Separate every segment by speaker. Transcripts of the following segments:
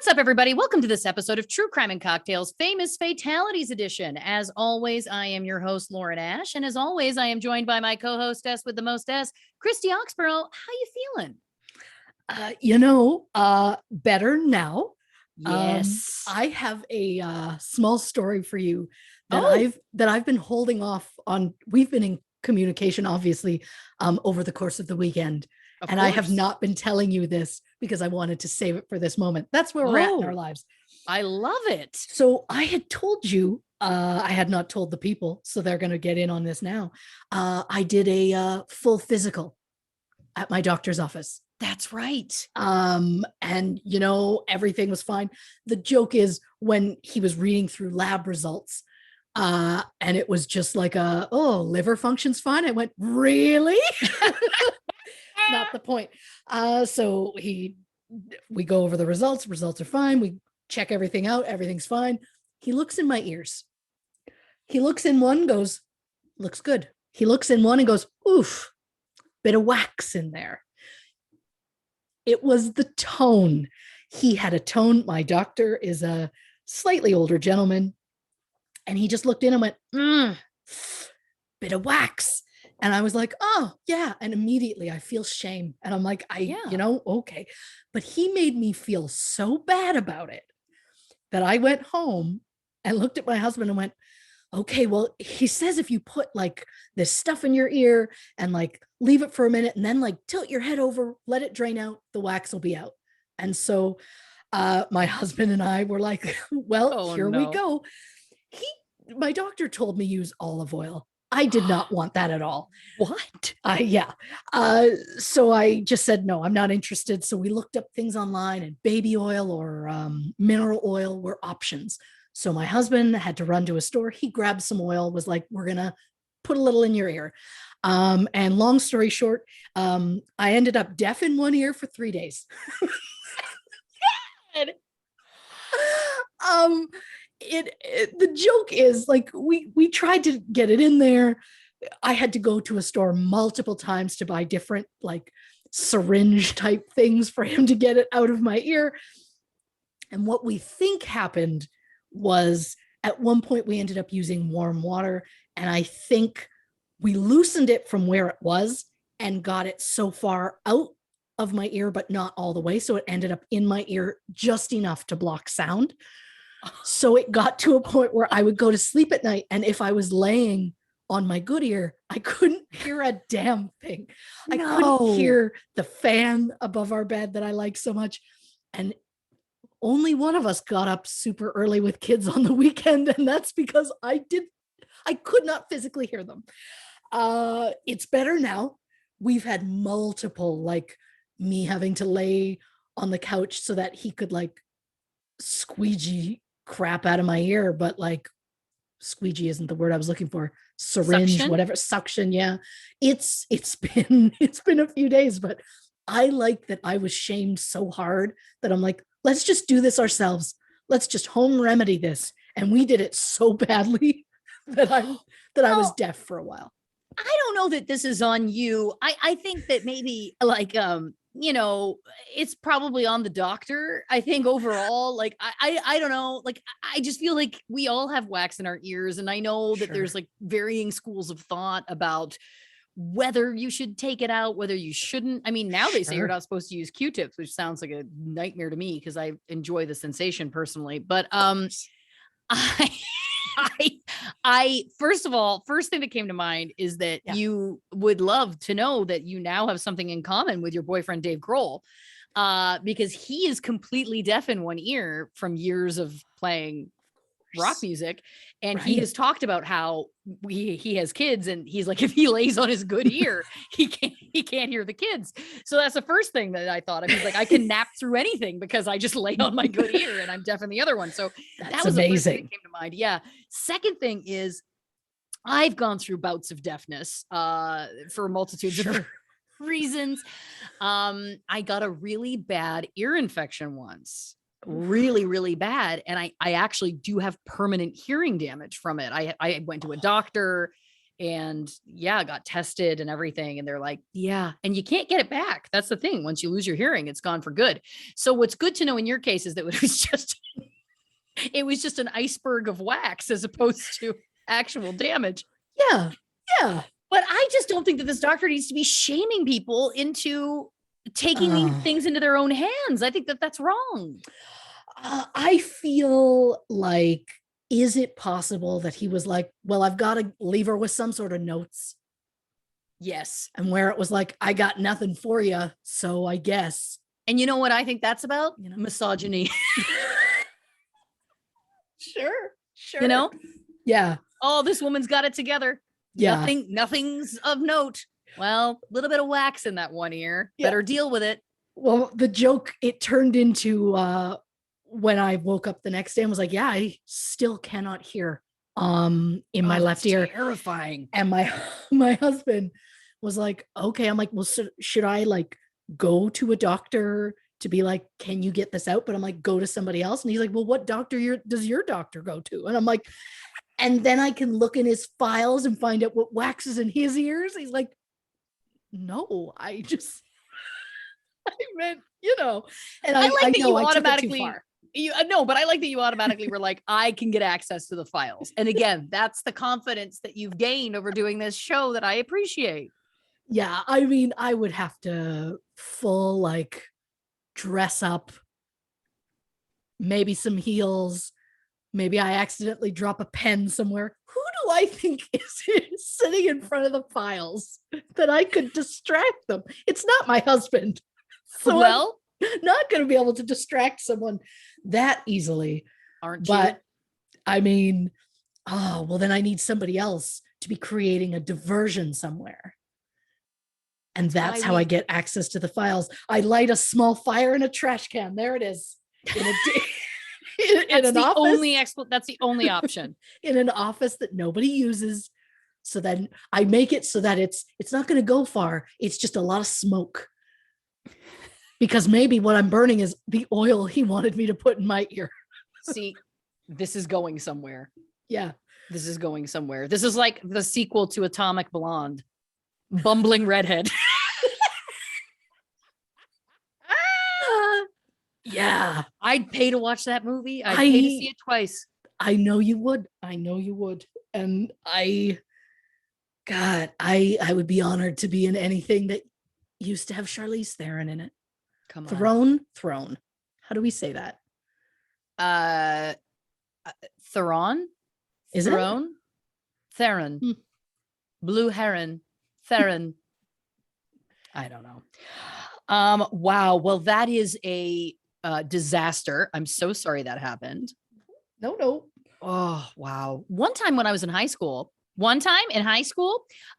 Speaker 1: What's up, everybody? Welcome to this episode of True Crime and Cocktails, Famous Fatalities Edition. As always, I am your host, Lauren Ash. And as always, I am joined by my co-hostess with the most S, Christy Oxborrow. How you feeling?
Speaker 2: Better now.
Speaker 1: Yes.
Speaker 2: I have a small story for you that
Speaker 1: Oh.
Speaker 2: I've been holding off on. We've been in communication, obviously, over the course of the weekend.
Speaker 1: Of
Speaker 2: And
Speaker 1: course.
Speaker 2: I have not been telling you this because I wanted to save it for this moment. That's where we're at in our lives.
Speaker 1: I love it.
Speaker 2: So I had told you, I had not told the people, so they're going to get in on this now. I did a full physical at my doctor's office.
Speaker 1: That's right.
Speaker 2: And everything was fine. The joke is when he was reading through lab results, and it was just like liver function's fine. I went, really? Not the point. So we go over the results. Results are fine. We check everything out. Everything's fine. He looks in my ears. He looks in one, goes, looks good. He looks in one and goes, oof, bit of wax in there. It was the tone. He had a tone. My doctor is a slightly older gentleman. And he just looked in and went, bit of wax. And I was like, oh, yeah. And immediately I feel shame. And I'm like, okay. But he made me feel so bad about it that I went home and looked at my husband and went, okay, well, he says if you put like this stuff in your ear and like leave it for a minute and then like tilt your head over, let it drain out, the wax will be out. And so my husband and I were like, well, here we go. My doctor told me use olive oil. I did not want that at all.
Speaker 1: What?
Speaker 2: So I just said, no, I'm not interested. So we looked up things online and baby oil or mineral oil were options. So my husband had to run to a store. He grabbed some oil, was like, we're going to put a little in your ear. And long story short, I ended up deaf in one ear for 3 days. The joke is like we tried to get it in there. I had to go to a store multiple times to buy different like syringe type things for him to get it out of my ear. And what we think happened was at one point we ended up using warm water, and I think we loosened it from where it was and got it so far out of my ear, but not all the way. So it ended up in my ear just enough to block sound. So it got to a point where I would go to sleep at night, and if I was laying on my good ear, I couldn't hear a damn thing. I couldn't hear the fan above our bed that I like so much. And only one of us got up super early with kids on the weekend, and that's because I could not physically hear them. It's better now. We've had multiple, like me having to lay on the couch so that he could like squeegee crap out of my ear, but like squeegee isn't the word I was looking for. Syringe, suction? Whatever, suction. Yeah. It's been a few days, but I like that I was shamed so hard that I'm like, let's just do this ourselves. Let's just home remedy this. And we did it so badly that I was deaf for a while.
Speaker 1: I don't know that this is on you. I think that maybe like, it's probably on the doctor. I think overall, like, I don't know, like, I just feel like we all have wax in our ears. And I know that there's like varying schools of thought about whether you should take it out, whether you shouldn't. I mean, now they say you're not supposed to use Q-tips, which sounds like a nightmare to me because I enjoy the sensation personally. But I first of all, first thing that came to mind is that you would love to know that you now have something in common with your boyfriend, Dave Grohl, because he is completely deaf in one ear from years of playing rock music. And he has talked about how he has kids, and he's like, if he lays on his good ear, he can't hear the kids. So that's the first thing that I thought of. He's like, I can nap through anything because I just lay on my good ear and I'm deaf in the other one. So that was amazing. The first thing that came to mind. Yeah. Second thing is I've gone through bouts of deafness for multitudes of reasons. I got a really bad ear infection once. Really, really bad. And I actually do have permanent hearing damage from it. I went to a doctor and got tested and everything. And they're like, yeah, and you can't get it back. That's the thing. Once you lose your hearing, it's gone for good. So what's good to know in your case is that it was just an iceberg of wax as opposed to actual damage.
Speaker 2: Yeah. Yeah.
Speaker 1: But I just don't think that this doctor needs to be shaming people into taking these things into their own hands. I think that that's wrong.
Speaker 2: I feel like, is it possible that he was like, well, I've got to leave her with some sort of notes?
Speaker 1: Yes.
Speaker 2: And where it was like, I got nothing for you, so I guess.
Speaker 1: And you know what I think that's about? Misogyny.
Speaker 2: Sure.
Speaker 1: You know?
Speaker 2: Yeah.
Speaker 1: Oh, this woman's got it together.
Speaker 2: Yeah.
Speaker 1: Nothing's of note. Well, a little bit of wax in that one ear. Yeah. Better deal with it.
Speaker 2: Well, the joke, it turned into when I woke up the next day and was like, yeah, I still cannot hear in my left ear.
Speaker 1: Terrifying.
Speaker 2: And my husband was like, okay. I'm like, well, so should I like go to a doctor to be like, can you get this out? But I'm like, go to somebody else. And he's like, well, what doctor does your doctor go to? And I'm like, and then I can look in his files and find out what wax is in his ears. He's like, no, I meant, and
Speaker 1: I like that you automatically, but I like that you automatically were like, I can get access to the files. And again, that's the confidence that you've gained over doing this show that I appreciate.
Speaker 2: Yeah. I mean, I would have to full like dress up, maybe some heels. Maybe I accidentally drop a pen somewhere. Who do I think is sitting in front of the files that I could distract them? It's not my husband. So well, I'm not going to be able to distract someone that easily.
Speaker 1: Aren't you?
Speaker 2: But I mean, well, then I need somebody else to be creating a diversion somewhere. And that's how I get access to the files. I light a small fire in a trash can. There it is.
Speaker 1: That's the only option.
Speaker 2: In an office that nobody uses. So then I make it so that it's not going to go far. It's just a lot of smoke. Because maybe what I'm burning is the oil he wanted me to put in my ear.
Speaker 1: See, this is going somewhere.
Speaker 2: Yeah.
Speaker 1: This is going somewhere. This is like the sequel to Atomic Blonde. Bumbling redhead.
Speaker 2: Yeah.
Speaker 1: I'd pay to watch that movie. I'd pay to see it twice.
Speaker 2: I know you would. And I would be honored to be in anything that used to have Charlize Theron in it.
Speaker 1: Come on.
Speaker 2: Throne. How do we say that?
Speaker 1: Theron?
Speaker 2: Is
Speaker 1: Throne?
Speaker 2: it?
Speaker 1: Theron. Blue Heron. Theron. I don't know. Wow. Well, that is a disaster. I'm so sorry that happened.
Speaker 2: No.
Speaker 1: Oh, wow. One time when I was in high school,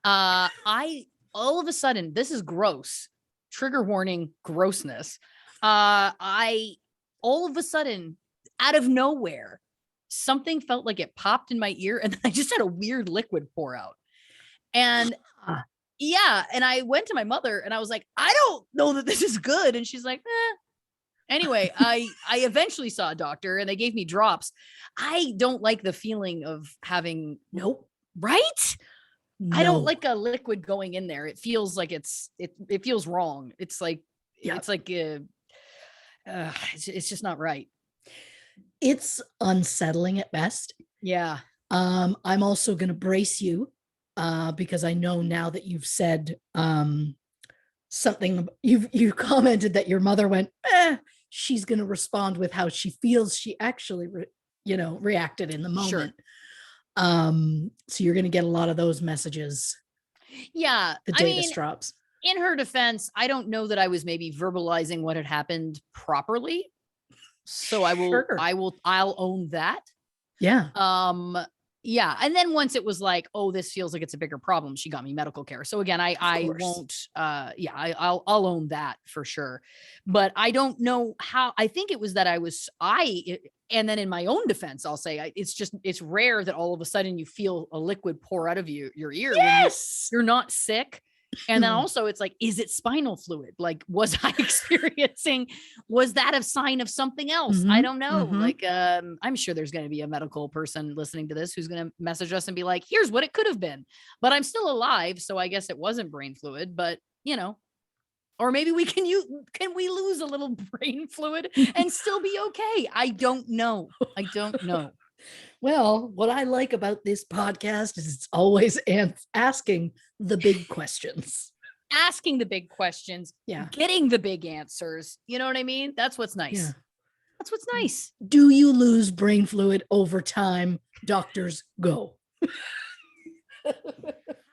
Speaker 1: I all of a sudden, this is gross. Trigger warning, grossness. I all of a sudden, out of nowhere, something felt like it popped in my ear, and then I just had a weird liquid pour out. And yeah, and I went to my mother and I was like, I don't know that this is good. And she's like, Anyway, I eventually saw a doctor and they gave me drops. I don't like the feeling of having right? No. I don't like a liquid going in there. It feels like it feels wrong. It's like it's like it's just not right.
Speaker 2: It's unsettling at best.
Speaker 1: Yeah.
Speaker 2: I'm also going to brace you because I know now that you've said something, you commented that your mother went, she's going to respond with how she feels she actually reacted in the moment. Sure. So you're going to get a lot of those messages.
Speaker 1: Yeah.
Speaker 2: The day this drops.
Speaker 1: In her defense, I don't know that I was maybe verbalizing what had happened properly. So I'll own that.
Speaker 2: Yeah.
Speaker 1: Yeah. And then once it was like, oh, this feels like it's a bigger problem, she got me medical care. So again, I won't, I'll own that for sure. But I don't know how. I think it was that and then in my own defense, I'll say it's rare that all of a sudden you feel a liquid pour out of your ear.
Speaker 2: Yes.
Speaker 1: When you're not sick. And then also it's like, is it spinal fluid? Like, was I experiencing, was that a sign of something else? I don't know. Like, I'm sure there's going to be a medical person listening to this who's going to message us and be like, here's what it could have been, but I'm still alive. So I guess it wasn't brain fluid, but or maybe can we lose a little brain fluid and still be okay? I don't know.
Speaker 2: Well, what I like about this podcast is it's always asking the big questions.
Speaker 1: Asking the big questions, getting the big answers. You know what I mean? That's what's nice.
Speaker 2: Yeah.
Speaker 1: That's what's nice.
Speaker 2: Do you lose brain fluid over time? Doctors, go.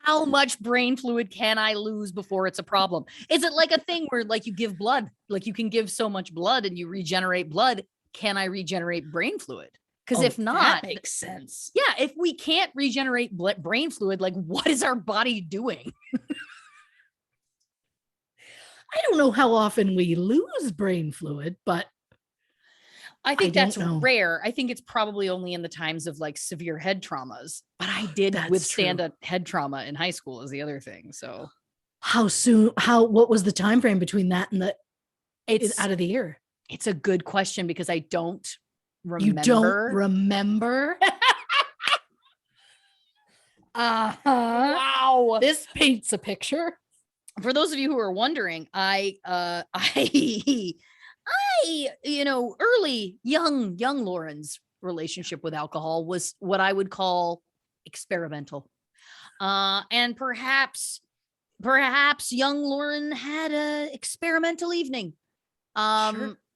Speaker 1: How much brain fluid can I lose before it's a problem? Is it like a thing where like you give blood, like you can give so much blood and you regenerate blood? Can I regenerate brain fluid? Because if not,
Speaker 2: that makes sense.
Speaker 1: Yeah. If we can't regenerate brain fluid, like what is our body doing?
Speaker 2: I don't know how often we lose brain fluid, but
Speaker 1: I think that's rare. I think it's probably only in the times of like severe head traumas, but I did withstand a head trauma in high school is the other thing. So what was the time frame between that and it's out of the ear? It's a good question because I don't remember.
Speaker 2: You don't remember?
Speaker 1: Wow.
Speaker 2: This paints a picture.
Speaker 1: For those of you who are wondering, early young Lauren's relationship with alcohol was what I would call experimental. And perhaps young Lauren had a experimental evening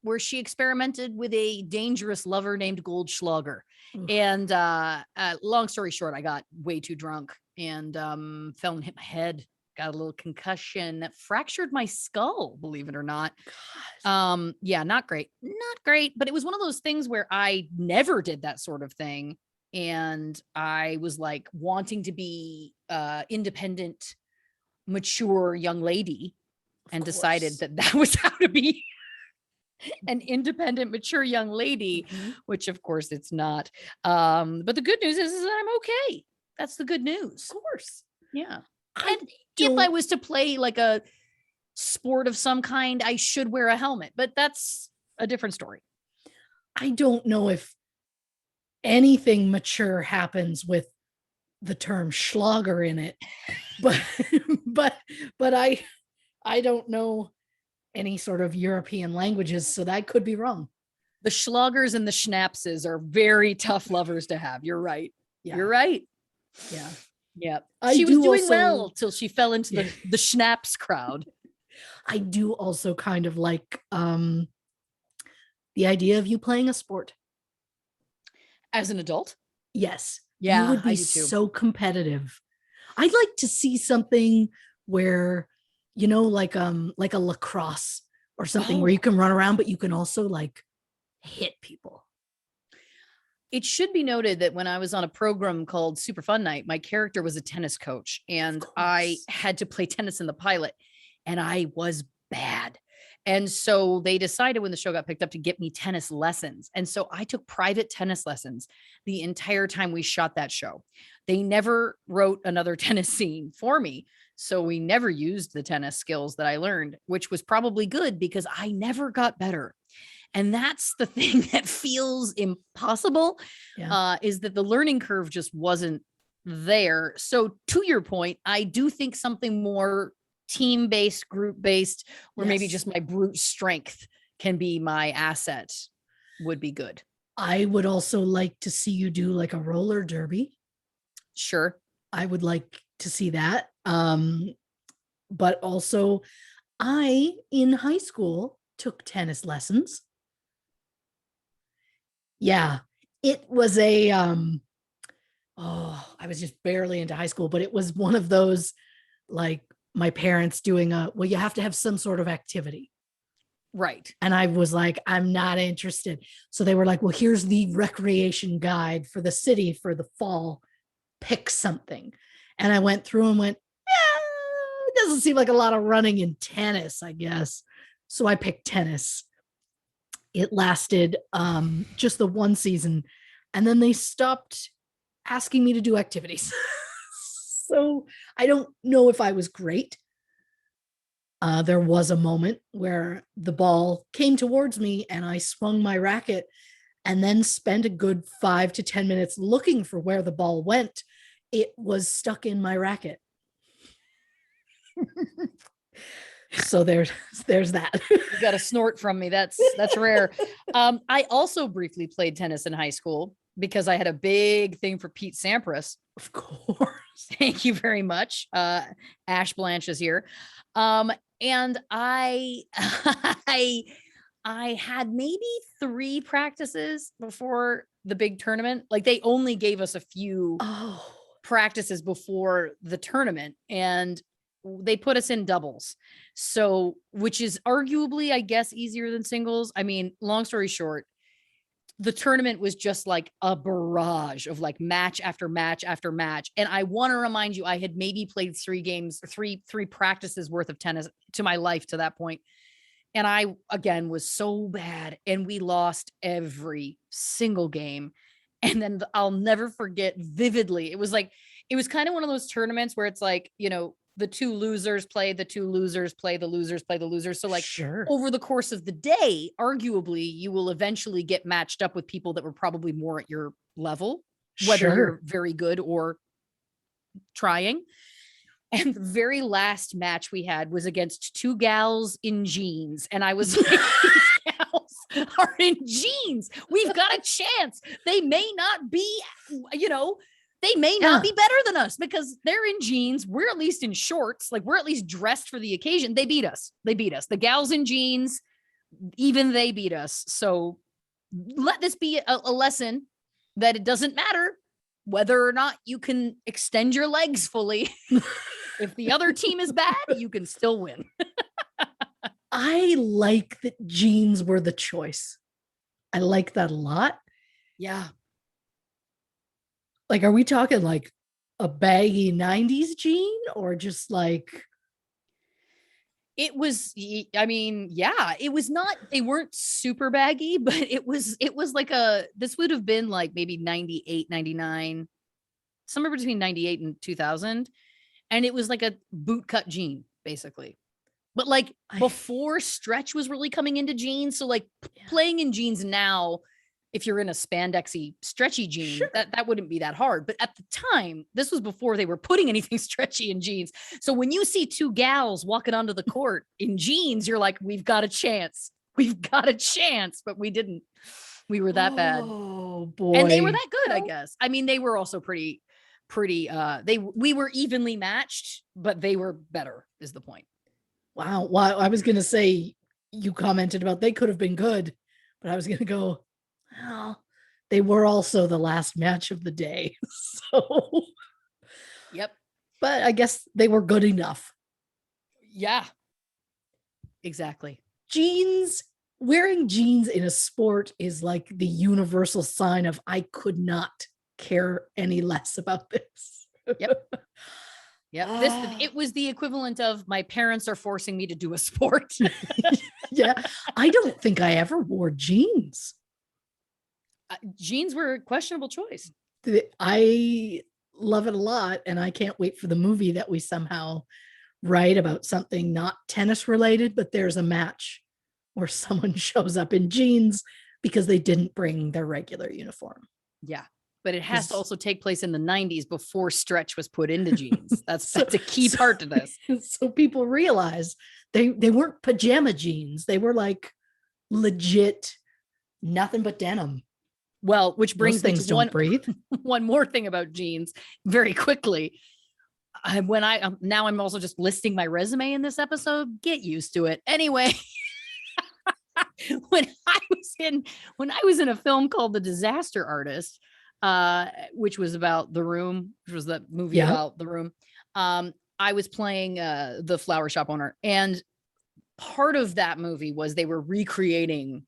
Speaker 1: where she experimented with a dangerous lover named Goldschlager. And long story short, I got way too drunk and fell and hit my head. Got a little concussion that fractured my skull, believe it or not. Yeah, not great, but it was one of those things where I never did that sort of thing. And I was like wanting to be independent, mature young lady and decided that was how to be an independent, mature young lady, which of course it's not. But the good news is that I'm okay. That's the good news.
Speaker 2: Of course.
Speaker 1: Yeah. And if I was to play like a sport of some kind, I should wear a helmet, but that's a different story.
Speaker 2: I don't know if anything mature happens with the term Schlager in it, but I don't know any sort of European languages, so that could be wrong.
Speaker 1: The Schlagers and the Schnapses are very tough lovers to have. You're right. Yeah. You're right.
Speaker 2: Yeah.
Speaker 1: Yeah. She was doing well till she fell into the Schnapps crowd.
Speaker 2: I do also kind of like the idea of you playing a sport.
Speaker 1: As an adult?
Speaker 2: Yes.
Speaker 1: Yeah.
Speaker 2: You would be so competitive. I'd like to see something where, like a lacrosse or something where you can run around, but you can also like hit people.
Speaker 1: It should be noted that when I was on a program called Super Fun Night, my character was a tennis coach and I had to play tennis in the pilot and I was bad. And so they decided when the show got picked up to get me tennis lessons. And so I took private tennis lessons the entire time we shot that show. They never wrote another tennis scene for me. So we never used the tennis skills that I learned, which was probably good because I never got better. And that's the thing that feels impossible, is that the learning curve just wasn't there. So to your point, I do think something more team-based, group-based, where maybe just my brute strength can be my asset would be good.
Speaker 2: I would also like to see you do like a roller derby.
Speaker 1: Sure.
Speaker 2: I would like to see that. But also in high school, took tennis lessons. Yeah, it was I was just barely into high school, but it was one of those, like my parents doing you have to have some sort of activity.
Speaker 1: Right.
Speaker 2: And I was like, I'm not interested. So they were like, well, here's the recreation guide for the city for the fall. Pick something. And I went through and went, it doesn't seem like a lot of running in tennis, I guess. So I picked tennis. It lasted just the one season, and then they stopped asking me to do activities. So I don't know if I was great, There was a moment where the ball came towards me and I swung my racket and then spent a good 5 to 10 minutes looking for where the ball went. It was stuck in my racket. So there's that.
Speaker 1: You got a snort from me. That's rare. I also briefly played tennis in high school because I had a big thing for Pete Sampras.
Speaker 2: Of course.
Speaker 1: Thank you very much. Ash Blanche is here. And I had maybe 3 practices before the big tournament. Like they only gave us a few practices before the tournament, and they put us in doubles. So, which is arguably, I guess, easier than singles. I mean, long story short, the tournament was just like a barrage of like match after match after match. And I want to remind you, I had maybe played 3 games, three practices worth of tennis to my life to that point. And I, again, was so bad. And we lost every single game. And then I'll never forget vividly. It was kind of one of those tournaments where it's like, you know, the 2 losers play, the 2 losers play, the losers play the losers. So like over the course of the day, arguably you will eventually get matched up with people that were probably more at your level, whether you're very good or trying. And the very last match we had was against 2 gals in jeans. And I was like, these gals are in jeans. We've got a chance. They may not be, you know, they may not be better than us because they're in jeans. We're at least in shorts. Like we're at least dressed for the occasion. They beat us. The gals in jeans, even they beat us. So let this be a lesson that it doesn't matter whether or not you can extend your legs fully. If the other team is bad, you can still win.
Speaker 2: I like that jeans were the choice. I like that a lot.
Speaker 1: Yeah.
Speaker 2: Like, are we talking like a baggy 90s jean or just like?
Speaker 1: It was, I mean, yeah, it was not, they weren't super baggy, but it was like this would have been like maybe 98, 99, somewhere between 98 and 2000. And it was like a boot cut jean, basically. But like before stretch was really coming into jeans. So like playing in jeans now, if you're in a spandexy stretchy jean, that wouldn't be that hard. But at the time, this was before they were putting anything stretchy in jeans. So when you see 2 gals walking onto the court in jeans, you're like, we've got a chance. We've got a chance. But we didn't. We were that bad.
Speaker 2: Oh boy.
Speaker 1: And they were that good, I guess. I mean, they were also pretty, we were evenly matched, but they were better is the point.
Speaker 2: Wow. Well, I was going to say, you commented about they could have been good, but I was going to go, well, they were also the last match of the day. So,
Speaker 1: yep.
Speaker 2: But I guess they were good enough.
Speaker 1: Yeah, exactly.
Speaker 2: Jeans, wearing jeans in a sport is like the universal sign of I could not care any less about this.
Speaker 1: Yep. Yeah, it was the equivalent of my parents are forcing me to do a sport.
Speaker 2: Yeah, I don't think I ever wore jeans.
Speaker 1: Jeans were a questionable choice.
Speaker 2: I love it a lot, and I can't wait for the movie that we somehow write about something not tennis related, but there's a match where someone shows up in jeans because they didn't bring their regular uniform.
Speaker 1: Yeah. But it has to also take place in the 90s before stretch was put into jeans. That's a key part to this.
Speaker 2: So people realize they weren't pajama jeans. They were like legit nothing but denim.
Speaker 1: Well, which brings
Speaker 2: things don't breathe.
Speaker 1: One more thing about jeans very quickly. Now I'm also just listing my resume in this episode. Get used to it. Anyway, when I was in a film called The Disaster Artist, which was about The Room, which was that movie about The Room. I was playing the flower shop owner, and part of that movie was they were recreating.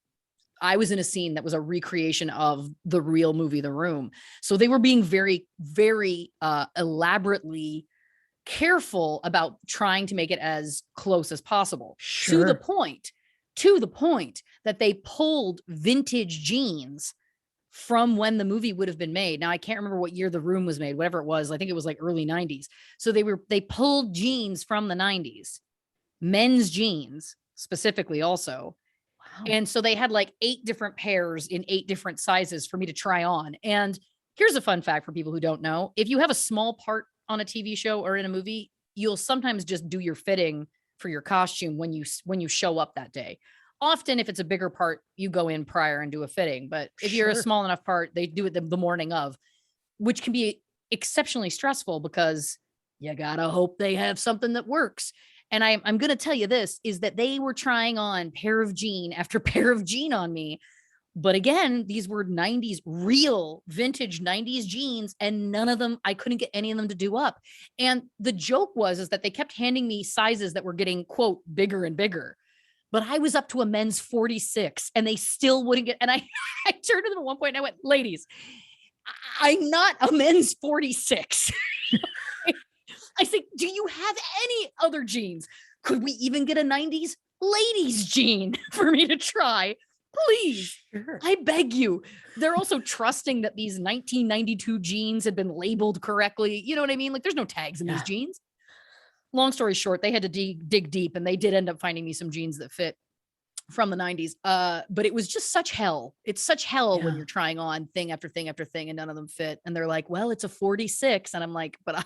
Speaker 1: I was in a scene that was a recreation of the real movie, The Room. So they were being very, very elaborately careful about trying to make it as close as possible. To the point that they pulled vintage jeans from when the movie would have been made. Now I can't remember what year The Room was made, whatever it was. I think it was like early 90s. So they pulled jeans from the 90s men's jeans specifically also.
Speaker 2: Wow.
Speaker 1: And so they had like 8 different pairs in 8 different sizes for me to try on. And here's a fun fact for people who don't know. If you have a small part on a TV show or in a movie, you'll sometimes just do your fitting for your costume when you show up that day. Often, if it's a bigger part, you go in prior and do a fitting. But if you're a small enough part, they do it the morning of, which can be exceptionally stressful because you gotta hope they have something that works. And I'm going to tell you this is that they were trying on pair of jean after pair of jean on me. But again, these were 90s, real vintage 90s jeans, and none of them, I couldn't get any of them to do up. And the joke is that they kept handing me sizes that were getting, quote, bigger and bigger. But I was up to a men's 46 and they still wouldn't get. And I turned to them at one point and I went, ladies, I'm not a men's 46. I said, do you have any other jeans? Could we even get a 90s ladies jean for me to try? Please, I beg you. They're also trusting that these 1992 jeans had been labeled correctly. You know what I mean? Like there's no tags in these jeans. Long story short, they had to dig deep and they did end up finding me some jeans that fit from the 90s. But it was just such hell. It's such hell when you're trying on thing after thing after thing and none of them fit. And they're like, well, it's a 46. And I'm like, but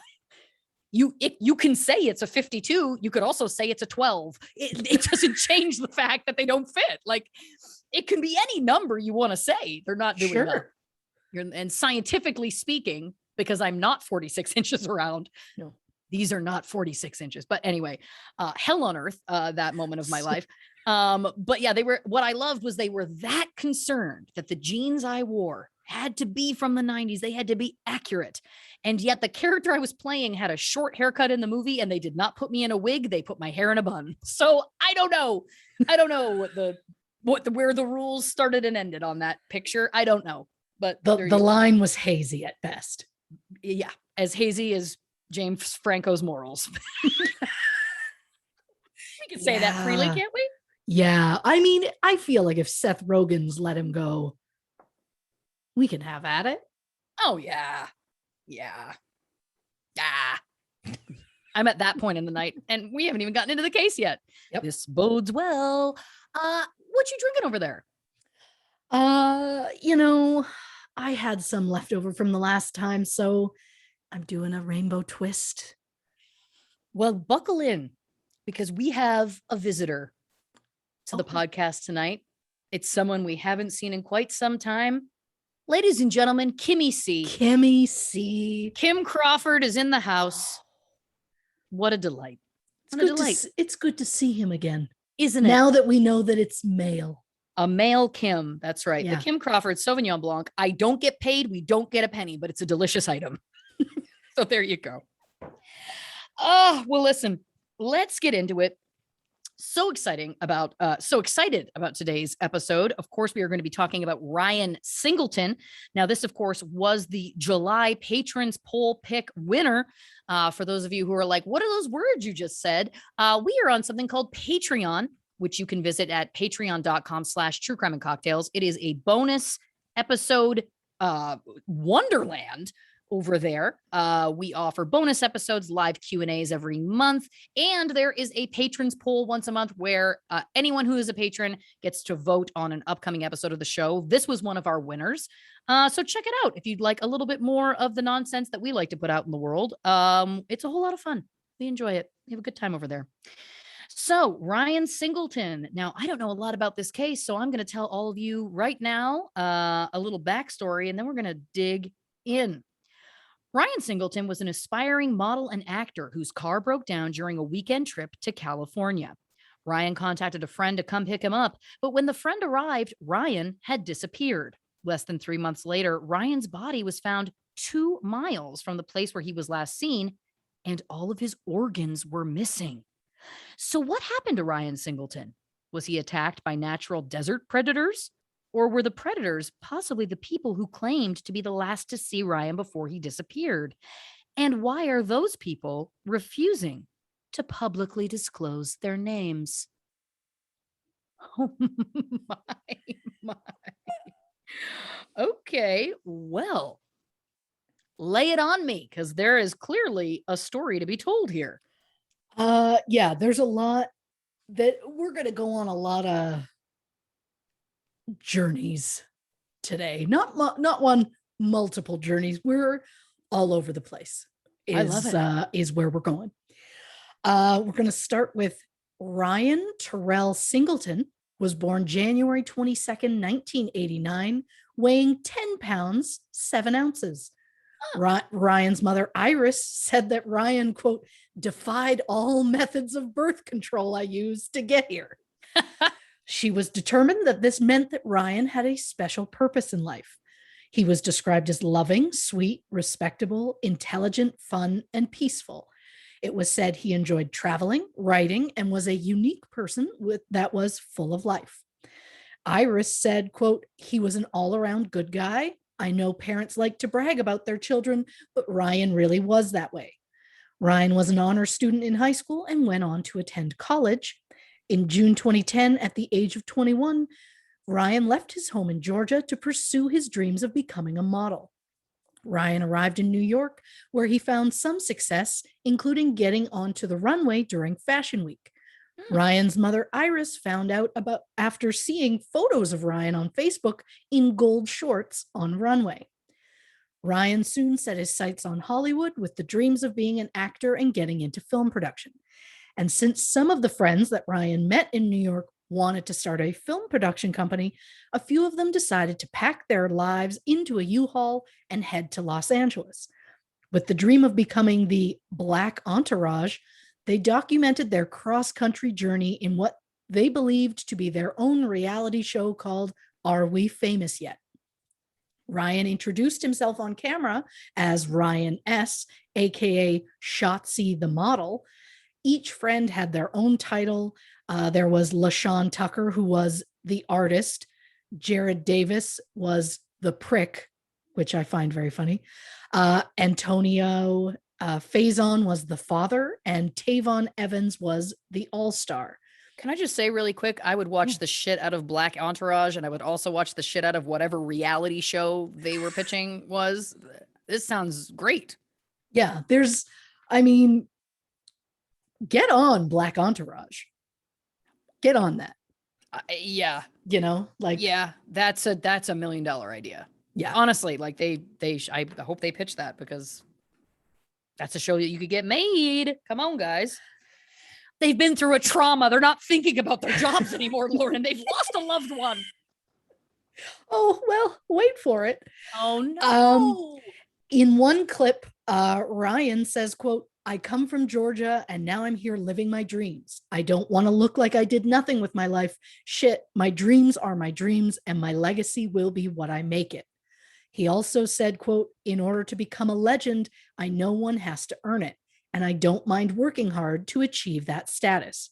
Speaker 1: you can say it's a 52. You could also say it's a 12. It doesn't change the fact that they don't fit. Like it can be any number you want to say. They're not doing that. And scientifically speaking, because I'm not 46 inches around. No, these are not 46 inches. But anyway, hell on earth, that moment of my life. But yeah, what I loved was they were that concerned that the jeans I wore had to be from the 90s. They had to be accurate. And yet the character I was playing had a short haircut in the movie and they did not put me in a wig. They put my hair in a bun. So I don't know. I don't know where the rules started and ended on that picture. I don't know, but
Speaker 2: the line was hazy at best.
Speaker 1: Yeah. As hazy as James Franco's morals. We can say that freely, can't we?
Speaker 2: Yeah. I mean, I feel like if Seth Rogen's let him go, we can have at it.
Speaker 1: Oh, yeah. Yeah. I'm at that point in the night and we haven't even gotten into the case yet. Yep. This bodes well. What you drinking over there?
Speaker 2: I had some left over from the last time, so I'm doing a rainbow twist.
Speaker 1: Well, buckle in because we have a visitor to the podcast tonight. It's someone we haven't seen in quite some time. Ladies and gentlemen, Kimmy C.
Speaker 2: Kimmy C.
Speaker 1: Kim Crawford is in the house. What a delight.
Speaker 2: It's good to see him again.
Speaker 1: Isn't it?
Speaker 2: Now that we know that it's male.
Speaker 1: A male Kim. That's right.
Speaker 2: Yeah.
Speaker 1: The Kim Crawford Sauvignon Blanc. I don't get paid. We don't get a penny, but it's a delicious item. So there you go. Oh, well, listen, let's get into it. So excited about today's episode. Of course, we are going to be talking about Ryan Singleton. Now, this, of course, was the July Patrons Poll Pick winner. For those of you who are like, what are those words you just said? We are on something called Patreon, which you can visit at patreon.com/True Crime and Cocktails. It is a bonus episode wonderland over there. We offer bonus episodes, live Q&As every month, and there is a patrons poll once a month where anyone who is a patron gets to vote on an upcoming episode of the show. This was one of our winners. So check it out if you'd like a little bit more of the nonsense that we like to put out in the world. It's a whole lot of fun. We enjoy it. We have a good time over there. So Ryan Singleton. Now, I don't know a lot about this case, so I'm going to tell all of you right now a little backstory, and then we're going to dig in. Ryan Singleton was an aspiring model and actor whose car broke down during a weekend trip to California. Ryan contacted a friend to come pick him up, but when the friend arrived, Ryan had disappeared. Less than 3 months later, Ryan's body was found 2 miles from the place where he was last seen, and all of his organs were missing. So what happened to Ryan Singleton? Was he attacked by natural desert predators? Or were the predators possibly the people who claimed to be the last to see Ryan before he disappeared? And why are those people refusing to publicly disclose their names? Oh my. Okay, well, lay it on me, because there is clearly a story to be told here.
Speaker 2: Yeah, there's a lot that we're going to go on a lot of journeys today. Not one, multiple journeys. We're all over the place.
Speaker 1: I love it.
Speaker 2: Is where we're going. We're going to start with Ryan Terrell Singleton. Was born January 22nd, 1989, weighing 10 pounds, 7 ounces. Ryan's mother, Iris, said that Ryan, quote, defied all methods of birth control I used to get here. She was determined that this meant that Ryan had a special purpose in life. He was described as loving, sweet, respectable, intelligent, fun, and peaceful. It was said he enjoyed traveling, writing, and was a unique person that was full of life. Iris said, quote, he was an all-around good guy. I know parents like to brag about their children, but Ryan really was that way. Ryan was an honor student in high school and went on to attend college. In June 2010, at the age of 21, Ryan left his home in Georgia to pursue his dreams of becoming a model. Ryan arrived in New York, where he found some success, including getting onto the runway during Fashion Week. Ryan's mother, Iris, found out about after seeing photos of Ryan on Facebook in gold shorts on runway. Ryan soon set his sights on Hollywood with the dreams of being an actor and getting into film production. And since some of the friends that Ryan met in New York wanted to start a film production company, a few of them decided to pack their lives into a U-Haul and head to Los Angeles. With the dream of becoming the Black Entourage, they documented their cross-country journey in what they believed to be their own reality show called Are We Famous Yet? Ryan introduced himself on camera as Ryan S., aka Shotzi the model. Each friend had their own title. There was LaShawn Tucker, who was the artist. Jared Davis was the prick, which I find very funny. Antonio Faison was the father, and Tavon Evans was the all-star.
Speaker 1: Can I just say really quick, I would watch the shit out of Black Entourage, and I would also watch the shit out of whatever reality show they were pitching was. This sounds great.
Speaker 2: Yeah, get on Black Entourage. Get on that.
Speaker 1: Yeah.
Speaker 2: Yeah,
Speaker 1: that's a $1 million idea.
Speaker 2: Yeah.
Speaker 1: Honestly, like I hope they pitch that, because that's a show that you could get made. Come on, guys. They've been through a trauma. They're not thinking about their jobs anymore, Lauren. They've lost a loved one.
Speaker 2: Oh, well, wait for it.
Speaker 1: Oh, no.
Speaker 2: In one clip, Ryan says, quote, I come from Georgia and now I'm here living my dreams. I don't want to look like I did nothing with my life. Shit, my dreams are my dreams and my legacy will be what I make it. He also said, quote, in order to become a legend, I know one has to earn it, and I don't mind working hard to achieve that status.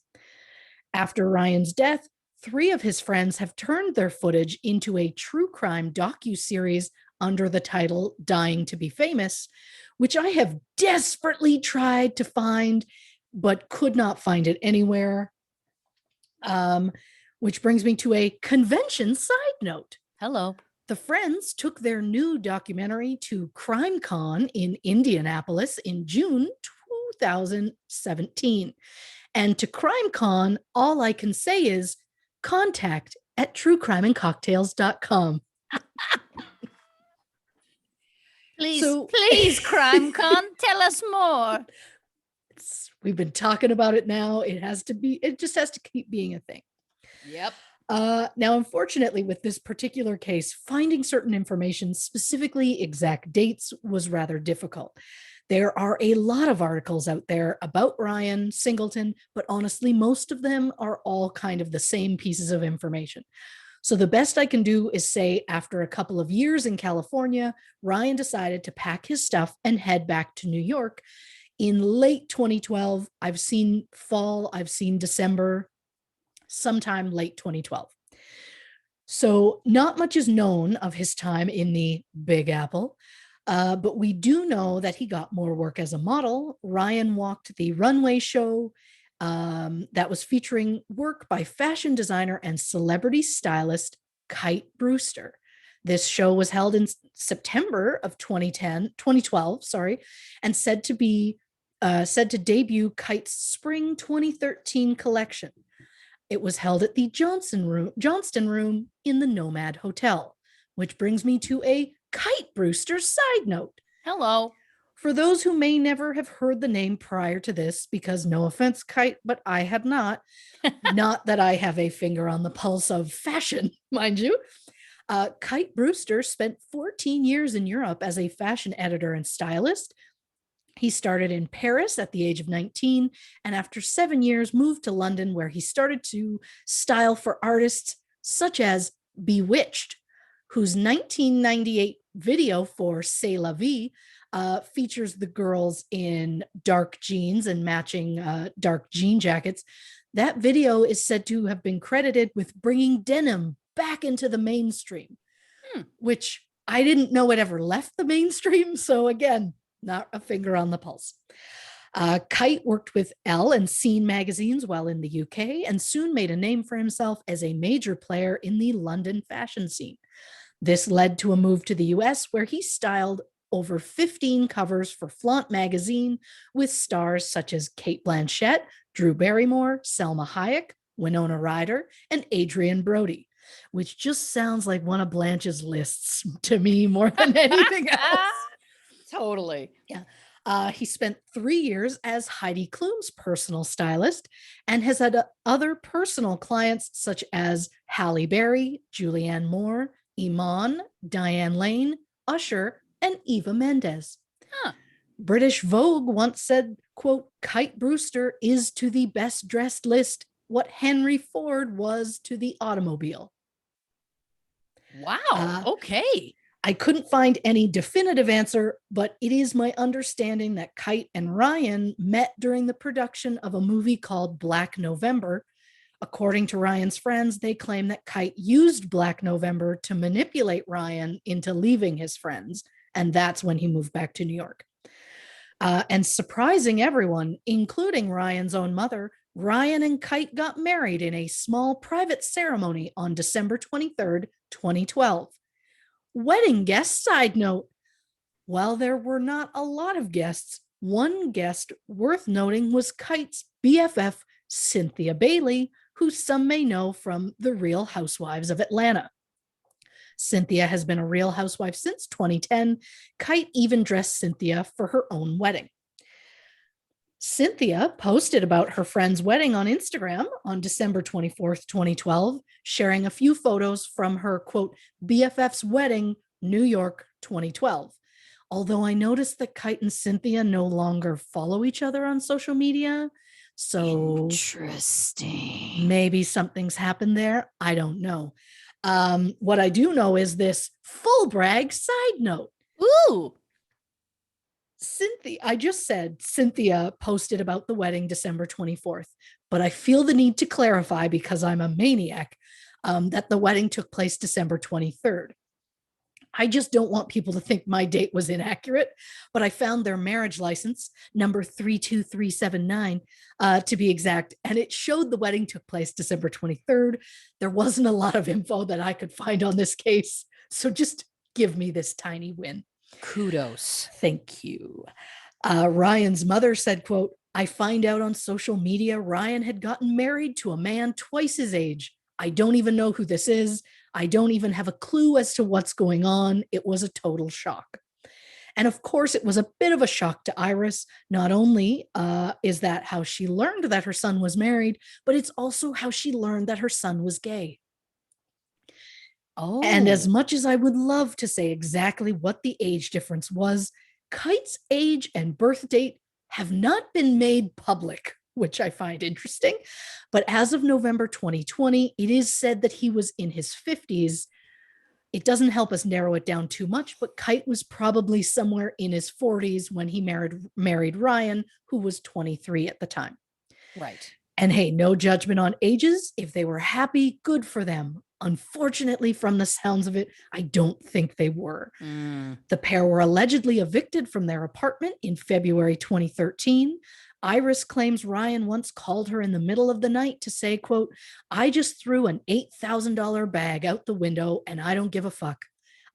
Speaker 2: After Ryan's death, 3 of his friends have turned their footage into a true crime docuseries under the title Dying to be Famous, which I have desperately tried to find, but could not find it anywhere. Which brings me to a convention side note.
Speaker 1: Hello.
Speaker 2: The friends took their new documentary to CrimeCon in Indianapolis in June 2017. And to CrimeCon, all I can say is contact at truecrimeandcocktails.com.
Speaker 1: Please, CrimeCon, tell us more.
Speaker 2: We've been talking about it now. It just has to keep being a thing.
Speaker 1: Yep.
Speaker 2: Now, unfortunately, with this particular case, finding certain information, specifically exact dates, was rather difficult. There are a lot of articles out there about Ryan Singleton, but honestly, most of them are all kind of the same pieces of information. So the best I can do is say, after a couple of years in California, Ryan decided to pack his stuff and head back to New York. In late 2012, I've seen fall, I've seen December, sometime late 2012. So not much is known of his time in the Big Apple, but we do know that he got more work as a model. Ryan walked the runway show that was featuring work by fashion designer and celebrity stylist Kite Brewster. This show was held in September of 2012, and said to debut Kite's spring 2013 collection. It was held at the Johnston Room in the Nomad Hotel, which brings me to a Kite Brewster side note.
Speaker 1: Hello.
Speaker 2: For those who may never have heard the name prior to this, because no offense, Kite, but I have not, not that I have a finger on the pulse of fashion, mind you. Kite Brewster spent 14 years in Europe as a fashion editor and stylist. He started in Paris at the age of 19, and after 7 years moved to London, where he started to style for artists such as Bewitched, whose 1998 video for C'est la Vie features the girls in dark jeans and matching dark jean jackets. That video is said to have been credited with bringing denim back into the mainstream, which I didn't know it ever left the mainstream. So again, not a finger on the pulse. Kite worked with Elle and Scene magazines while in the UK and soon made a name for himself as a major player in the London fashion scene. This led to a move to the US, where he styled over 15 covers for Flaunt magazine with stars such as Cate Blanchett, Drew Barrymore, Selma Hayek, Winona Ryder, and Adrian Brody, which just sounds like one of Blanche's lists to me more than anything else.
Speaker 1: Totally.
Speaker 2: Yeah. He spent 3 years as Heidi Klum's personal stylist and has had other personal clients such as Halle Berry, Julianne Moore, Iman, Diane Lane, Usher, and Eva Mendes. British Vogue once said, quote, Kite Brewster is to the best dressed list what Henry Ford was to the automobile.
Speaker 1: Wow. Okay.
Speaker 2: I couldn't find any definitive answer, but it is my understanding that Kite and Ryan met during the production of a movie called Black November. According to Ryan's friends, they claim that Kite used Black November to manipulate Ryan into leaving his friends, and that's when he moved back to New York. And surprising everyone, including Ryan's own mother, Ryan and Kite got married in a small private ceremony on December 23rd, 2012. Wedding guest side note, while there were not a lot of guests, one guest worth noting was Kite's BFF, Cynthia Bailey, who some may know from The Real Housewives of Atlanta. Cynthia has been a Real Housewife since 2010. Kite even dressed Cynthia for her own wedding. Cynthia posted about her friend's wedding on Instagram on December 24th, 2012, sharing a few photos from her, quote, BFF's wedding, New York, 2012. Although I noticed that Kite and Cynthia no longer follow each other on social media. So
Speaker 1: interesting.
Speaker 2: Maybe something's happened there. I don't know. What I do know is this full brag side note.
Speaker 1: Ooh.
Speaker 2: Cynthia, I just said Cynthia posted about the wedding December 24th, but I feel the need to clarify because I'm a maniac that the wedding took place December 23rd. I just don't want people to think my date was inaccurate, but I found their marriage license, number 32379, to be exact, and it showed the wedding took place December 23rd. There wasn't a lot of info that I could find on this case, so just give me this tiny win.
Speaker 1: Kudos.
Speaker 2: Thank you. Ryan's mother said, quote, I find out on social media Ryan had gotten married to a man twice his age. I don't even know who this is. I don't even have a clue as to what's going on. It was a total shock. And of course, it was a bit of a shock to Iris. Not only is that how she learned that her son was married, but it's also how she learned that her son was gay.
Speaker 1: Oh.
Speaker 2: And as much as I would love to say exactly what the age difference was, Kite's age and birth date have not been made public, which I find interesting. But as of November 2020, it is said that he was in his 50s. It doesn't help us narrow it down too much, but Kite was probably somewhere in his 40s when he married Ryan, who was 23 at the time.
Speaker 1: Right.
Speaker 2: And hey, no judgment on ages. If they were happy, good for them. Unfortunately, from the sounds of it, I don't think they were. The pair were allegedly evicted from their apartment in February 2013. Iris claims Ryan once called her in the middle of the night to say, quote, I just threw an $8,000 bag out the window and I don't give a fuck.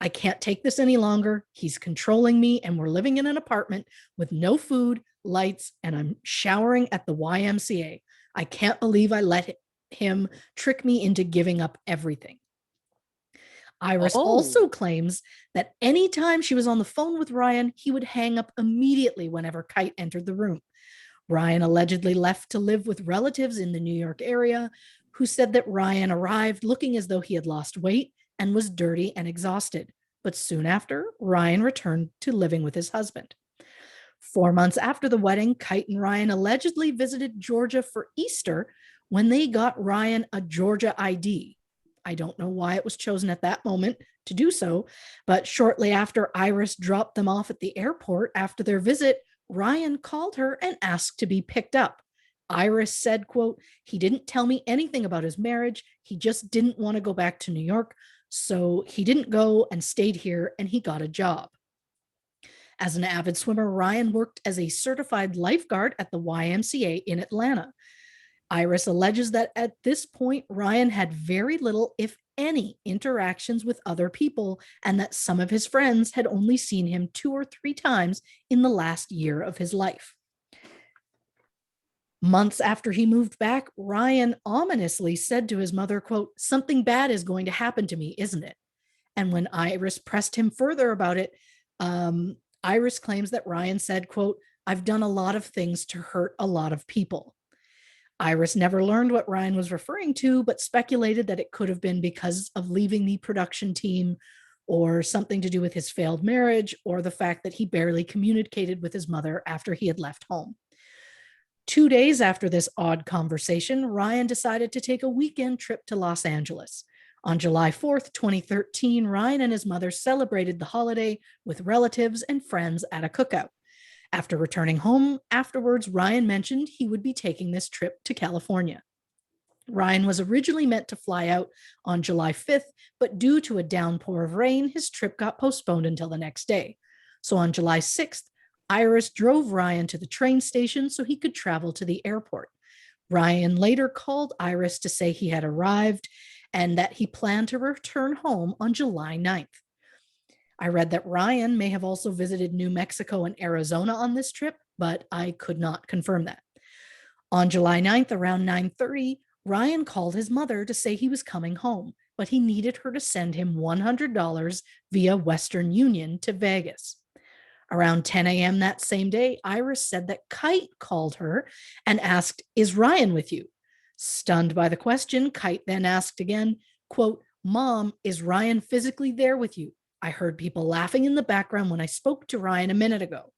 Speaker 2: I can't take this any longer. He's controlling me and we're living in an apartment with no food, lights, and I'm showering at the YMCA. I can't believe I let him trick me into giving up everything. Iris
Speaker 1: Oh.
Speaker 2: also claims that anytime she was on the phone with Ryan, he would hang up immediately whenever Kite entered the room. Ryan allegedly left to live with relatives in the New York area who said that Ryan arrived looking as though he had lost weight and was dirty and exhausted. But soon after, Ryan returned to living with his husband. 4 months after the wedding, Kite and Ryan allegedly visited Georgia for Easter when they got Ryan a Georgia ID. I don't know why it was chosen at that moment to do so, but shortly after Iris dropped them off at the airport after their visit, Ryan called her and asked to be picked up. Iris said, quote, "He didn't tell me anything about his marriage. He just didn't want to go back to New York. So he didn't go and stayed here, and he got a job." As an avid swimmer, Ryan worked as a certified lifeguard at the YMCA in Atlanta. Iris alleges that at this point, Ryan had very little, if any, interactions with other people, and that some of his friends had only seen him 2 or 3 times in the last year of his life. Months after he moved back, Ryan ominously said to his mother, quote, "Something bad is going to happen to me, isn't it?" And when Iris pressed him further about it, Iris claims that Ryan said, quote, "I've done a lot of things to hurt a lot of people." Iris never learned what Ryan was referring to, but speculated that it could have been because of leaving the production team, or something to do with his failed marriage, or the fact that he barely communicated with his mother after he had left home. 2 days after this odd conversation, Ryan decided to take a weekend trip to Los Angeles. On July 4th, 2013, Ryan and his mother celebrated the holiday with relatives and friends at a cookout. After returning home afterwards, Ryan mentioned he would be taking this trip to California. Ryan was originally meant to fly out on July 5th, but due to a downpour of rain, his trip got postponed until the next day. So on July 6th, Iris drove Ryan to the train station so he could travel to the airport. Ryan later called Iris to say he had arrived and that he planned to return home on July 9th. I read that Ryan may have also visited New Mexico and Arizona on this trip, but I could not confirm that. On July 9th, around 9:30, Ryan called his mother to say he was coming home, but he needed her to send him $100 via Western Union to Vegas. Around 10 a.m. that same day, Iris said that Kite called her and asked, "Is Ryan with you?" Stunned by the question, Kite then asked again, quote, "Mom, is Ryan physically there with you? I heard people laughing in the background when I spoke to Ryan a minute ago."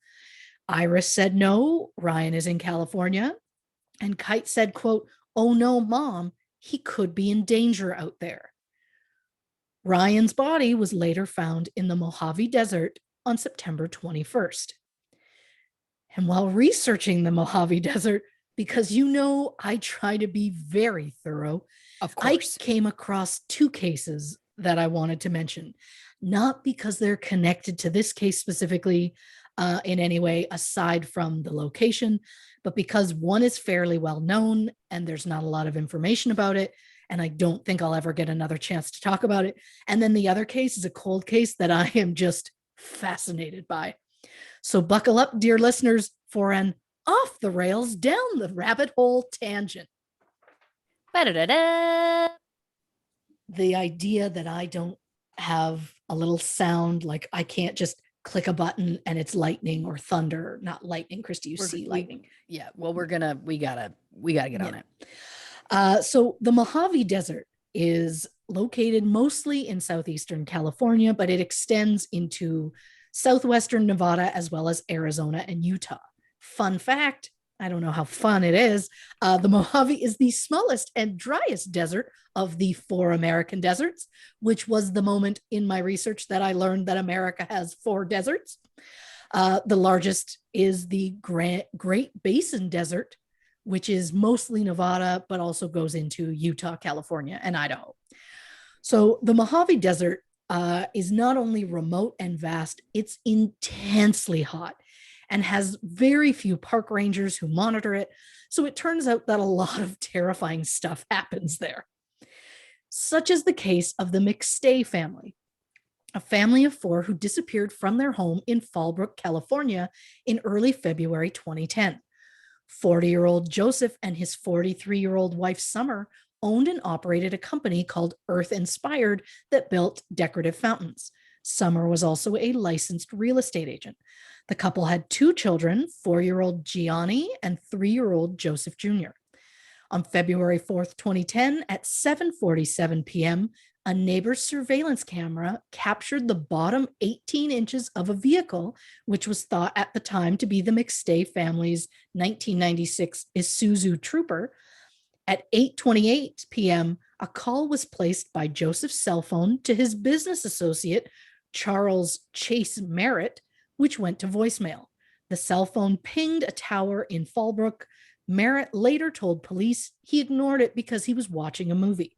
Speaker 2: Iris said, "No, Ryan is in California." And Kite said, quote, "Oh no, Mom, he could be in danger out there." Ryan's body was later found in the Mojave Desert on September 21st. And while researching the Mojave Desert, because I try to be very thorough,
Speaker 1: of course,
Speaker 2: I came across 2 cases that I wanted to mention, not because they're connected to this case specifically in any way aside from the location, but because one is fairly well known and there's not a lot of information about it. And I don't think I'll ever get another chance to talk about it. And then the other case is a cold case that I am just fascinated by. So buckle up, dear listeners, for an off the rails, down the rabbit hole tangent.
Speaker 1: Ba-da-da-da.
Speaker 2: The idea that I don't have a little sound, like I can't just click a button and it's lightning or thunder. Not lightning, Christy, you see lightning.
Speaker 1: Yeah, well, we gotta get on
Speaker 2: it. So the Mojave Desert is located mostly in southeastern California, but it extends into southwestern Nevada as well as Arizona and Utah. Fun fact, I don't know how fun it is, the Mojave is the smallest and driest desert of the 4 American deserts, which was the moment in my research that I learned that America has 4 deserts. The largest is the Great Basin Desert, which is mostly Nevada, but also goes into Utah, California, and Idaho. So the Mojave Desert is not only remote and vast, it's intensely hot and has very few park rangers who monitor it. So it turns out that a lot of terrifying stuff happens there. Such is the case of the McStay family, a family of 4 who disappeared from their home in Fallbrook, California in early February 2010. 40-year-old Joseph and his 43-year-old wife, Summer, owned and operated a company called Earth Inspired that built decorative fountains. Summer was also a licensed real estate agent. The couple had 2 children, 4-year-old Gianni and 3-year-old Joseph Jr. On February 4th, 2010, at 7:47 p.m., a neighbor's surveillance camera captured the bottom 18 inches of a vehicle, which was thought at the time to be the McStay family's 1996 Isuzu Trooper. At 8:28 p.m., a call was placed by Joseph's cell phone to his business associate, Charles Chase Merritt, which went to voicemail. The cell phone pinged a tower in Fallbrook. Merritt later told police he ignored it because he was watching a movie.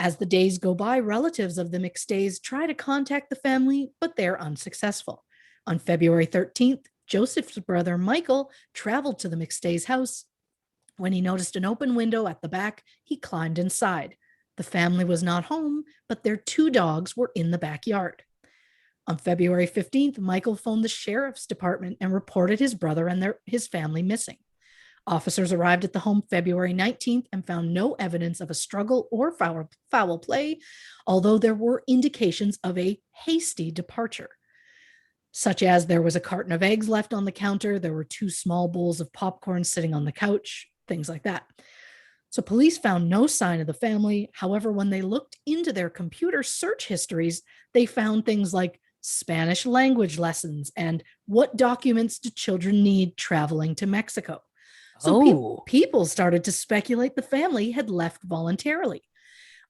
Speaker 2: As the days go by, relatives of the McStays try to contact the family, but they're unsuccessful. On February 13th, Joseph's brother Michael traveled to the McStays' house. When he noticed an open window at the back, he climbed inside. The family was not home, but their 2 dogs were in the backyard. On February 15th, Michael phoned the sheriff's department and reported his brother and his family missing. Officers arrived at the home February 19th and found no evidence of a struggle or foul play, although there were indications of a hasty departure, such as there was a carton of eggs left on the counter, there were 2 small bowls of popcorn sitting on the couch, things like that. So police found no sign of the family. However, when they looked into their computer search histories, they found things like Spanish language lessons and what documents do children need traveling to Mexico. So people started to speculate the family had left voluntarily.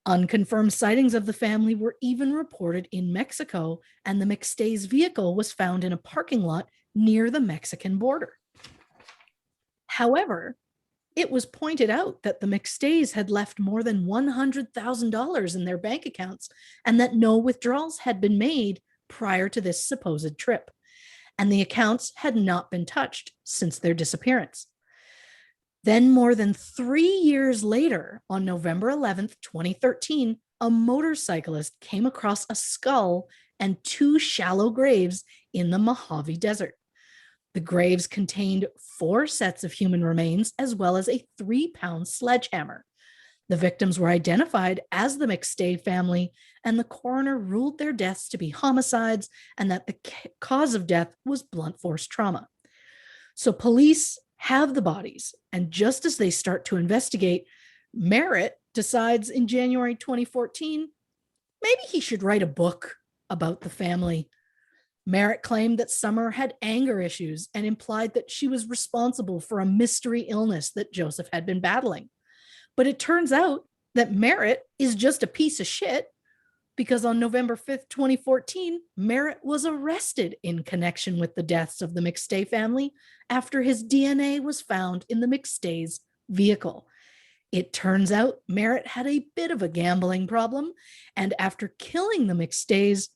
Speaker 2: Unconfirmed sightings of the family were even reported in Mexico, and the McStays' vehicle was found in a parking lot near the Mexican border. However, it was pointed out that the McStays had left more than $100,000 in their bank accounts and that no withdrawals had been made prior to this supposed trip, and the accounts had not been touched since their disappearance. Then, more than 3 years later, on November 11th, 2013, a motorcyclist came across a skull and 2 shallow graves in the Mojave Desert. The graves contained 4 sets of human remains, as well as a 3-pound sledgehammer. The victims were identified as the McStay family, and the coroner ruled their deaths to be homicides and that the cause of death was blunt force trauma. So police have the bodies, and just as they start to investigate, Merritt decides in January 2014, maybe he should write a book about the family. Merritt claimed that Summer had anger issues and implied that she was responsible for a mystery illness that Joseph had been battling. But it turns out that Merritt is just a piece of shit, because on November 5th, 2014, Merritt was arrested in connection with the deaths of the McStay family after his DNA was found in the McStays' vehicle. It turns out Merritt had a bit of a gambling problem, and after killing the McStays,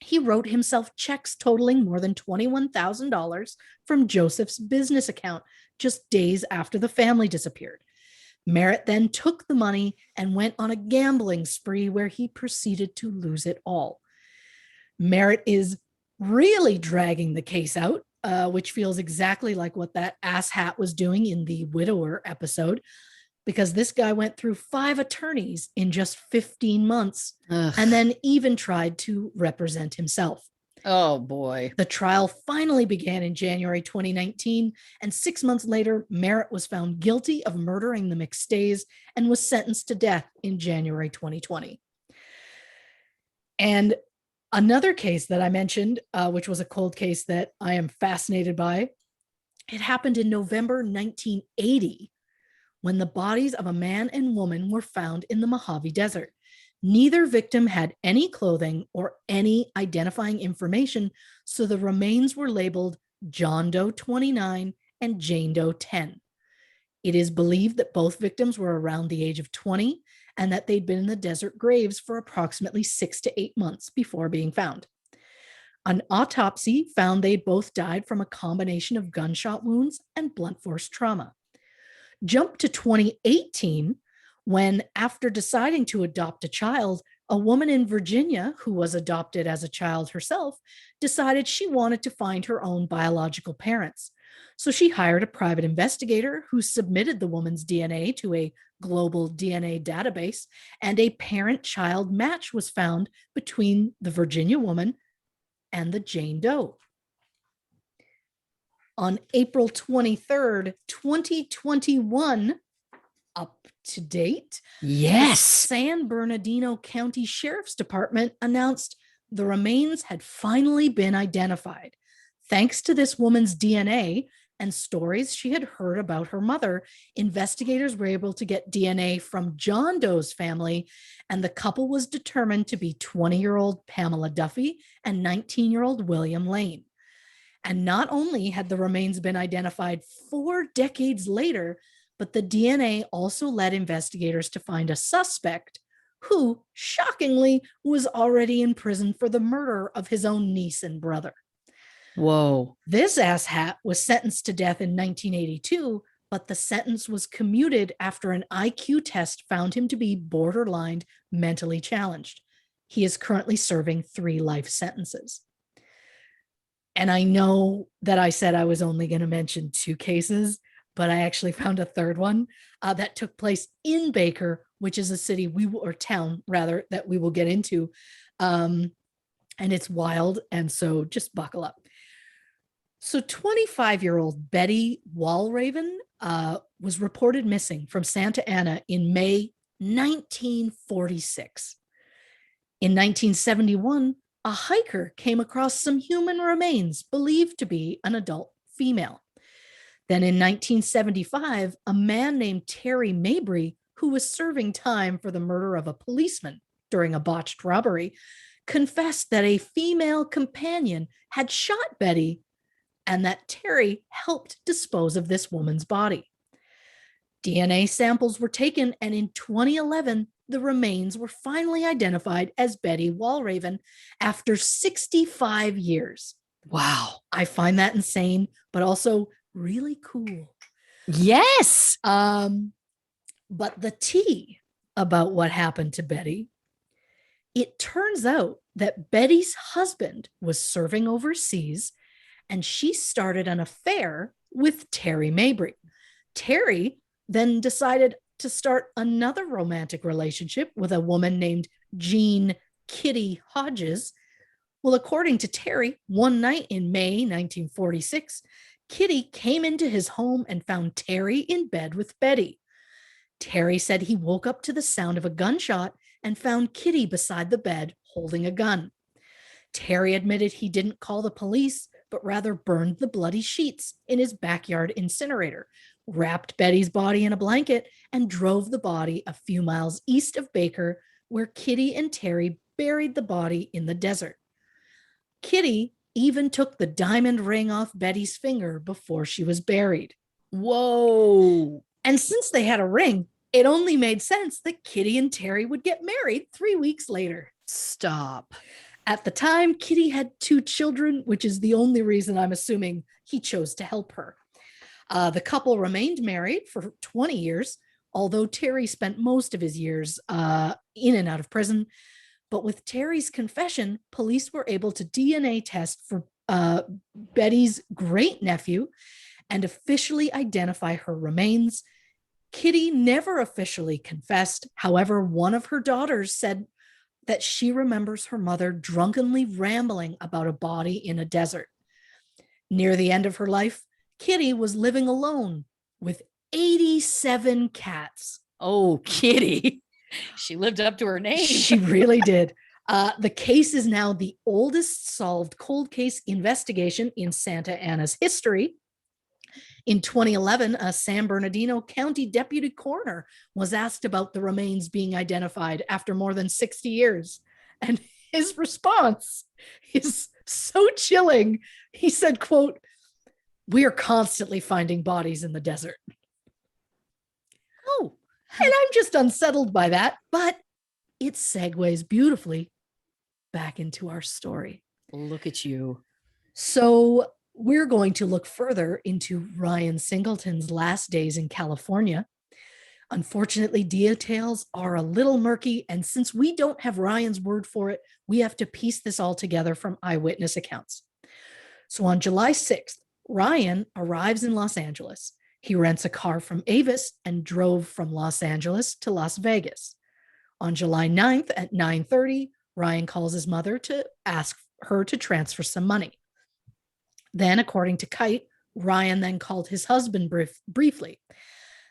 Speaker 2: he wrote himself checks totaling more than $21,000 from Joseph's business account just days after the family disappeared. Merritt then took the money and went on a gambling spree where he proceeded to lose it all. Merritt is really dragging the case out, which feels exactly like what that asshat was doing in the Widower episode, because this guy went through 5 attorneys in just 15 months. Ugh. And then even tried to represent himself.
Speaker 1: Oh, boy.
Speaker 2: The trial finally began in January 2019, and 6 months later, Merritt was found guilty of murdering the McStays and was sentenced to death in January 2020. And another case that I mentioned, which was a cold case that I am fascinated by, it happened in November 1980, when the bodies of a man and woman were found in the Mojave Desert. Neither victim had any clothing or any identifying information, so the remains were labeled John Doe 29 and Jane Doe 10. It is believed that both victims were around the age of 20 and that they'd been in the desert graves for approximately 6 to 8 months before being found. An autopsy found they'd both died from a combination of gunshot wounds and blunt force trauma. Jump to 2018, when, after deciding to adopt a child, a woman in Virginia who was adopted as a child herself decided she wanted to find her own biological parents. So she hired a private investigator who submitted the woman's DNA to a global DNA database, and a parent-child match was found between the Virginia woman and the Jane Doe. On April 23rd, 2021, up to date,
Speaker 1: yes,
Speaker 2: the San Bernardino County Sheriff's Department announced the remains had finally been identified. Thanks to this woman's DNA and stories she had heard about her mother, investigators were able to get DNA from John Doe's family, and the couple was determined to be 20-year-old Pamela Duffy and 19-year-old William Lane. And not only had the remains been identified 4 decades later, but the DNA also led investigators to find a suspect who, shockingly, was already in prison for the murder of his own niece and brother.
Speaker 1: Whoa.
Speaker 2: This asshat was sentenced to death in 1982, but the sentence was commuted after an IQ test found him to be borderline mentally challenged. He is currently serving 3 life sentences. And I know that I said I was only going to mention 2 cases, but I actually found a third one that took place in Baker, which is a city or town rather, that we will get into. And it's wild. And so just buckle up. So 25-year-old Betty Walraven was reported missing from Santa Ana in May 1946. In 1971, a hiker came across some human remains believed to be an adult female. Then in 1975, a man named Terry Mabry, who was serving time for the murder of a policeman during a botched robbery, confessed that a female companion had shot Betty and that Terry helped dispose of this woman's body. DNA samples were taken, and in 2011, the remains were finally identified as Betty Walraven after 65 years.
Speaker 1: Wow.
Speaker 2: I find that insane, but also really cool.
Speaker 1: Yes.
Speaker 2: But the tea about what happened to Betty, it turns out that Betty's husband was serving overseas, and she started an affair with Terry Mabry. Terry then decided to start another romantic relationship with a woman named Jean Kitty Hodges. Well, according to Terry, one night in May 1946, Kitty came into his home and found Terry in bed with Betty. Terry said he woke up to the sound of a gunshot and found Kitty beside the bed holding a gun. Terry admitted he didn't call the police, but rather burned the bloody sheets in his backyard incinerator, wrapped Betty's body in a blanket, and drove the body a few miles east of Baker, where Kitty and Terry buried the body in the desert. Kitty even took the diamond ring off Betty's finger before she was buried.
Speaker 1: Whoa.
Speaker 2: And since they had a ring, it only made sense that Kitty and Terry would get married 3 weeks later.
Speaker 1: Stop.
Speaker 2: At the time, Kitty had 2 children, which is the only reason I'm assuming he chose to help her. The couple remained married for 20 years, although Terry spent most of his years in and out of prison. But with Terry's confession, police were able to DNA test for Betty's great-nephew and officially identify her remains. Kitty never officially confessed. However, one of her daughters said that she remembers her mother drunkenly rambling about a body in a desert. Near the end of her life, Kitty was living alone with 87 cats.
Speaker 1: Oh, Kitty. She lived up to her name.
Speaker 2: She really did. The case is now the oldest solved cold case investigation in Santa Ana's history. In 2011, a San Bernardino County deputy coroner was asked about the remains being identified after more than 60 years. And his response is so chilling. He said, quote, "We are constantly finding bodies in the desert." Oh, and I'm just unsettled by that, but it segues beautifully back into our story.
Speaker 1: Look at you.
Speaker 2: So we're going to look further into Ryan Singleton's last days in California. Unfortunately, details are a little murky, and since we don't have Ryan's word for it, we have to piece this all together from eyewitness accounts. So on July 6th, Ryan arrives in Los Angeles. He rents a car from Avis and drove from Los Angeles to Las Vegas. On July 9th at 9:30, Ryan calls his mother to ask her to transfer some money. Then, according to Kite, Ryan then called his husband briefly.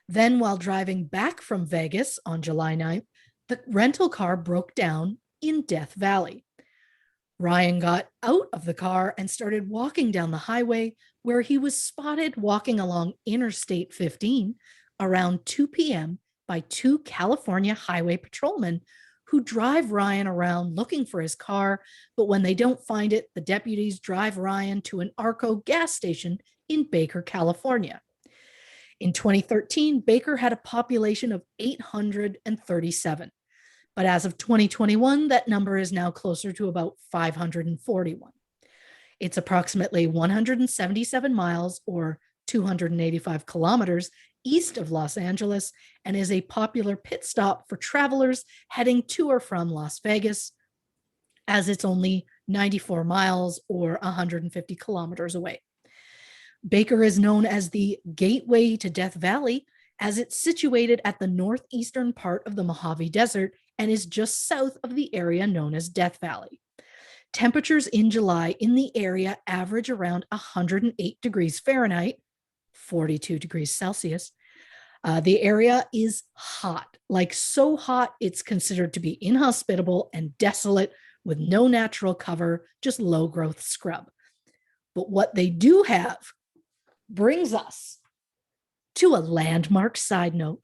Speaker 2: Then, while driving back from Vegas on July 9th, the rental car broke down in Death Valley. Ryan got out of the car and started walking down the highway, where he was spotted walking along Interstate 15 around 2 p.m. by two California highway patrolmen who drive Ryan around looking for his car. But when they don't find it, the deputies drive Ryan to an Arco gas station in Baker, California. In 2013, Baker had a population of 837. But as of 2021, that number is now closer to about 541. It's approximately 177 miles or 285 kilometers east of Los Angeles and is a popular pit stop for travelers heading to or from Las Vegas, as it's only 94 miles or 150 kilometers away. Baker is known as the gateway to Death Valley, as it's situated at the northeastern part of the Mojave Desert and is just south of the area known as Death Valley. Temperatures in July in the area average around 108 degrees Fahrenheit, 42 degrees Celsius. The area is hot, like so hot it's considered to be inhospitable and desolate with no natural cover, just low growth scrub. But what they do have brings us to a landmark side note.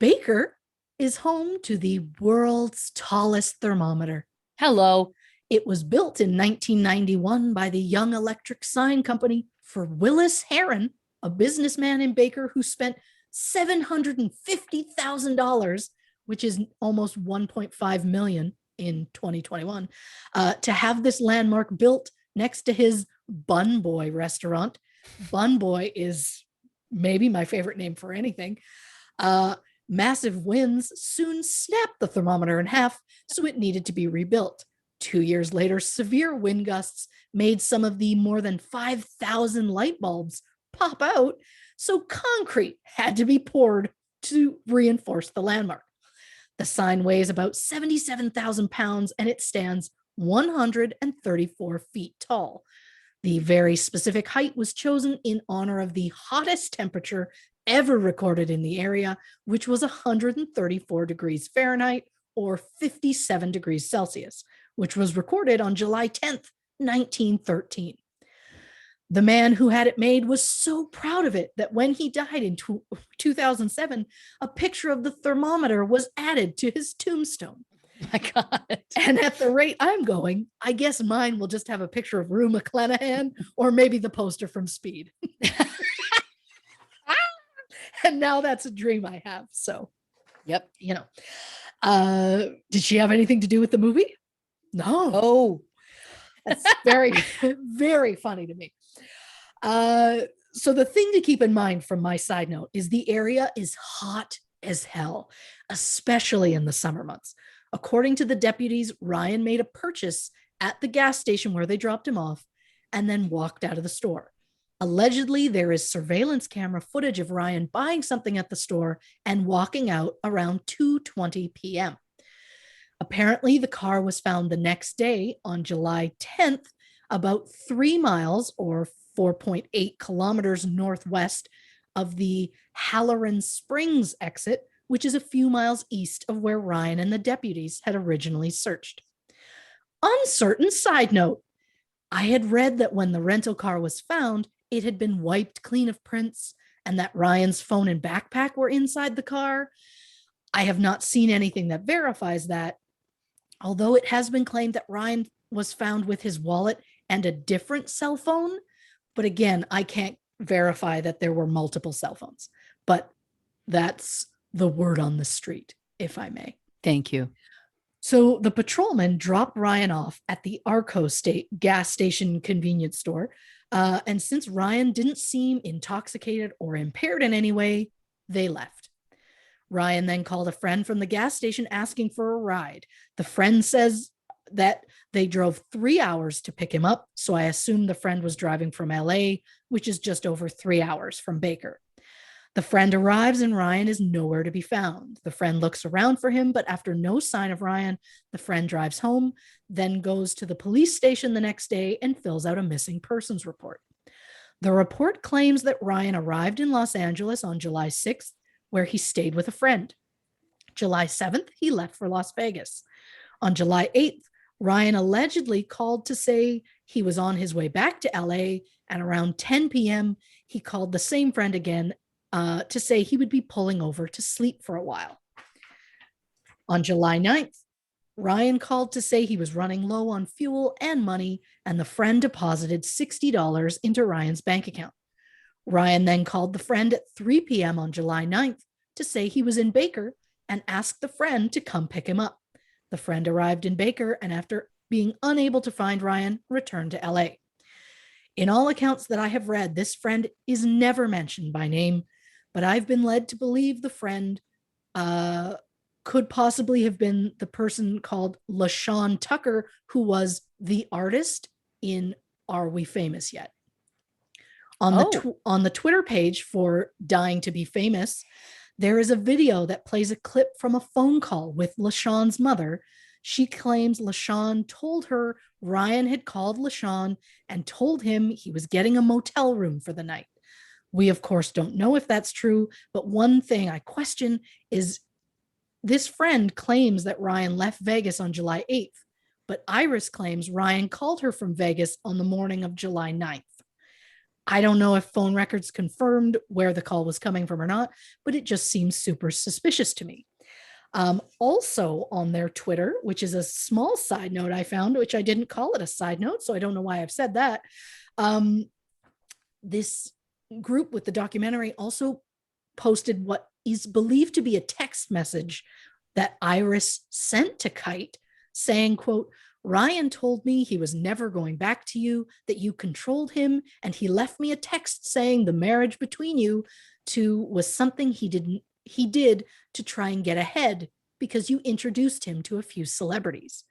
Speaker 2: Baker is home to the world's tallest thermometer.
Speaker 1: Hello.
Speaker 2: It was built in 1991 by the Young Electric Sign Company for Willis Heron, a businessman in Baker who spent $750,000, which is almost $1.5 million in 2021, to have this landmark built next to his Bun Boy restaurant. Bun Boy is maybe my favorite name for anything. Massive winds soon snapped the thermometer in half, so it needed to be rebuilt. 2 years later, severe wind gusts made some of the more than 5,000 light bulbs pop out, so concrete had to be poured to reinforce the landmark. The sign weighs about 77,000 pounds and it stands 134 feet tall. The very specific height was chosen in honor of the hottest temperature ever recorded in the area, which was 134 degrees Fahrenheit or 57 degrees Celsius, which was recorded on July 10th, 1913. The man who had it made was so proud of it that when he died in 2007, a picture of the thermometer was added to his tombstone.
Speaker 1: My God.
Speaker 2: And at the rate I'm going, I guess mine will just have a picture of Rue McClanahan or maybe the poster from Speed. And now that's a dream I have. So,
Speaker 1: yep.
Speaker 2: Did she have anything to do with the movie? No.
Speaker 1: Oh,
Speaker 2: that's very, very funny to me. So the thing to keep in mind from my side note is the area is hot as hell, especially in the summer months. According to the deputies, Ryan made a purchase at the gas station where they dropped him off and then walked out of the store. Allegedly, there is surveillance camera footage of Ryan buying something at the store and walking out around 2:20 p.m. Apparently, the car was found the next day on July 10th, about 3 miles or 4.8 kilometers northwest of the Halloran Springs exit, which is a few miles east of where Ryan and the deputies had originally searched. Uncertain side note, I had read that when the rental car was found, it had been wiped clean of prints and that Ryan's phone and backpack were inside the car. I have not seen anything that verifies that, although it has been claimed that Ryan was found with his wallet and a different cell phone. But again, I can't verify that there were multiple cell phones, but that's the word on the street, if I may.
Speaker 1: Thank you.
Speaker 2: So the patrolman dropped Ryan off at the Arco gas station convenience store. And since Ryan didn't seem intoxicated or impaired in any way, they left. Ryan then called a friend from the gas station asking for a ride. The friend says that They drove 3 hours to pick him up, so I assumed the friend was driving from LA, which is just over 3 hours from Baker. The friend arrives and Ryan is nowhere to be found. The friend looks around for him, but after no sign of Ryan, the friend drives home, then goes to the police station the next day and fills out a missing persons report. The report claims that Ryan arrived in Los Angeles on July 6th, where he stayed with a friend. July 7th, he left for Las Vegas. On July 8th, Ryan allegedly called to say he was on his way back to LA, and around 10 p.m., he called the same friend again to say he would be pulling over to sleep for a while. On July 9th, Ryan called to say he was running low on fuel and money, and the friend deposited $60 into Ryan's bank account. Ryan then called the friend at 3 p.m. on July 9th to say he was in Baker and asked the friend to come pick him up. The friend arrived in Baker and, after being unable to find Ryan, returned to LA. In all accounts that I have read, this friend is never mentioned by name, but I've been led to believe the friend could possibly have been the person called LaShawn Tucker, who was the artist in Are We Famous Yet? On the Twitter page for Dying to Be Famous, there is a video that plays a clip from a phone call with LaShawn's mother. She claims LaShawn told her Ryan had called LaShawn and told him he was getting a motel room for the night. We, of course, don't know if that's true, but one thing I question is this friend claims that Ryan left Vegas on July 8th, but Iris claims Ryan called her from Vegas on the morning of July 9th. I don't know if phone records confirmed where the call was coming from or not, but it just seems super suspicious to me. Also on their Twitter, which is a small side note I found, which I didn't call it a side note, so I don't know why I've said that. This group with the documentary also posted what is believed to be a text message that Iris sent to Kite saying, quote, Ryan told me he was never going back to you, that you controlled him, and he left me a text saying the marriage between you two was something he did to try and get ahead because you introduced him to a few celebrities.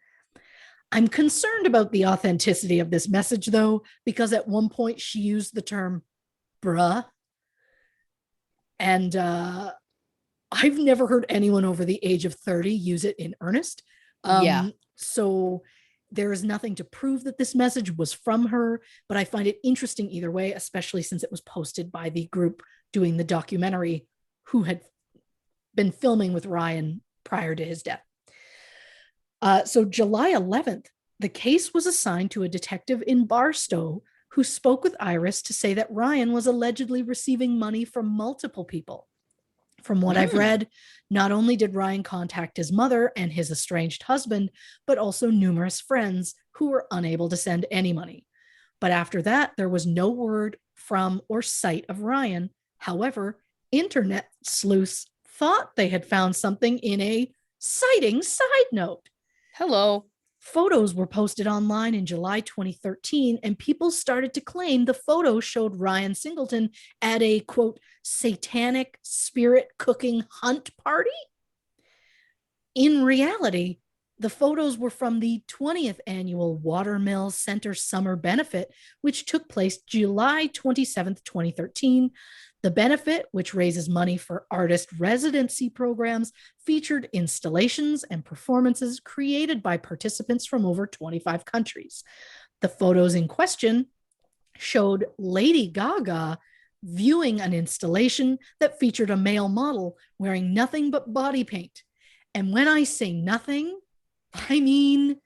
Speaker 2: I'm concerned about the authenticity of this message, though, because at one point she used the term bruh. And I've never heard anyone over the age of 30 use it in earnest. So there is nothing to prove that this message was from her, but I find it interesting either way, especially since it was posted by the group doing the documentary who had been filming with Ryan prior to his death. So July 11th, the case was assigned to a detective in Barstow who spoke with Iris to say that Ryan was allegedly receiving money from multiple people. From what I've read, not only did Ryan contact his mother and his estranged husband, but also numerous friends who were unable to send any money. But after that, there was no word from or sight of Ryan. However, internet sleuths thought they had found something in a sighting side note.
Speaker 1: Hello.
Speaker 2: Photos were posted online in July 2013, and people started to claim the photos showed Ryan Singleton at a, quote, satanic spirit cooking hunt party. In reality, the photos were from the 20th annual Watermill Center Summer Benefit, which took place July 27th, 2013. The benefit, which raises money for artist residency programs, featured installations and performances created by participants from over 25 countries. The photos in question showed Lady Gaga viewing an installation that featured a male model wearing nothing but body paint. And when I say nothing, I mean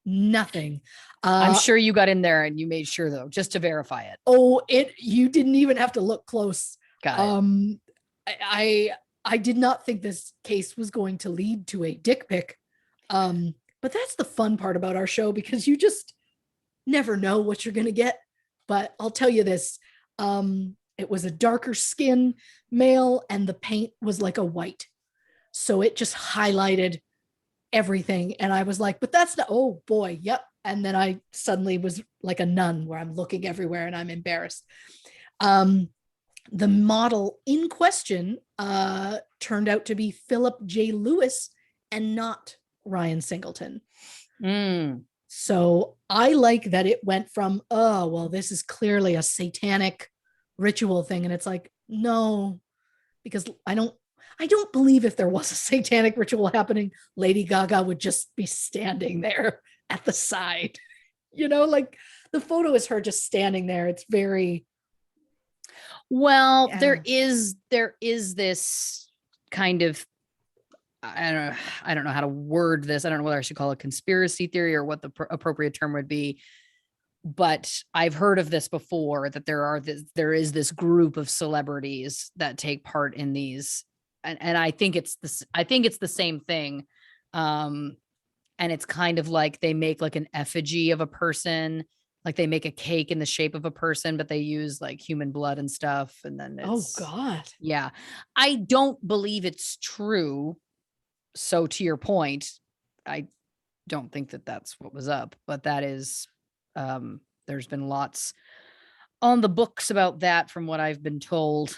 Speaker 2: nothing.
Speaker 1: I'm sure you got in there and you made sure, though, just to verify it.
Speaker 2: Oh, you didn't even have to look close.
Speaker 1: Got it.
Speaker 2: I did not think this case was going to lead to a dick pic. But that's the fun part about our show, because you just never know what you're going to get. But I'll tell you this. It was a darker skin male and the paint was like a white. So it just highlighted everything. And I was like, but that's not, oh boy, yep. And then I suddenly was like a nun where I'm looking everywhere and I'm embarrassed. The model in question turned out to be Philip J. Lewis and not Ryan Singleton. So I like that it went from, oh, well, this is clearly a satanic ritual thing. And it's like, no, because I don't believe if there was a satanic ritual happening, Lady Gaga would just be standing there at the side. Like the photo is her just standing there. It's very
Speaker 1: Well,
Speaker 2: yeah.
Speaker 1: there is this kind of, I don't know how to word this. I don't know whether I should call it conspiracy theory or what the appropriate term would be. But I've heard of this before, that there is this group of celebrities that take part in these, and I think it's the same thing. And it's kind of like they make like an effigy of a person, like they make a cake in the shape of a person, but they use like human blood and stuff. And then
Speaker 2: oh God.
Speaker 1: yeah, I don't believe it's true. So to your point, I don't think that that's what was up, but that is, there's been lots on the books about that from what I've been told.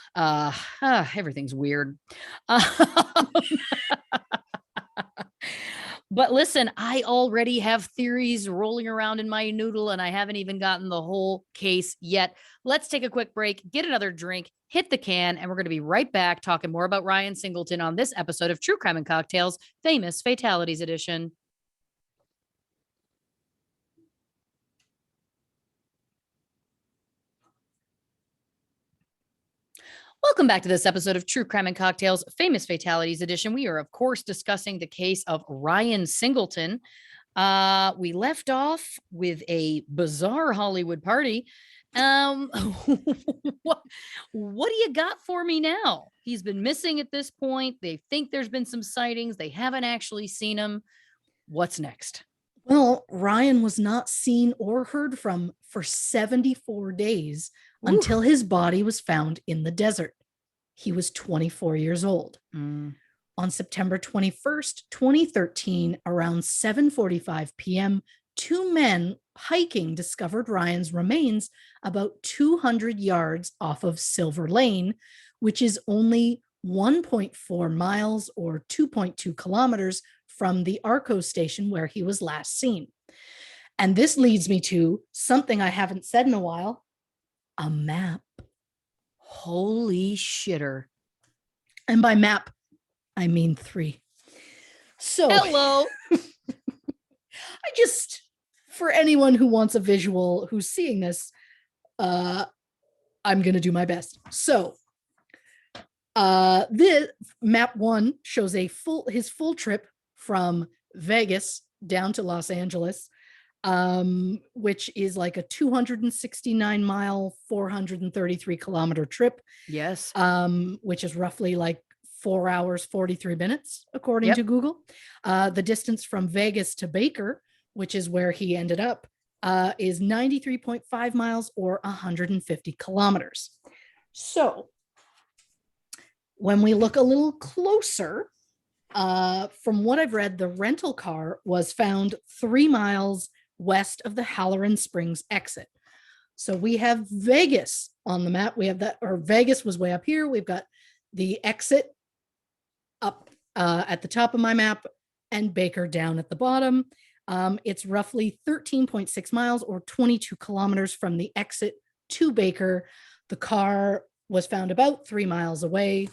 Speaker 1: Everything's weird. But listen, I already have theories rolling around in my noodle, and I haven't even gotten the whole case yet. Let's take a quick break, get another drink, hit the can, and we're going to be right back talking more about Ryan Singleton on this episode of True Crime and Cocktails, Famous Fatalities Edition. Welcome back to this episode of True Crime and Cocktails, Famous Fatalities Edition. We are, of course, discussing the case of Ryan Singleton. We left off with a bizarre Hollywood party. What do you got for me now? He's been missing at this point. They think there's been some sightings. They haven't actually seen him. What's next?
Speaker 2: Well, Ryan was not seen or heard from for 74 days until his body was found in the desert. He was 24 years old. On September 21st, 2013, around 7:45 p.m., two men hiking discovered Ryan's remains about 200 yards off of Silver Lane, which is only 1.4 miles or 2.2 kilometers from the Arco station where he was last seen. And this leads me to something I haven't said in a while: a map.
Speaker 1: Holy shitter.
Speaker 2: And by map, I mean 3. So,
Speaker 1: hello.
Speaker 2: For anyone who wants a visual who's seeing this, I'm going to do my best. So, the map 1 shows his full trip from Vegas down to Los Angeles, which is like a 269 mile, 433 kilometer trip.
Speaker 1: Yes.
Speaker 2: Which is roughly like 4 hours, 43 minutes, according to Google. The distance from Vegas to Baker, which is where he ended up, is 93.5 miles or 150 kilometers. So when we look a little closer, from what I've read, the rental car was found 3 miles west of the Halloran Springs exit. So we have Vegas on the map. We have that, or Vegas was way up here. We've got the exit up at the top of my map and Baker down at the bottom. It's roughly 13.6 miles or 22 kilometers from the exit to Baker. The car was found about 3 miles away.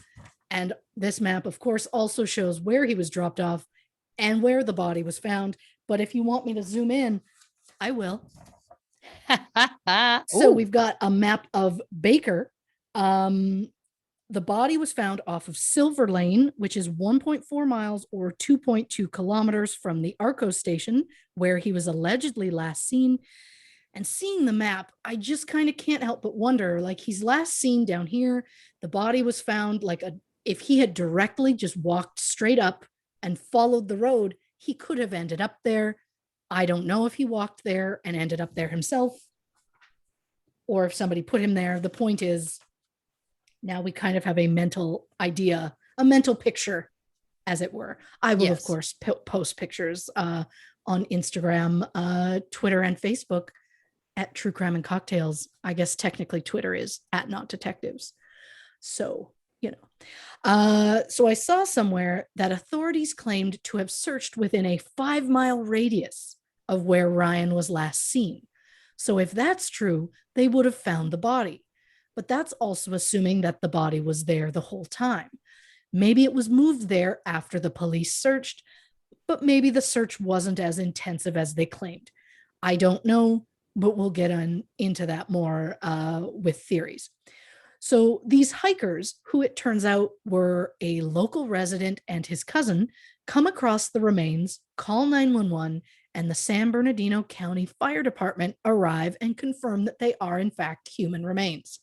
Speaker 2: And this map, of course, also shows where he was dropped off and where the body was found. But if you want me to zoom in, I will. So we've got a map of Baker. The body was found off of Silver Lane, which is 1.4 miles or 2.2 kilometers from the Arco station, where he was allegedly last seen. And seeing the map, I just kind of can't help but wonder, like, he's last seen down here. The body was found if he had directly just walked straight up and followed the road, he could have ended up there. I don't know if he walked there and ended up there himself, or if somebody put him there. The point is, now we kind of have a mental idea, a mental picture, as it were. I will, of course, post pictures on Instagram, Twitter, and Facebook at True Crime and Cocktails. I guess technically Twitter is at Not Detectives. So, so I saw somewhere that authorities claimed to have searched within a 5-mile radius of where Ryan was last seen. So if that's true, they would have found the body. But that's also assuming that the body was there the whole time. Maybe it was moved there after the police searched, but maybe the search wasn't as intensive as they claimed. I don't know, but we'll get into that more with theories. So these hikers, who it turns out were a local resident and his cousin, come across the remains, call 911, and the San Bernardino County Fire Department arrive and confirm that they are in fact human remains.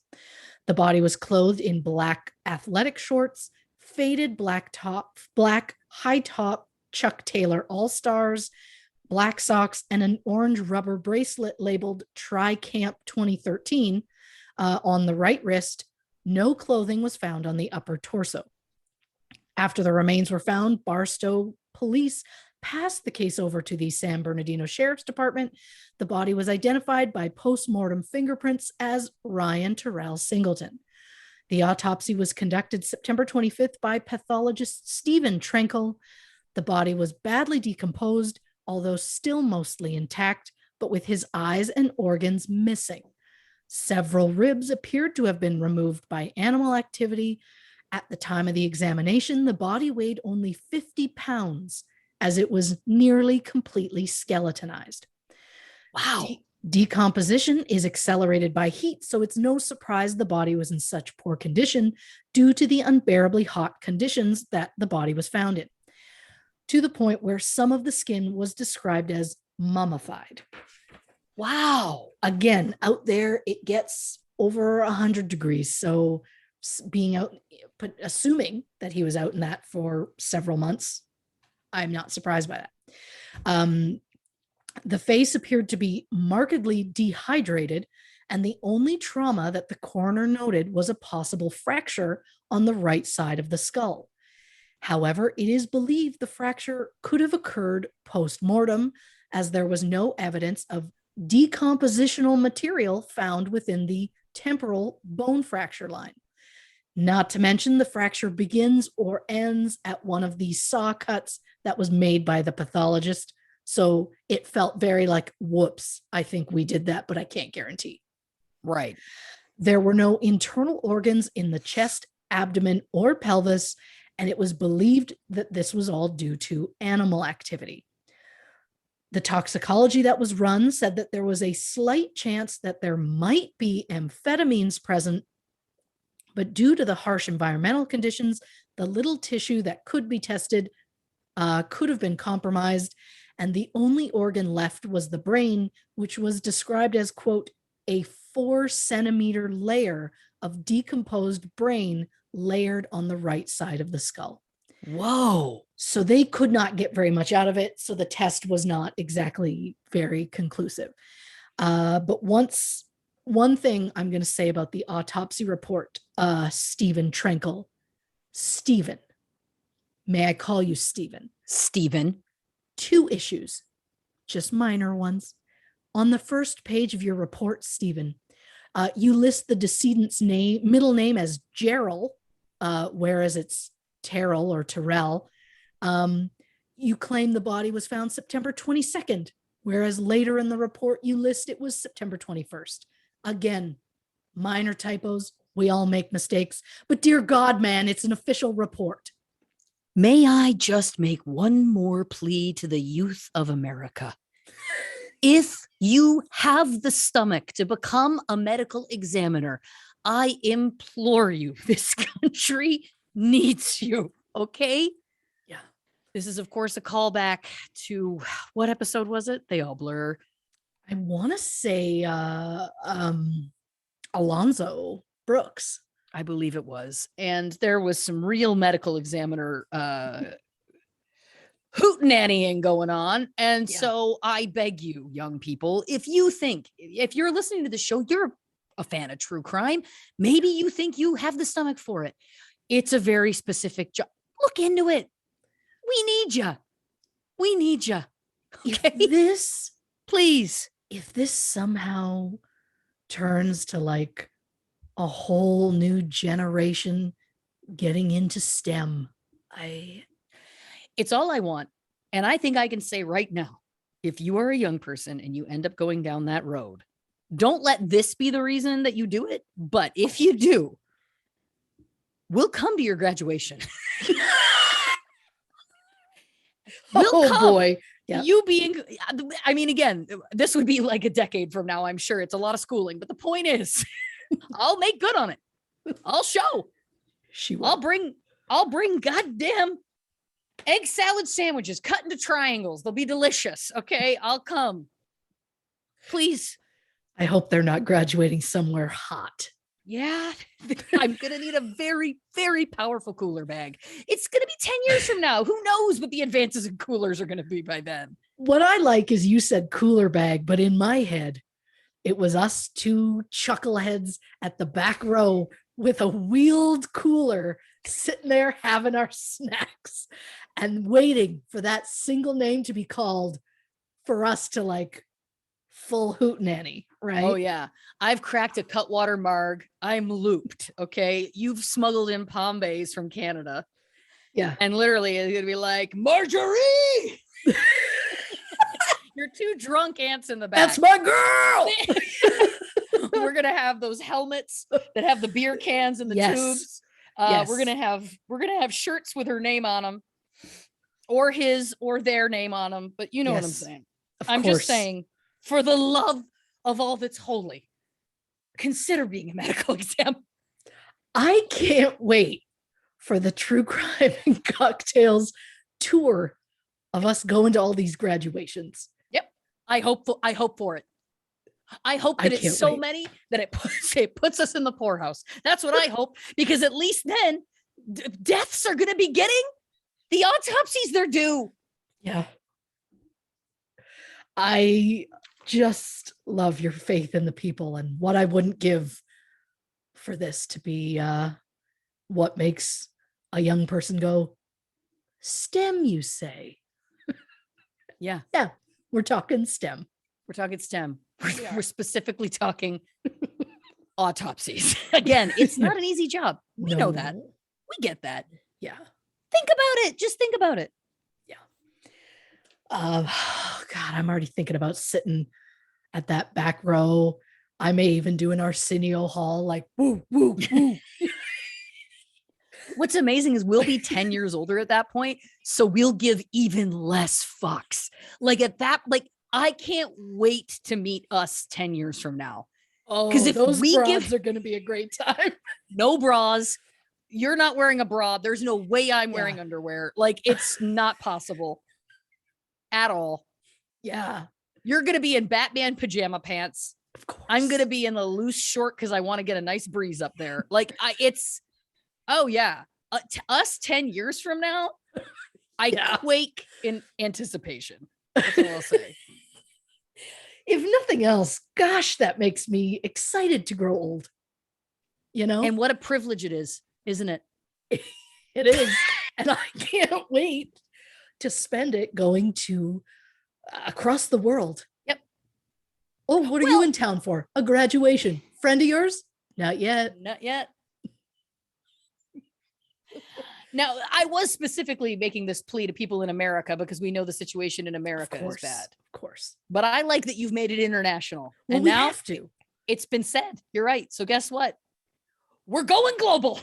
Speaker 2: The body was clothed in black athletic shorts, faded black high top Chuck Taylor All-Stars, black socks, and an orange rubber bracelet labeled Tri-Camp 2013 on the right wrist. No clothing was found on the upper torso. After the remains were found, Barstow police passed the case over to the San Bernardino Sheriff's Department. The body was identified by post-mortem fingerprints as Ryan Singleton. The autopsy was conducted September 25th by pathologist Stephen Trenkle. The body was badly decomposed, although still mostly intact, but with his eyes and organs missing. Several ribs appeared to have been removed by animal activity. At the time of the examination, the body weighed only 50 pounds, as it was nearly completely skeletonized.
Speaker 1: Wow.
Speaker 2: Decomposition is accelerated by heat, so it's no surprise the body was in such poor condition due to the unbearably hot conditions that the body was found in, to the point where some of the skin was described as mummified.
Speaker 1: Wow.
Speaker 2: Again, out there, it gets over 100 degrees. So being out, but assuming that he was out in that for several months, I'm not surprised by that. The face appeared to be markedly dehydrated, and the only trauma that the coroner noted was a possible fracture on the right side of the skull. However, it is believed the fracture could have occurred post-mortem, as there was no evidence of decompositional material found within the temporal bone fracture line. Not to mention the fracture begins or ends at one of the saw cuts that was made by the pathologist. So it felt very like, whoops, I think we did that, but I can't guarantee.
Speaker 1: Right.
Speaker 2: There were no internal organs in the chest, abdomen, or pelvis, and it was believed that this was all due to animal activity. The toxicology that was run said that there was a slight chance that there might be amphetamines present, but due to the harsh environmental conditions, the little tissue that could be tested could have been compromised, and the only organ left was the brain, which was described as, quote, a 4-centimeter layer of decomposed brain layered on the right side of the skull.
Speaker 1: Whoa.
Speaker 2: So they could not get very much out of it. So the test was not exactly very conclusive. But one thing I'm going to say about the autopsy report, Stephen Trenkle. Stephen. May I call you Stephen?
Speaker 1: Stephen.
Speaker 2: 2 issues, just minor ones. On the first page of your report, Stephen, you list the decedent's middle name as Gerald, whereas it's Terrell or Terrell. You claim the body was found September 22nd, whereas later in the report you list it was September 21st. Again, minor typos. We all make mistakes, but dear God, man, it's an official report.
Speaker 1: May I just make one more plea to the youth of America? If you have the stomach to become a medical examiner, I implore you, this country needs you, okay?
Speaker 2: Yeah.
Speaker 1: This is, of course, a callback to, what episode was it? They all blur.
Speaker 2: I want to say Alonzo Brooks.
Speaker 1: I believe it was. And there was some real medical examiner hootenannying going on. And so I beg you, young people, if you're listening to the show, you're a fan of true crime, maybe you think you have the stomach for it. It's a very specific job. Look into it. We need you. We need you. Okay?
Speaker 2: If this somehow turns to like a whole new generation getting into STEM,
Speaker 1: it's all I want. And I think I can say right now, if you are a young person and you end up going down that road, don't let this be the reason that you do it. But if you do, we'll come to your graduation.
Speaker 2: Oh boy.
Speaker 1: Yeah. You being, I mean, again, this would be like a decade from now. I'm sure it's a lot of schooling, but the point is, I'll make good on it. I'll show. I'll bring goddamn egg salad sandwiches cut into triangles. They'll be delicious. Okay. I'll come. Please.
Speaker 2: I hope they're not graduating somewhere hot.
Speaker 1: Yeah. I'm going to need a very, very powerful cooler bag. It's going to be 10 years from now. Who knows what the advances in coolers are going to be by then?
Speaker 2: What I like is you said cooler bag, but in my head, it was us two chuckleheads at the back row with a wheeled cooler sitting there having our snacks and waiting for that single name to be called for us to like full hootenanny, right?
Speaker 1: Oh yeah. I've cracked a Cutwater Marg. I'm looped. Okay. You've smuggled in Pombays from Canada.
Speaker 2: Yeah.
Speaker 1: And literally it's going to be like, Marjorie! You're two drunk ants in the back.
Speaker 2: That's my girl.
Speaker 1: We're going to have those helmets that have the beer cans and the tubes. Yes. We're going to have shirts with her name on them or his or their name on them. But you know what I'm saying? I'm just saying, for the love of all that's holy, consider being a medical exam.
Speaker 2: I can't wait for the True Crime and Cocktails tour of us going to all these graduations.
Speaker 1: Yep. I hope for it. I hope that it's so many that it puts us in the poorhouse. That's what I hope, because at least then deaths are going to be getting the autopsies they're due.
Speaker 2: Yeah. I just love your faith in the people and what I wouldn't give for this to be what makes a young person go, STEM, you say?
Speaker 1: Yeah.
Speaker 2: Yeah. We're talking STEM.
Speaker 1: We're talking STEM. We're specifically talking autopsies. Again, it's not an easy job. We know that. We get that.
Speaker 2: Yeah.
Speaker 1: Think about it. Just think about it.
Speaker 2: Yeah. God, I'm already thinking about sitting at that back row. I may even do an Arsenio Hall, like woo, woo, woo.
Speaker 1: What's amazing is we'll be 10 years older at that point. So we'll give even less fucks. Like at that, like I can't wait to meet us 10 years from now.
Speaker 2: Oh, because if those bras are going to be a great time.
Speaker 1: No bras. You're not wearing a bra. There's no way I'm wearing underwear. Like it's not possible at all.
Speaker 2: Yeah.
Speaker 1: You're going to be in Batman pajama pants.
Speaker 2: Of course.
Speaker 1: I'm going to be in the loose short because I want to get a nice breeze up there. Like oh yeah. Us 10 years from now, I quake in anticipation. That's all I'll say.
Speaker 2: If nothing else, gosh, that makes me excited to grow old. You know?
Speaker 1: And what a privilege it is, isn't it?
Speaker 2: It is. And I can't wait to spend it going to across the world.
Speaker 1: Yep.
Speaker 2: Oh, what are you in town for? A graduation. Friend of yours? Not yet.
Speaker 1: Not yet. Now, I was specifically making this plea to people in America because we know the situation in America is bad.
Speaker 2: Of course.
Speaker 1: But I like that you've made it international.
Speaker 2: Well,
Speaker 1: and
Speaker 2: we
Speaker 1: now
Speaker 2: have to.
Speaker 1: It's been said. You're right. So guess what? We're going global.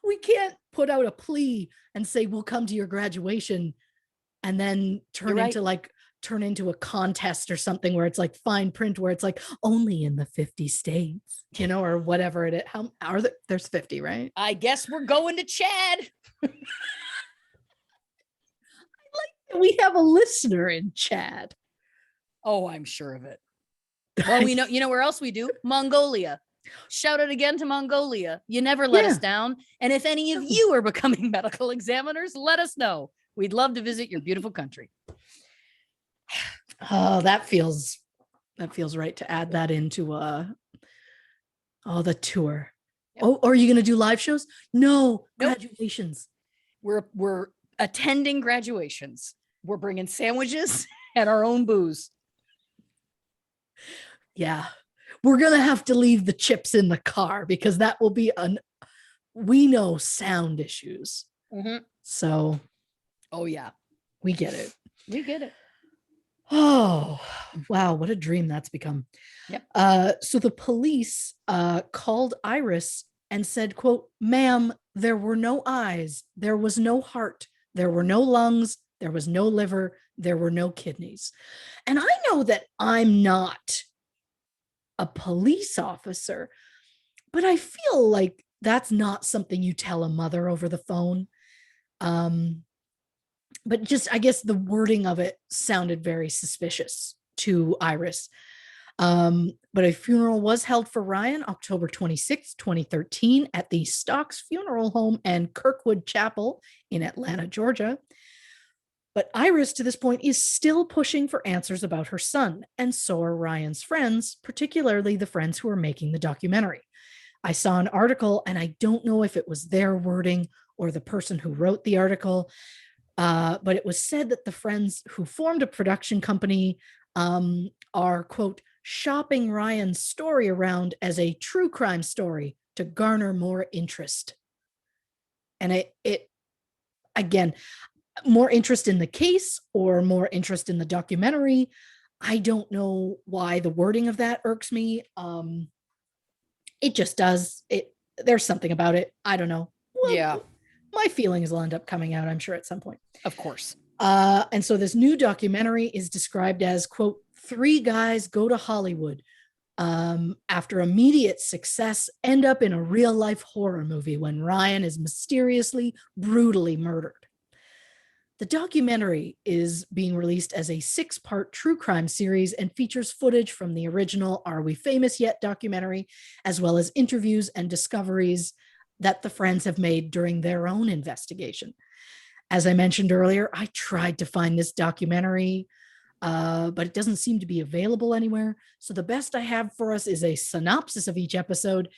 Speaker 2: We can't put out a plea and say we'll come to your graduation and then turn into a contest or something where it's like fine print where it's like only in the 50 states, you know, or whatever it is. How are there? There's 50, right?
Speaker 1: I guess we're going to Chad.
Speaker 2: We have a listener in Chad.
Speaker 1: Oh, I'm sure of it. Well, we know, you know where else we do? Mongolia. Shout out again to Mongolia. You never let us down. And if any of you are becoming medical examiners, let us know. We'd love to visit your beautiful country.
Speaker 2: Oh, that feels right to add that into the tour. Yep. Oh, are you going to do live shows? No, nope. Graduations.
Speaker 1: We're attending graduations. We're bringing sandwiches and our own booze.
Speaker 2: Yeah. We're going to have to leave the chips in the car because that will be we know sound issues.
Speaker 1: Mm-hmm.
Speaker 2: So.
Speaker 1: Oh yeah.
Speaker 2: We get it.
Speaker 1: We get it.
Speaker 2: Oh, wow. What a dream that's become.
Speaker 1: Yep.
Speaker 2: So the police called Iris and said, quote, "Ma'am, there were no eyes. There was no heart. There were no lungs. There was no liver. There were no kidneys." And I know that I'm not a police officer, but I feel like that's not something you tell a mother over the phone. But just, I guess the wording of it sounded very suspicious to Iris. But a funeral was held for Ryan October 26, 2013 at the Stocks Funeral Home and Kirkwood Chapel in Atlanta, Georgia. But Iris, to this point, is still pushing for answers about her son, and so are Ryan's friends, particularly the friends who are making the documentary. I saw an article, and I don't know if it was their wording or the person who wrote the article, but it was said that the friends who formed a production company are, quote, shopping Ryan's story around as a true crime story to garner more interest. And it again, more interest in the case or more interest in the documentary. I don't know why the wording of that irks me. It just does. There's something about it. I don't know. Well,
Speaker 1: yeah.
Speaker 2: My feelings will end up coming out, I'm sure, at some point.
Speaker 1: Of course.
Speaker 2: And so this new documentary is described as, quote, 3 guys go to Hollywood after immediate success, end up in a real life horror movie when Ryan is mysteriously, brutally murdered. The documentary is being released as a 6-part true crime series and features footage from the original Are We Famous Yet documentary, as well as interviews and discoveries that the friends have made during their own investigation. As I mentioned earlier, I tried to find this documentary, but it doesn't seem to be available anywhere. So the best I have for us is a synopsis of each episode.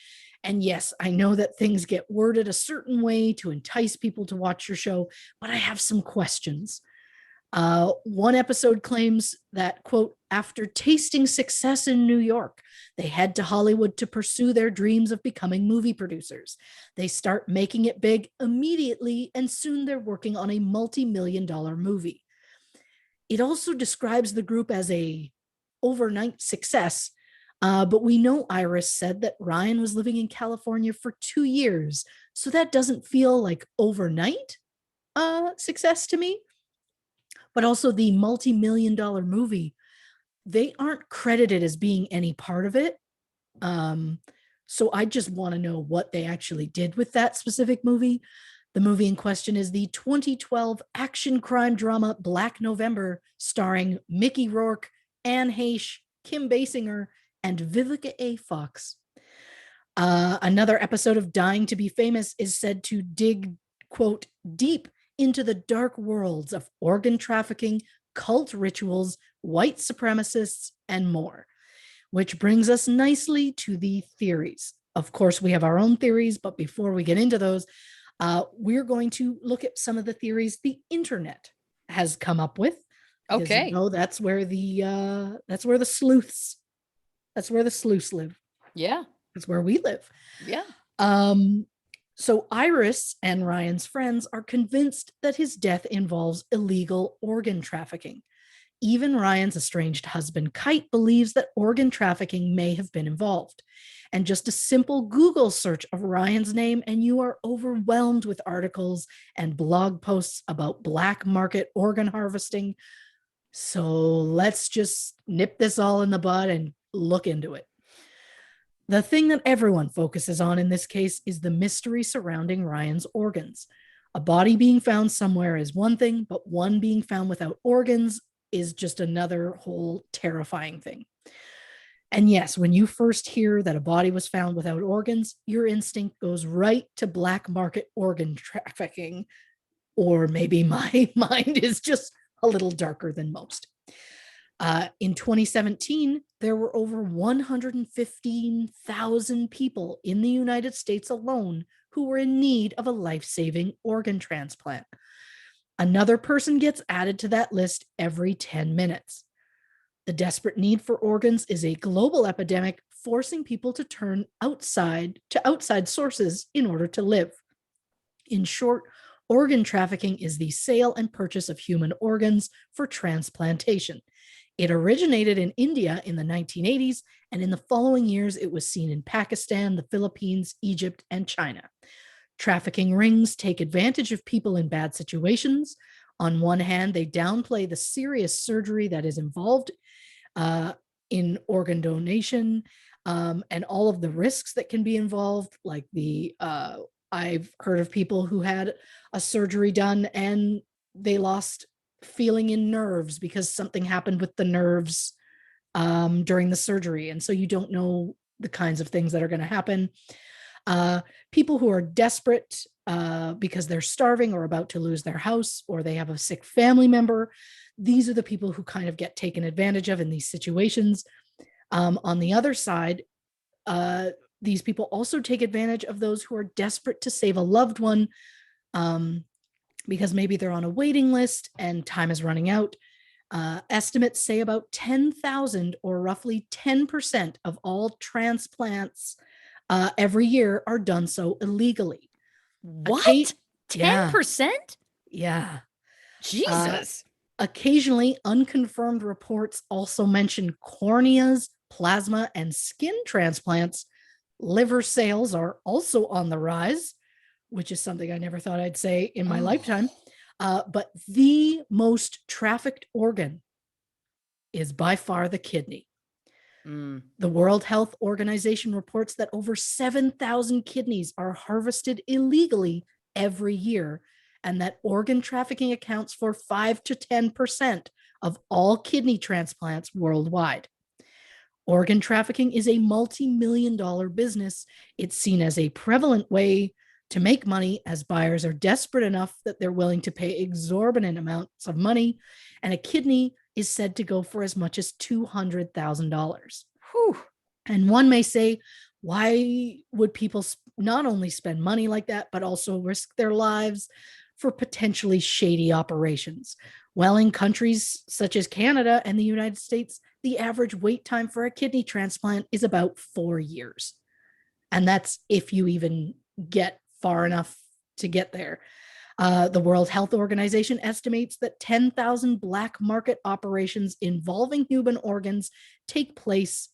Speaker 2: And yes, I know that things get worded a certain way to entice people to watch your show, but I have some questions. One episode claims that, quote, after tasting success in New York, they head to Hollywood to pursue their dreams of becoming movie producers. They start making it big immediately, and soon they're working on a multi-million-dollar movie. It also describes the group as a overnight success, but we know Iris said that Ryan was living in California for 2 years, so that doesn't feel like overnight success to me. But also the multi-million-dollar movie, they aren't credited as being any part of it. So I just want to know what they actually did with that specific movie. The movie in question is the 2012 action crime drama Black November, starring Mickey Rourke, Anne Heche, Kim Basinger, and Vivica A. Fox. Another episode of Dying to Be Famous is said to dig, quote, deep into the dark worlds of organ trafficking, cult rituals, white supremacists, and more. Which brings us nicely to the theories. Of course, we have our own theories, but before we get into those, we're going to look at some of the theories the internet has come up with.
Speaker 1: Okay.
Speaker 2: You know, that's where the sleuths live.
Speaker 1: Yeah.
Speaker 2: That's where we live.
Speaker 1: Yeah.
Speaker 2: So Iris and Ryan's friends are convinced that his death involves illegal organ trafficking. Even Ryan's estranged husband, Kite, believes that organ trafficking may have been involved. And just a simple Google search of Ryan's name, and you are overwhelmed with articles and blog posts about black market organ harvesting. So let's just nip this all in the bud and look into it. The thing that everyone focuses on in this case is the mystery surrounding Ryan's organs. A body being found somewhere is one thing, but one being found without organs is just another whole terrifying thing. And yes, when you first hear that a body was found without organs, your instinct goes right to black market organ trafficking. Or maybe my mind is just a little darker than most. In 2017, there were over 115,000 people in the United States alone who were in need of a life-saving organ transplant. Another person gets added to that list every 10 minutes. The desperate need for organs is a global epidemic, forcing people to turn outside sources in order to live. In short, Organ trafficking is the sale and purchase of human organs for transplantation. It originated in India in the 1980s, and in the following years, it was seen in Pakistan, the Philippines, Egypt, and China. Trafficking rings take advantage of people in bad situations. On one hand, they downplay the serious surgery that is involved in organ donation, and all of the risks that can be involved, like I've heard of people who had a surgery done and they lost feeling in nerves because something happened with the nerves during the surgery. And so you don't know the kinds of things that are going to happen. People who are desperate because they're starving or about to lose their house, or they have a sick family member. These are the people who kind of get taken advantage of in these situations. On the other side, these people also take advantage of those who are desperate to save a loved one, because maybe they're on a waiting list and time is running out. Estimates say about 10,000, or roughly 10% of all transplants every year are done so illegally.
Speaker 1: What? 10%?
Speaker 2: Yeah.
Speaker 1: Jesus.
Speaker 2: Occasionally, unconfirmed reports also mention corneas, plasma, and skin transplants. Liver sales are also on the rise, which is something I never thought I'd say in my lifetime. But the most trafficked organ is by far the kidney. The World Health Organization reports that over 7,000 kidneys are harvested illegally every year, and that organ trafficking accounts for 5 to 10% of all kidney transplants worldwide. Organ trafficking is a multi-million-dollar business. It's seen as a prevalent way to make money, as buyers are desperate enough that they're willing to pay exorbitant amounts of money, and a kidney is said to go for as much as $200,000. And one may say, why would people not only spend money like that, but also risk their lives for potentially shady operations? Well, in countries such as Canada and the United States, the average wait time for a kidney transplant is about 4 years. And that's if you even get far enough to get there. The World Health Organization estimates that 10,000 black market operations involving human organs take place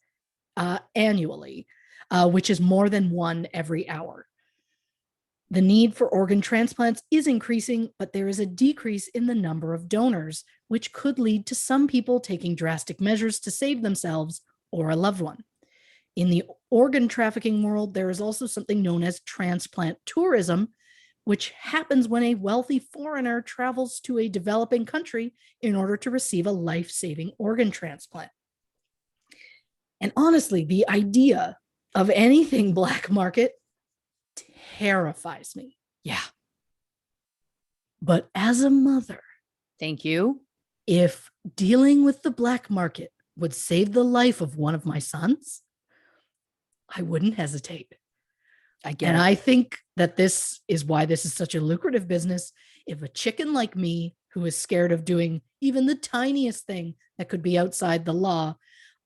Speaker 2: annually, which is more than one every hour. The need for organ transplants is increasing, but there is a decrease in the number of donors, which could lead to some people taking drastic measures to save themselves or a loved one. In the organ trafficking world, there is also something known as transplant tourism, which happens when a wealthy foreigner travels to a developing country in order to receive a life-saving organ transplant. And honestly, the idea of anything black market terrifies me.
Speaker 1: Yeah.
Speaker 2: But as a mother,
Speaker 1: thank you.
Speaker 2: If dealing with the black market would save the life of one of my sons, I wouldn't hesitate. I think that this is why this is such a lucrative business. If a chicken like me, who is scared of doing even the tiniest thing that could be outside the law,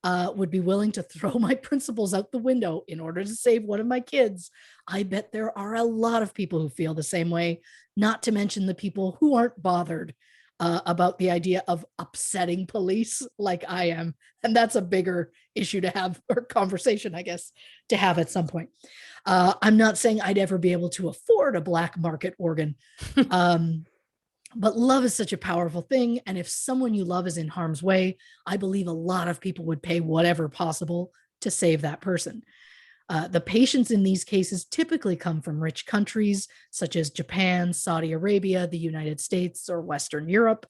Speaker 2: would be willing to throw my principles out the window in order to save one of my kids, I bet there are a lot of people who feel the same way, not to mention the people who aren't bothered about the idea of upsetting police like I am. And that's a bigger issue to have, or conversation, I guess, to have at some point. I'm not saying I'd ever be able to afford a black market organ. But love is such a powerful thing. And if someone you love is in harm's way, I believe a lot of people would pay whatever possible to save that person. The patients in these cases typically come from rich countries such as Japan, Saudi Arabia, the United States, or Western Europe.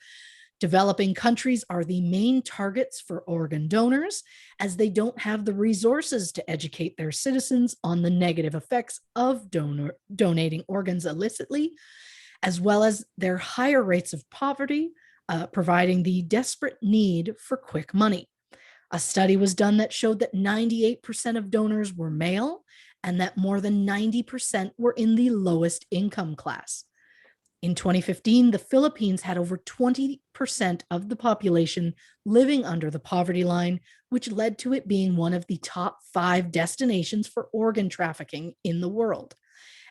Speaker 2: Developing countries are the main targets for organ donors, as they don't have the resources to educate their citizens on the negative effects of donating organs illicitly, as well as their higher rates of poverty, providing the desperate need for quick money. A study was done that showed that 98% of donors were male, and that more than 90% were in the lowest income class. In 2015, the Philippines had over 20% of the population living under the poverty line, which led to it being one of the top 5 destinations for organ trafficking in the world.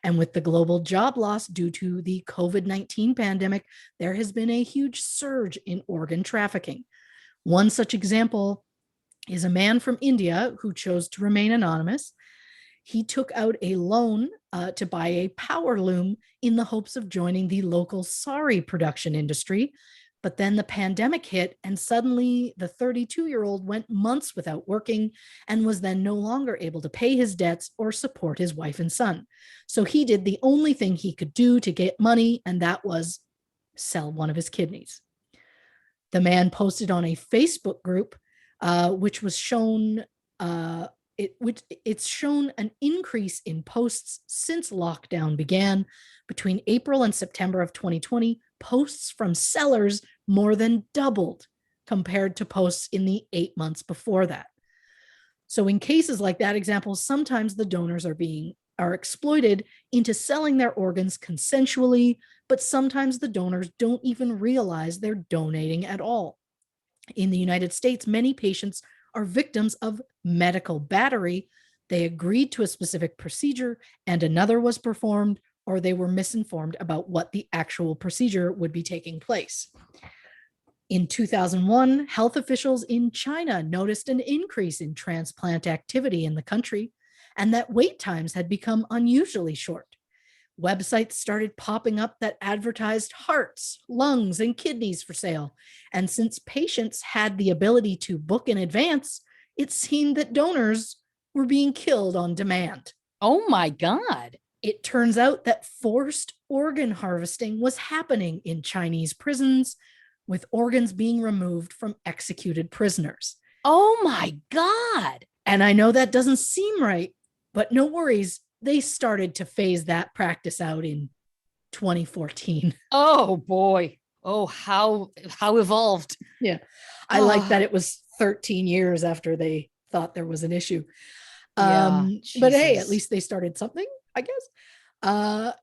Speaker 2: And with the global job loss due to the COVID-19 pandemic, there has been a huge surge in organ trafficking. One such example is a man from India who chose to remain anonymous. He took out a loan to buy a power loom in the hopes of joining the local sari production industry. But then the pandemic hit, and suddenly the 32-year-old went months without working and was then no longer able to pay his debts or support his wife and son. So he did the only thing he could do to get money, and that was sell one of his kidneys. The man posted on a Facebook group, which was shown it's shown an increase in posts since lockdown began. Between April and September of 2020, posts from sellers more than doubled compared to posts in the 8 months before that. So in cases like that example, sometimes the donors are exploited into selling their organs consensually, but sometimes the donors don't even realize they're donating at all. In the United States, many patients are victims of medical battery. They agreed to a specific procedure and another was performed, or they were misinformed about what the actual procedure would be taking place. In 2001, health officials in China noticed an increase in transplant activity in the country and that wait times had become unusually short. Websites started popping up that advertised hearts, lungs, and kidneys for sale. And since patients had the ability to book in advance, it seemed that donors were being killed on demand.
Speaker 1: Oh my God.
Speaker 2: It turns out that forced organ harvesting was happening in Chinese prisons, with organs being removed from executed prisoners.
Speaker 1: Oh my God.
Speaker 2: And I know that doesn't seem right, but no worries. They started to phase that practice out in 2014.
Speaker 1: Oh boy. Oh, how evolved.
Speaker 2: Yeah. I like that it was 13 years after they thought there was an issue.
Speaker 1: Yeah,
Speaker 2: but hey, at
Speaker 1: Jesus.
Speaker 2: least they started something, I guess.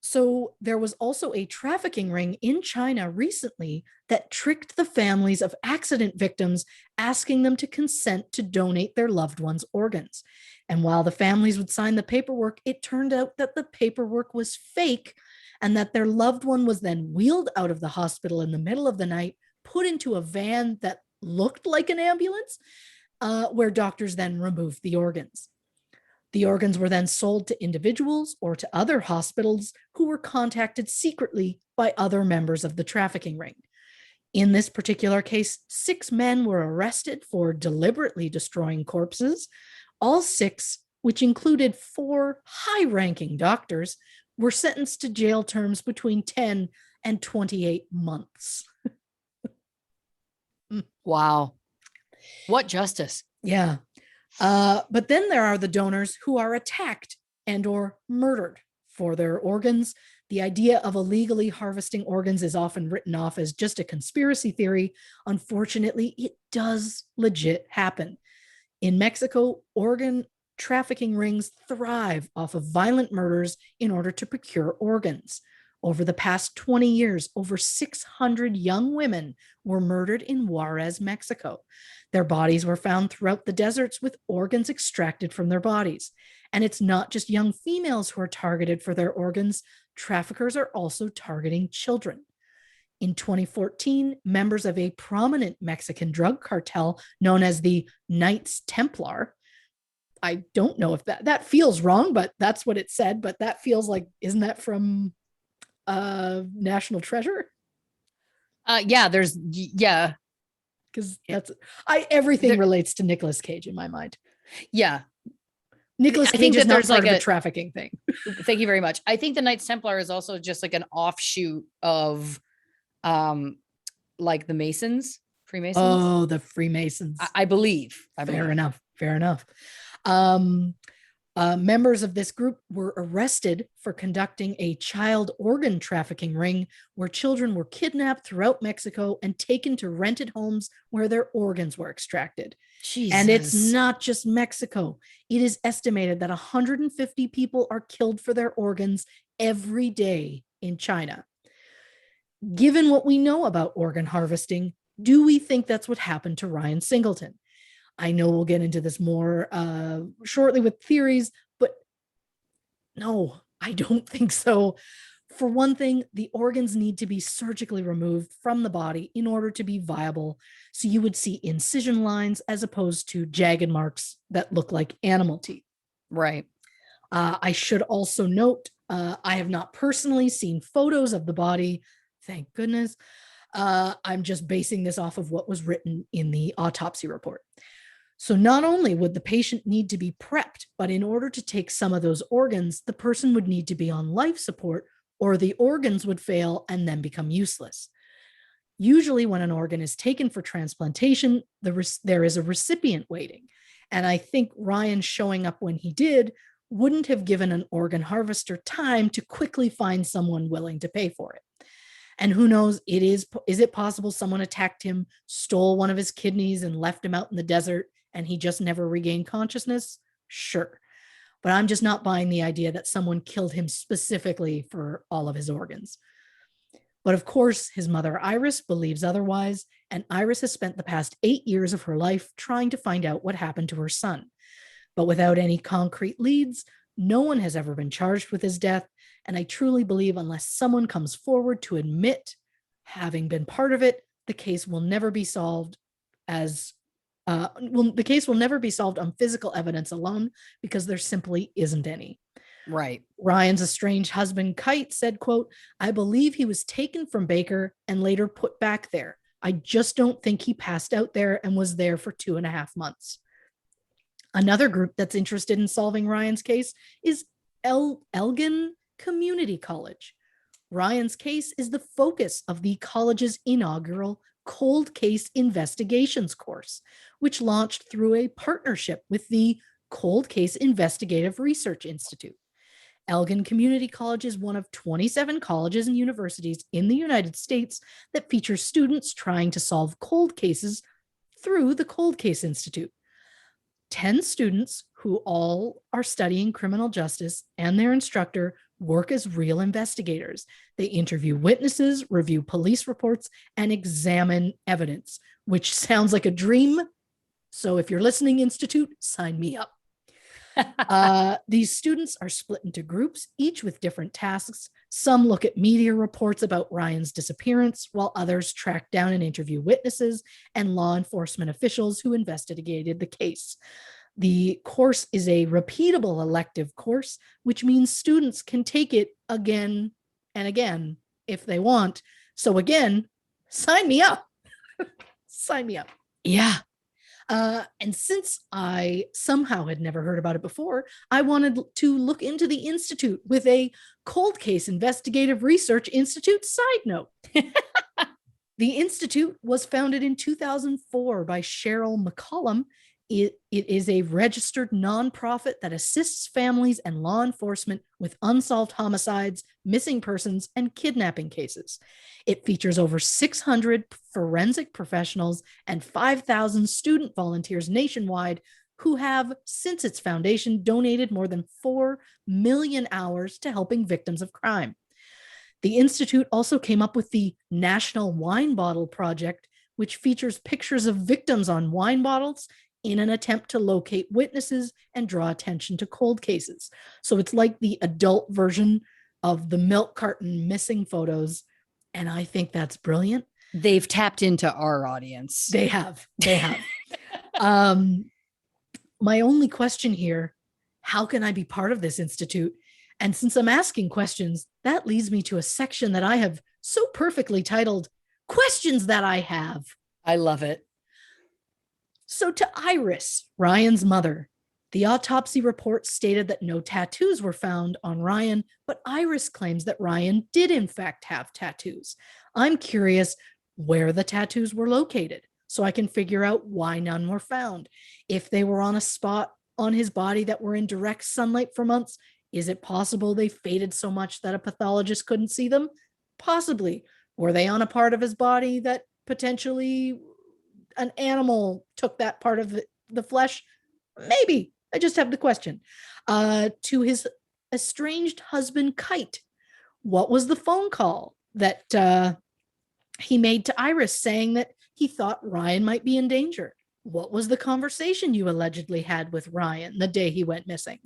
Speaker 2: So there was also a trafficking ring in China recently that tricked the families of accident victims, asking them to consent to donate their loved ones' organs. And while the families would sign the paperwork, it turned out that the paperwork was fake and that their loved one was then wheeled out of the hospital in the middle of the night, put into a van that looked like an ambulance, where doctors then removed the organs. The organs were then sold to individuals or to other hospitals who were contacted secretly by other members of the trafficking ring. In this particular case, 6 men were arrested for deliberately destroying corpses. All 6, which included 4 high-ranking doctors, were sentenced to jail terms between 10 and 28 months.
Speaker 1: Wow. What justice?
Speaker 2: Yeah. But then there are the donors who are attacked and or murdered for their organs. The idea of illegally harvesting organs is often written off as just a conspiracy theory. Unfortunately, it does legit happen. In Mexico, organ trafficking rings thrive off of violent murders in order to procure organs. Over the past 20 years, over 600 young women were murdered in Juarez, Mexico. Their bodies were found throughout the deserts with organs extracted from their bodies. And it's not just young females who are targeted for their organs. Traffickers are also targeting children. In 2014, members of a prominent Mexican drug cartel known as the Knights Templar, I don't know if that feels wrong, but that's what it said. But that feels like, isn't that from National Treasure?
Speaker 1: Yeah,
Speaker 2: because that's everything relates to Nicolas Cage in my mind.
Speaker 1: Yeah,
Speaker 2: Nicolas Cage is not part of the trafficking thing.
Speaker 1: Thank you very much. I think the Knights Templar is also just like an offshoot of like the Masons, Freemasons.
Speaker 2: Oh, the Freemasons.
Speaker 1: I believe.
Speaker 2: Fair enough. Members of this group were arrested for conducting a child organ trafficking ring where children were kidnapped throughout Mexico and taken to rented homes where their organs were extracted. Jesus. And it's not just Mexico. It is estimated that 150 people are killed for their organs every day in China. Given what we know about organ harvesting, do we think that's what happened to Ryan Singleton? I know we'll get into this more shortly with theories, but no, I don't think so. For one thing, the organs need to be surgically removed from the body in order to be viable. So you would see incision lines as opposed to jagged marks that look like animal teeth.
Speaker 1: Right.
Speaker 2: I should also note, I have not personally seen photos of the body. Thank goodness. I'm just basing this off of what was written in the autopsy report. So not only would the patient need to be prepped, but in order to take some of those organs, the person would need to be on life support, or the organs would fail and then become useless. Usually when an organ is taken for transplantation, there is a recipient waiting. And I think Ryan showing up when he did wouldn't have given an organ harvester time to quickly find someone willing to pay for it. And who knows, is it possible someone attacked him, stole one of his kidneys and left him out in the desert and he just never regained consciousness? Sure. But I'm just not buying the idea that someone killed him specifically for all of his organs. But of course, his mother Iris believes otherwise, and Iris has spent the past 8 years of her life trying to find out what happened to her son. But without any concrete leads, no one has ever been charged with his death, and I truly believe unless someone comes forward to admit having been part of it, the case will never be solved the case will never be solved on physical evidence alone because there simply isn't any.
Speaker 1: Right.
Speaker 2: Ryan's estranged husband, Kite, said, quote, "I believe he was taken from Baker and later put back there. I just don't think he passed out there and was there for 2.5 months." Another group that's interested in solving Ryan's case is Elgin Community College. Ryan's case is the focus of the college's inaugural Cold Case Investigations course, which launched through a partnership with the Cold Case Investigative Research Institute. Elgin Community College is one of 27 colleges and universities in the United States that feature students trying to solve cold cases through the Cold Case Institute. 10 students who all are studying criminal justice and their instructor work as real investigators. They interview witnesses, review police reports, and examine evidence, which sounds like a dream. So if you're listening, Institute, sign me up. These students are split into groups, each with different tasks. Some look at media reports about Ryan's disappearance, while others track down and interview witnesses and law enforcement officials who investigated the case. The course is a repeatable elective course, which means students can take it again and again if they want. So again, sign me up. Sign me up. Yeah. And since I somehow had never heard about it before, I wanted to look into the Institute with a Cold Case Investigative Research Institute side note. The Institute was founded in 2004 by Cheryl McCollum. It is a registered nonprofit that assists families and law enforcement with unsolved homicides, missing persons, and kidnapping cases. It features over 600 forensic professionals and 5,000 student volunteers nationwide who have, since its foundation, donated more than 4 million hours to helping victims of crime. The Institute also came up with the National Wine Bottle Project, which features pictures of victims on wine bottles in an attempt to locate witnesses and draw attention to cold cases. So it's like the adult version of the milk carton missing photos. And I think that's brilliant.
Speaker 1: They've tapped into our audience.
Speaker 2: They have. My only question here, how can I be part of this institute? And since I'm asking questions, that leads me to a section that I have so perfectly titled, Questions That I Have.
Speaker 1: I love it.
Speaker 2: So to Iris, Ryan's mother, the autopsy report stated that no tattoos were found on Ryan, but Iris claims that Ryan did in fact have tattoos. I'm curious where the tattoos were located so I can figure out why none were found. If they were on a spot on his body that were in direct sunlight for months, is it possible they faded so much that a pathologist couldn't see them? Possibly. Were they on a part of his body that potentially an animal took that part of the flesh? Maybe. I just have the question. To his estranged husband, Kite, what was the phone call that he made to Iris saying that he thought Ryan might be in danger? What was the conversation you allegedly had with Ryan the day he went missing?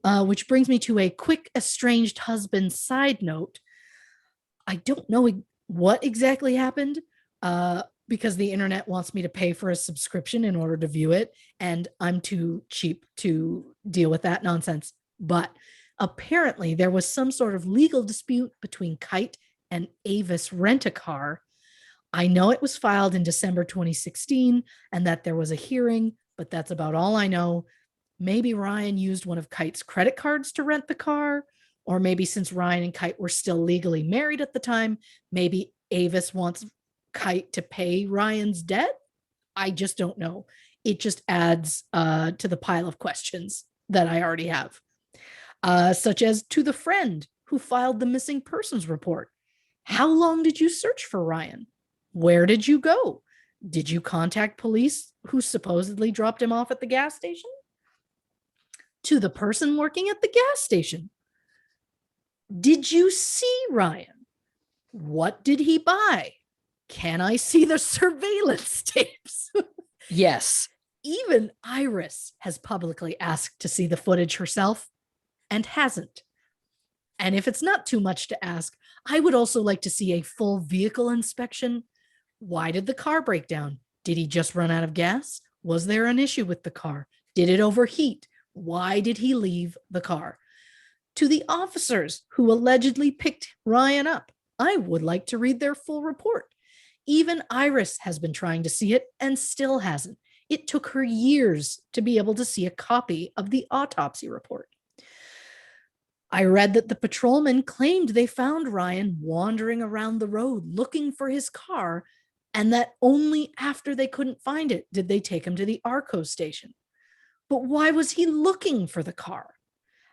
Speaker 2: Which brings me to a quick estranged husband side note. I don't know what exactly happened because the internet wants me to pay for a subscription in order to view it, and I'm too cheap to deal with that nonsense. But apparently there was some sort of legal dispute between Kite and Avis Rent-A-Car. I know it was filed in December 2016 and that there was a hearing, but that's about all I know. Maybe Ryan used one of Kite's credit cards to rent the car, or maybe since Ryan and Kite were still legally married at the time, maybe Avis wants Kite to pay Ryan's debt. I just don't know. It just adds to the pile of questions that I already have, such as to the friend who filed the missing persons report. How long did you search for Ryan? Where did you go? Did you contact police who supposedly dropped him off at the gas station? To the person working at the gas station. Did you see Ryan? What did he buy? Can I see the surveillance tapes?
Speaker 1: Yes.
Speaker 2: Even Iris has publicly asked to see the footage herself and hasn't. And if it's not too much to ask, I would also like to see a full vehicle inspection. Why did the car break down? Did he just run out of gas? Was there an issue with the car? Did it overheat? Why did he leave the car? To the officers who allegedly picked Ryan up, I would like to read their full report. Even Iris has been trying to see it and still hasn't. It took her years to be able to see a copy of the autopsy report. I read that the patrolman claimed they found Ryan wandering around the road looking for his car, and that only after they couldn't find it did they take him to the ARCO station. But why was he looking for the car?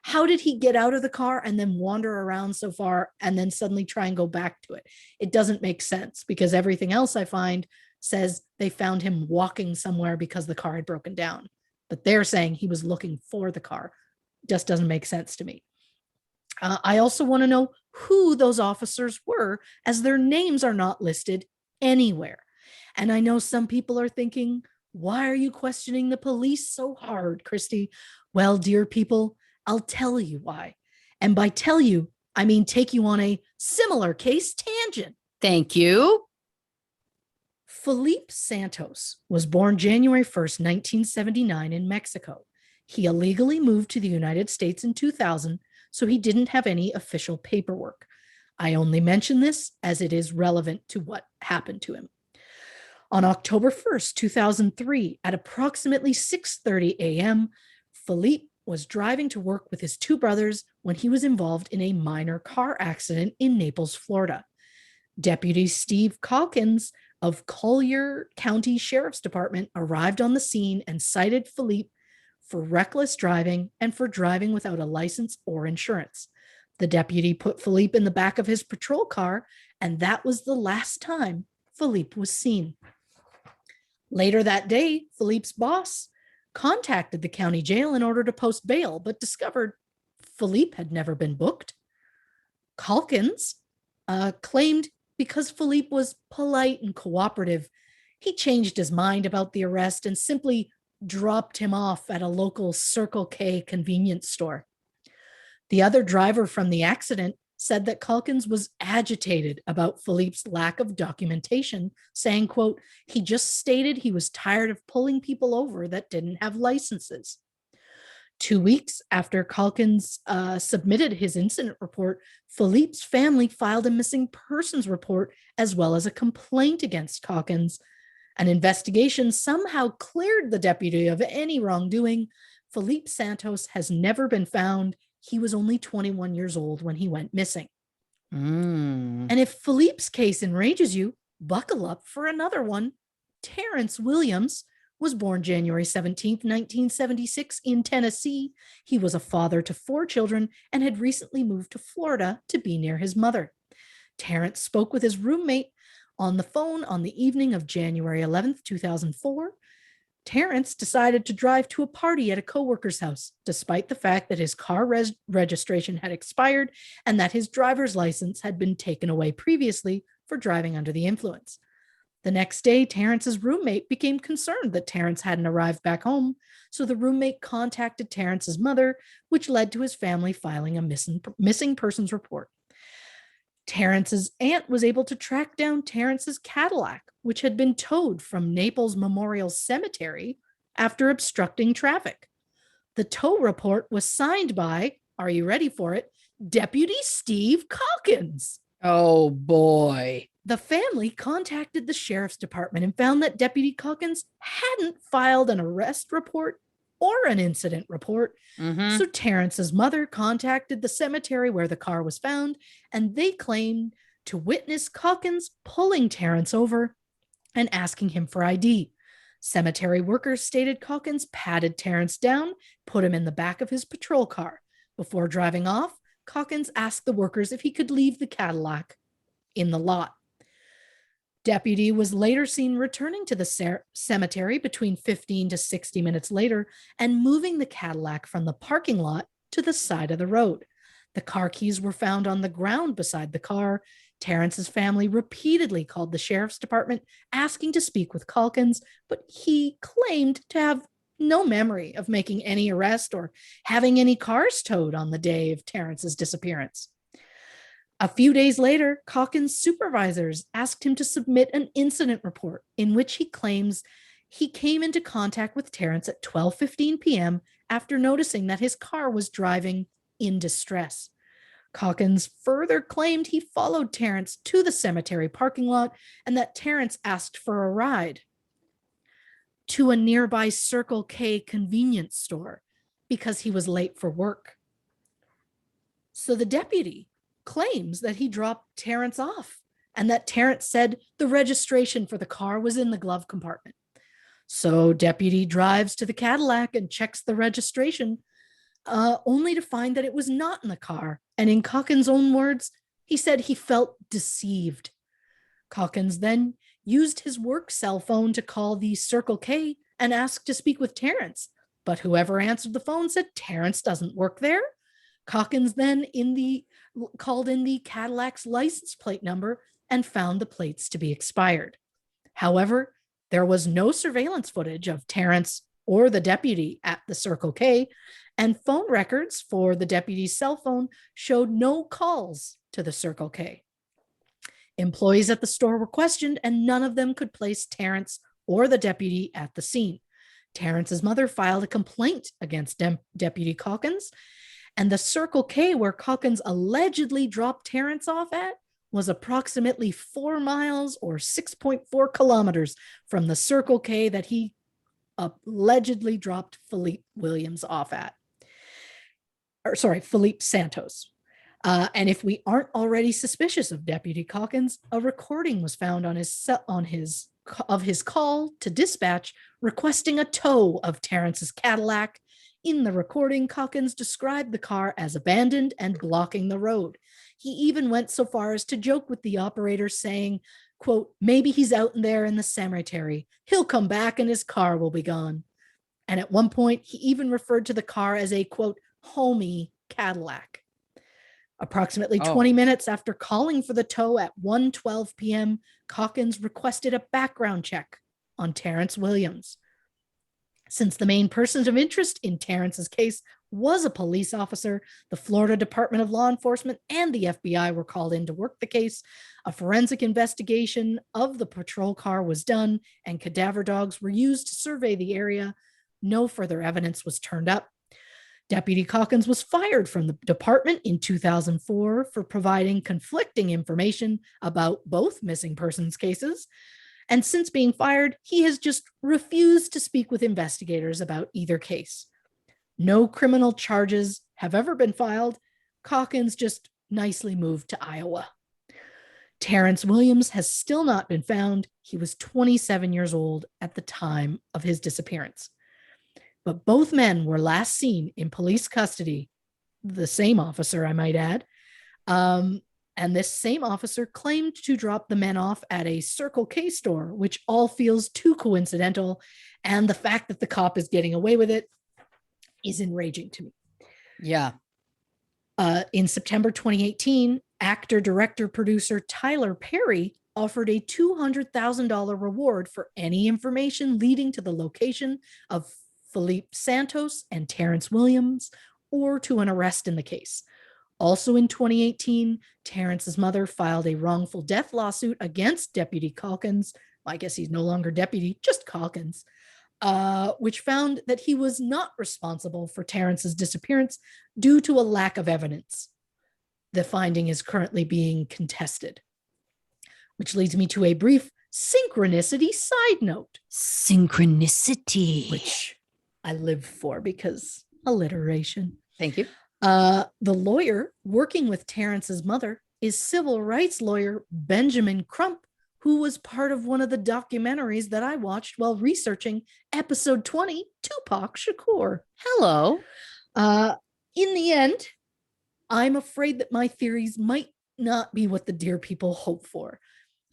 Speaker 2: How did he get out of the car and then wander around so far and then suddenly try and go back to it? It doesn't make sense because everything else I find says they found him walking somewhere because the car had broken down. But they're saying he was looking for the car. Just doesn't make sense to me. I also want to know who those officers were, as their names are not listed anywhere. And I know some people are thinking, why are you questioning the police so hard, Christy? Well, dear people, I'll tell you why. And by tell you, I mean take you on a similar case tangent.
Speaker 1: Thank you.
Speaker 2: Felipe Santos was born January 1st, 1979 in Mexico. He illegally moved to the United States in 2000, so he didn't have any official paperwork. I only mention this as it is relevant to what happened to him. On October 1st, 2003, at approximately 6:30 a.m., Felipe was driving to work with his two brothers when he was involved in a minor car accident in Naples, Florida. Deputy Steve Calkins of Collier County Sheriff's Department arrived on the scene and cited Felipe for reckless driving and for driving without a license or insurance. The deputy put Felipe in the back of his patrol car, and that was the last time Felipe was seen. Later that day, Felipe's boss contacted the county jail in order to post bail, but discovered Felipe had never been booked. Calkins claimed because Felipe was polite and cooperative, he changed his mind about the arrest and simply dropped him off at a local Circle K convenience store. The other driver from the accident said that Calkins was agitated about Felipe's lack of documentation, saying, quote, he just stated he was tired of pulling people over that didn't have licenses. 2 weeks after Calkins submitted his incident report, Felipe's family filed a missing persons report as well as a complaint against Calkins. An investigation somehow cleared the deputy of any wrongdoing. Felipe Santos has never been found. He was only 21 years old when he went missing. And if Felipe's case enrages you, buckle up for another one. Terrence Williams was born January 17th, 1976 in Tennessee. He was a father to 4 children and had recently moved to Florida to be near his mother. Terrence spoke with his roommate on the phone on the evening of January 11th, 2004. Terrence decided to drive to a party at a coworker's house, despite the fact that his car registration had expired and that his driver's license had been taken away previously for driving under the influence. The next day, Terrence's roommate became concerned that Terrence hadn't arrived back home, so the roommate contacted Terrence's mother, which led to his family filing a missing persons report. Terrence's aunt was able to track down Terrence's Cadillac, which had been towed from Naples Memorial Cemetery after obstructing traffic. The tow report was signed by, are you ready for it, Deputy Steve Calkins.
Speaker 1: Oh boy.
Speaker 2: The family contacted the sheriff's department and found that Deputy Calkins hadn't filed an arrest report or an incident report. So Terrence's mother contacted the cemetery where the car was found, and they claimed to witness Calkins pulling Terrence over and asking him for ID. Cemetery workers stated Calkins patted Terrence down, put him in the back of his patrol car. Before driving off, Calkins asked the workers if he could leave the Cadillac in the lot. Deputy was later seen returning to the cemetery between 15 to 60 minutes later and moving the Cadillac from the parking lot to the side of the road. The car keys were found on the ground beside the car. Terrence's family repeatedly called the sheriff's department asking to speak with Calkins, but he claimed to have no memory of making any arrest or having any cars towed on the day of Terrence's disappearance. A few days later, Calkins' supervisors asked him to submit an incident report in which he claims he came into contact with Terrence at 12:15 p.m. after noticing that his car was driving in distress. Calkins further claimed he followed Terrence to the cemetery parking lot and that Terrence asked for a ride to a nearby Circle K convenience store because he was late for work. So the deputy claims that he dropped Terrence off and that Terrence said the registration for the car was in the glove compartment. So deputy drives to the Cadillac and checks the registration, only to find that it was not in the car. And in Calkins' own words, he said he felt deceived. Calkins then used his work cell phone to call the Circle K and ask to speak with Terrence. But whoever answered the phone said Terrence doesn't work there. Calkins then called in the Cadillac's license plate number and found the plates to be expired. However, there was no surveillance footage of Terrence or the deputy at the Circle K, and phone records for the deputy's cell phone showed no calls to the Circle K. Employees at the store were questioned, and none of them could place Terrence or the deputy at the scene. Terrence's mother filed a complaint against Deputy Calkins, and the Circle K where Calkins allegedly dropped Terrence off at was approximately 4 miles or 6.4 kilometers from the Circle K that he allegedly dropped Philippe Williams off at. Philippe Santos. And if we aren't already suspicious of Deputy Calkins, a recording was found on his call to dispatch requesting a tow of Terrence's Cadillac. In the recording, Calkins described the car as abandoned and blocking the road. He even went so far as to joke with the operator, saying, quote, maybe he's out there in the cemetery. He'll come back and his car will be gone. And at one point, he even referred to the car as a, quote, homey Cadillac. Approximately 20 minutes after calling for the tow at 1:12 p.m., Calkins requested a background check on Terrence Williams. Since the main person of interest in Terrence's case was a police officer, the Florida Department of Law Enforcement and the FBI were called in to work the case. A forensic investigation of the patrol car was done, and cadaver dogs were used to survey the area. No further evidence was turned up. Deputy Calkins was fired from the department in 2004 for providing conflicting information about both missing persons cases. And since being fired, he has just refused to speak with investigators about either case. No criminal charges have ever been filed. Calkins just nicely moved to Iowa. Terrence Williams has still not been found. He was 27 years old at the time of his disappearance. But both men were last seen in police custody, the same officer, I might add. And this same officer claimed to drop the men off at a Circle K store, which all feels too coincidental. And the fact that the cop is getting away with it is enraging to me.
Speaker 1: Yeah.
Speaker 2: In September 2018, actor, director, producer Tyler Perry offered a $200,000 reward for any information leading to the location of Philippe Santos and Terrence Williams, or to an arrest in the case. Also in 2018, Terrence's mother filed a wrongful death lawsuit against Deputy Calkins. Well, I guess he's no longer deputy, just Calkins, which found that he was not responsible for Terrence's disappearance due to a lack of evidence. The finding is currently being contested, which leads me to a brief synchronicity side note.
Speaker 1: Synchronicity.
Speaker 2: Which I live for because alliteration.
Speaker 1: Thank you.
Speaker 2: The lawyer working with Terrence's mother is civil rights lawyer Benjamin Crump, who was part of one of the documentaries that I watched while researching episode 20, Tupac Shakur.
Speaker 1: Hello.
Speaker 2: In the end, I'm afraid that my theories might not be what the dear people hope for.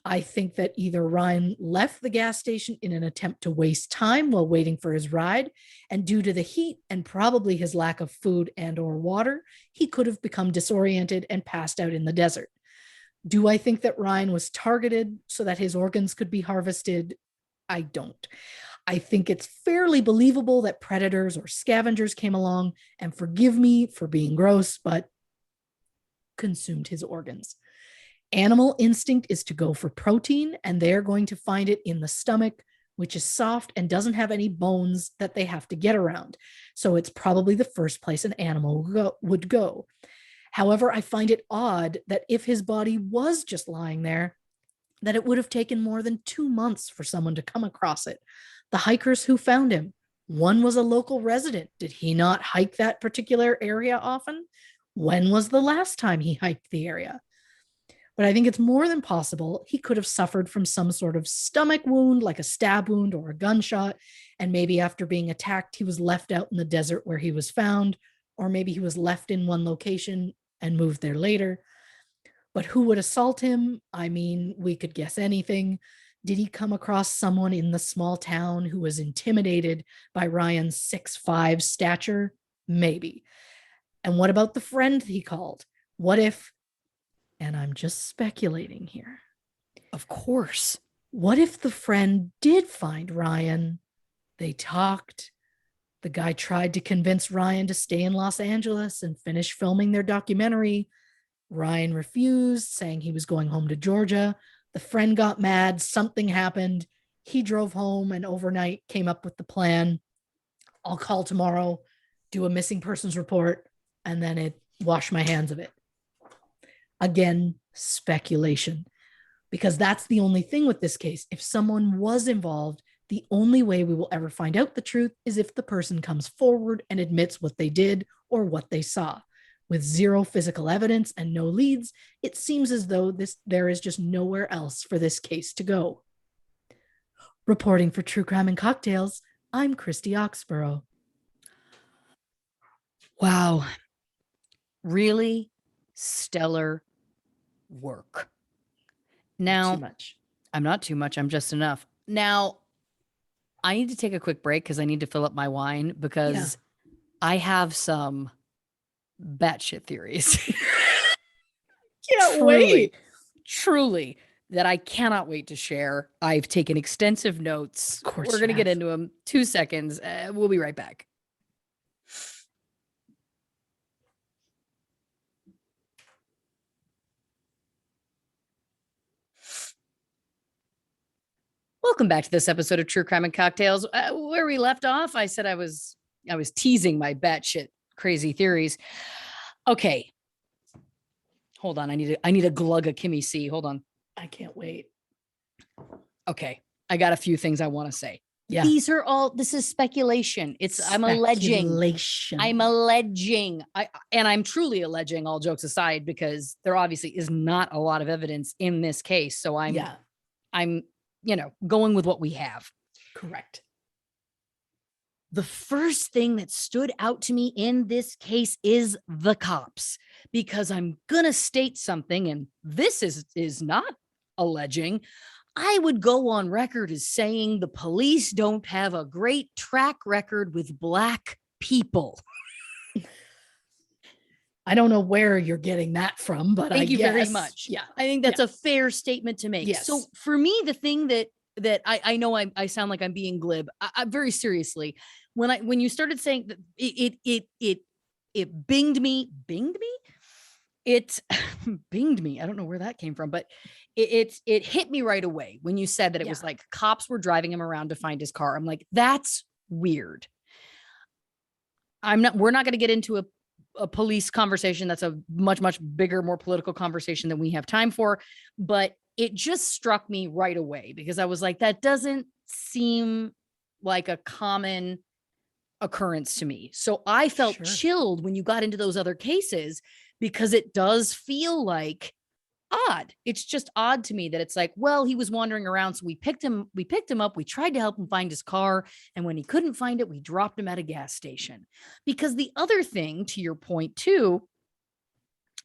Speaker 2: I think that either Ryan left the gas station in an attempt to waste time while waiting for his ride, and due to the heat and probably his lack of food and or water, he could have become disoriented and passed out in the desert. Do I think that Ryan was targeted so that his organs could be harvested? I don't. I think it's fairly believable that predators or scavengers came along and, forgive me for being gross, but consumed his organs. Animal instinct is to go for protein, and they're going to find it in the stomach, which is soft and doesn't have any bones that they have to get around. So it's probably the first place an animal would go. However, I find it odd that if his body was just lying there, that it would have taken more than 2 months for someone to come across it. The hikers who found him, one was a local resident. Did he not hike that particular area often? When was the last time he hiked the area? But I think it's more than possible he could have suffered from some sort of stomach wound, like a stab wound or a gunshot, and maybe after being attacked, he was left out in the desert where he was found, or maybe he was left in one location and moved there later. But who would assault him? I mean, we could guess anything. Did he come across someone in the small town who was intimidated by Ryan's 6'5" stature? Maybe. And what about the friend he called? What if, and I'm just speculating here,
Speaker 1: Of course,
Speaker 2: what if the friend did find Ryan? They talked. The guy tried to convince Ryan to stay in Los Angeles and finish filming their documentary. Ryan refused, saying he was going home to Georgia. The friend got mad. Something happened. He drove home and overnight came up with the plan. I'll call tomorrow, do a missing persons report, and then wash my hands of it. Again, speculation, because that's the only thing with this case. If someone was involved, the only way we will ever find out the truth is if the person comes forward and admits what they did or what they saw. With zero physical evidence and no leads, it seems as though there is just nowhere else for this case to go. Reporting for True Crime and Cocktails, I'm Christy Oxborrow.
Speaker 1: Wow. Really stellar work. Now,
Speaker 2: Too much.
Speaker 1: I'm not too much. I'm just enough. Now, I need to take a quick break because I need to fill up my wine because I have some batshit theories.
Speaker 2: Can't wait.
Speaker 1: Truly, that I cannot wait to share. I've taken extensive notes.
Speaker 2: Of course
Speaker 1: We're going to
Speaker 2: you
Speaker 1: get
Speaker 2: have.
Speaker 1: into them. 2 seconds. We'll be right back. Welcome back to this episode of True Crime and Cocktails. Where we left off, I said I was teasing my batshit crazy theories. Okay. Hold on. I need a glug of Kimmy C. Hold on.
Speaker 2: I can't wait.
Speaker 1: Okay. I got a few things I want to say.
Speaker 2: Yeah.
Speaker 1: This is speculation. I'm alleging. I'm truly alleging, all jokes aside, because there obviously is not a lot of evidence in this case. So I'm going with what we have.
Speaker 2: Correct.
Speaker 1: The first thing that stood out to me in this case is the cops, because I'm going to state something, and this is not alleging. I would go on record as saying the police don't have a great track record with Black people.
Speaker 2: I don't know where you're getting that from, but
Speaker 1: Thank you very much.
Speaker 2: Yeah.
Speaker 1: I think that's a fair statement to make.
Speaker 2: Yes.
Speaker 1: So for me, the thing that I know I sound like I'm being glib. I very seriously, when you started saying that it binged me, it binged me. I don't know where that came from, but it hit me right away when you said that it was like cops were driving him around to find his car. I'm like, that's weird. We're not going to get into a police conversation. That's a much, much bigger, more political conversation than we have time for. But it just struck me right away because I was like, that doesn't seem like a common occurrence to me. So I felt chilled when you got into those other cases because it does feel like odd. It's just odd to me that it's like, well, he was wandering around. So we picked him up. We tried to help him find his car. And when he couldn't find it, we dropped him at a gas station. Because the other thing, to your point too,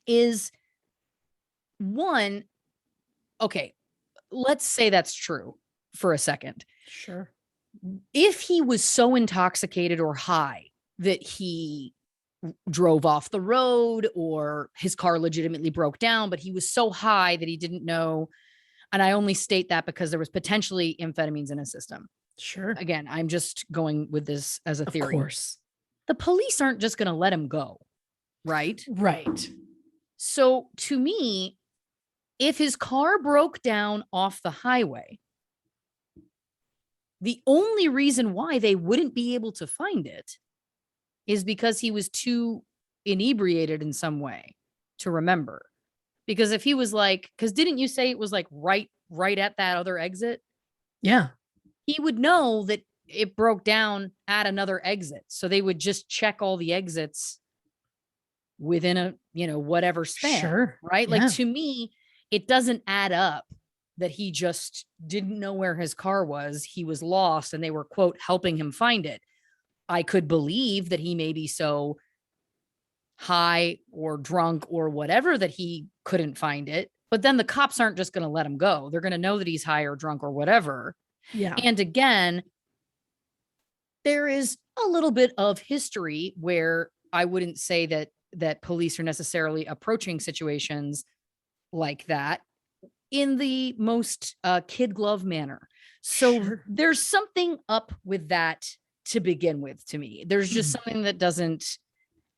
Speaker 1: is one, okay, let's say that's true for a second.
Speaker 2: Sure.
Speaker 1: If he was so intoxicated or high that he drove off the road or his car legitimately broke down, but he was so high that he didn't know. And I only state that because there was potentially amphetamines in his system.
Speaker 2: Sure.
Speaker 1: Again, I'm just going with this as a theory.
Speaker 2: Of course.
Speaker 1: The police aren't just going to let him go. Right?
Speaker 2: Right.
Speaker 1: So to me, if his car broke down off the highway, the only reason why they wouldn't be able to find it is because he was too inebriated in some way to remember. Because if he was like, because didn't you say it was like right at that other exit?
Speaker 2: Yeah.
Speaker 1: He would know that it broke down at another exit. So they would just check all the exits within a, whatever span.
Speaker 2: Sure.
Speaker 1: Right?
Speaker 2: Yeah.
Speaker 1: Like to me, it doesn't add up that he just didn't know where his car was. He was lost and they were, quote, helping him find it. I could believe that he may be so high or drunk or whatever that he couldn't find it. But then the cops aren't just going to let him go. They're going to know that he's high or drunk or whatever.
Speaker 2: Yeah.
Speaker 1: And again, there is a little bit of history where I wouldn't say that police are necessarily approaching situations like that in the most kid glove manner. So there's something up with that to begin with. To me, there's just something that doesn't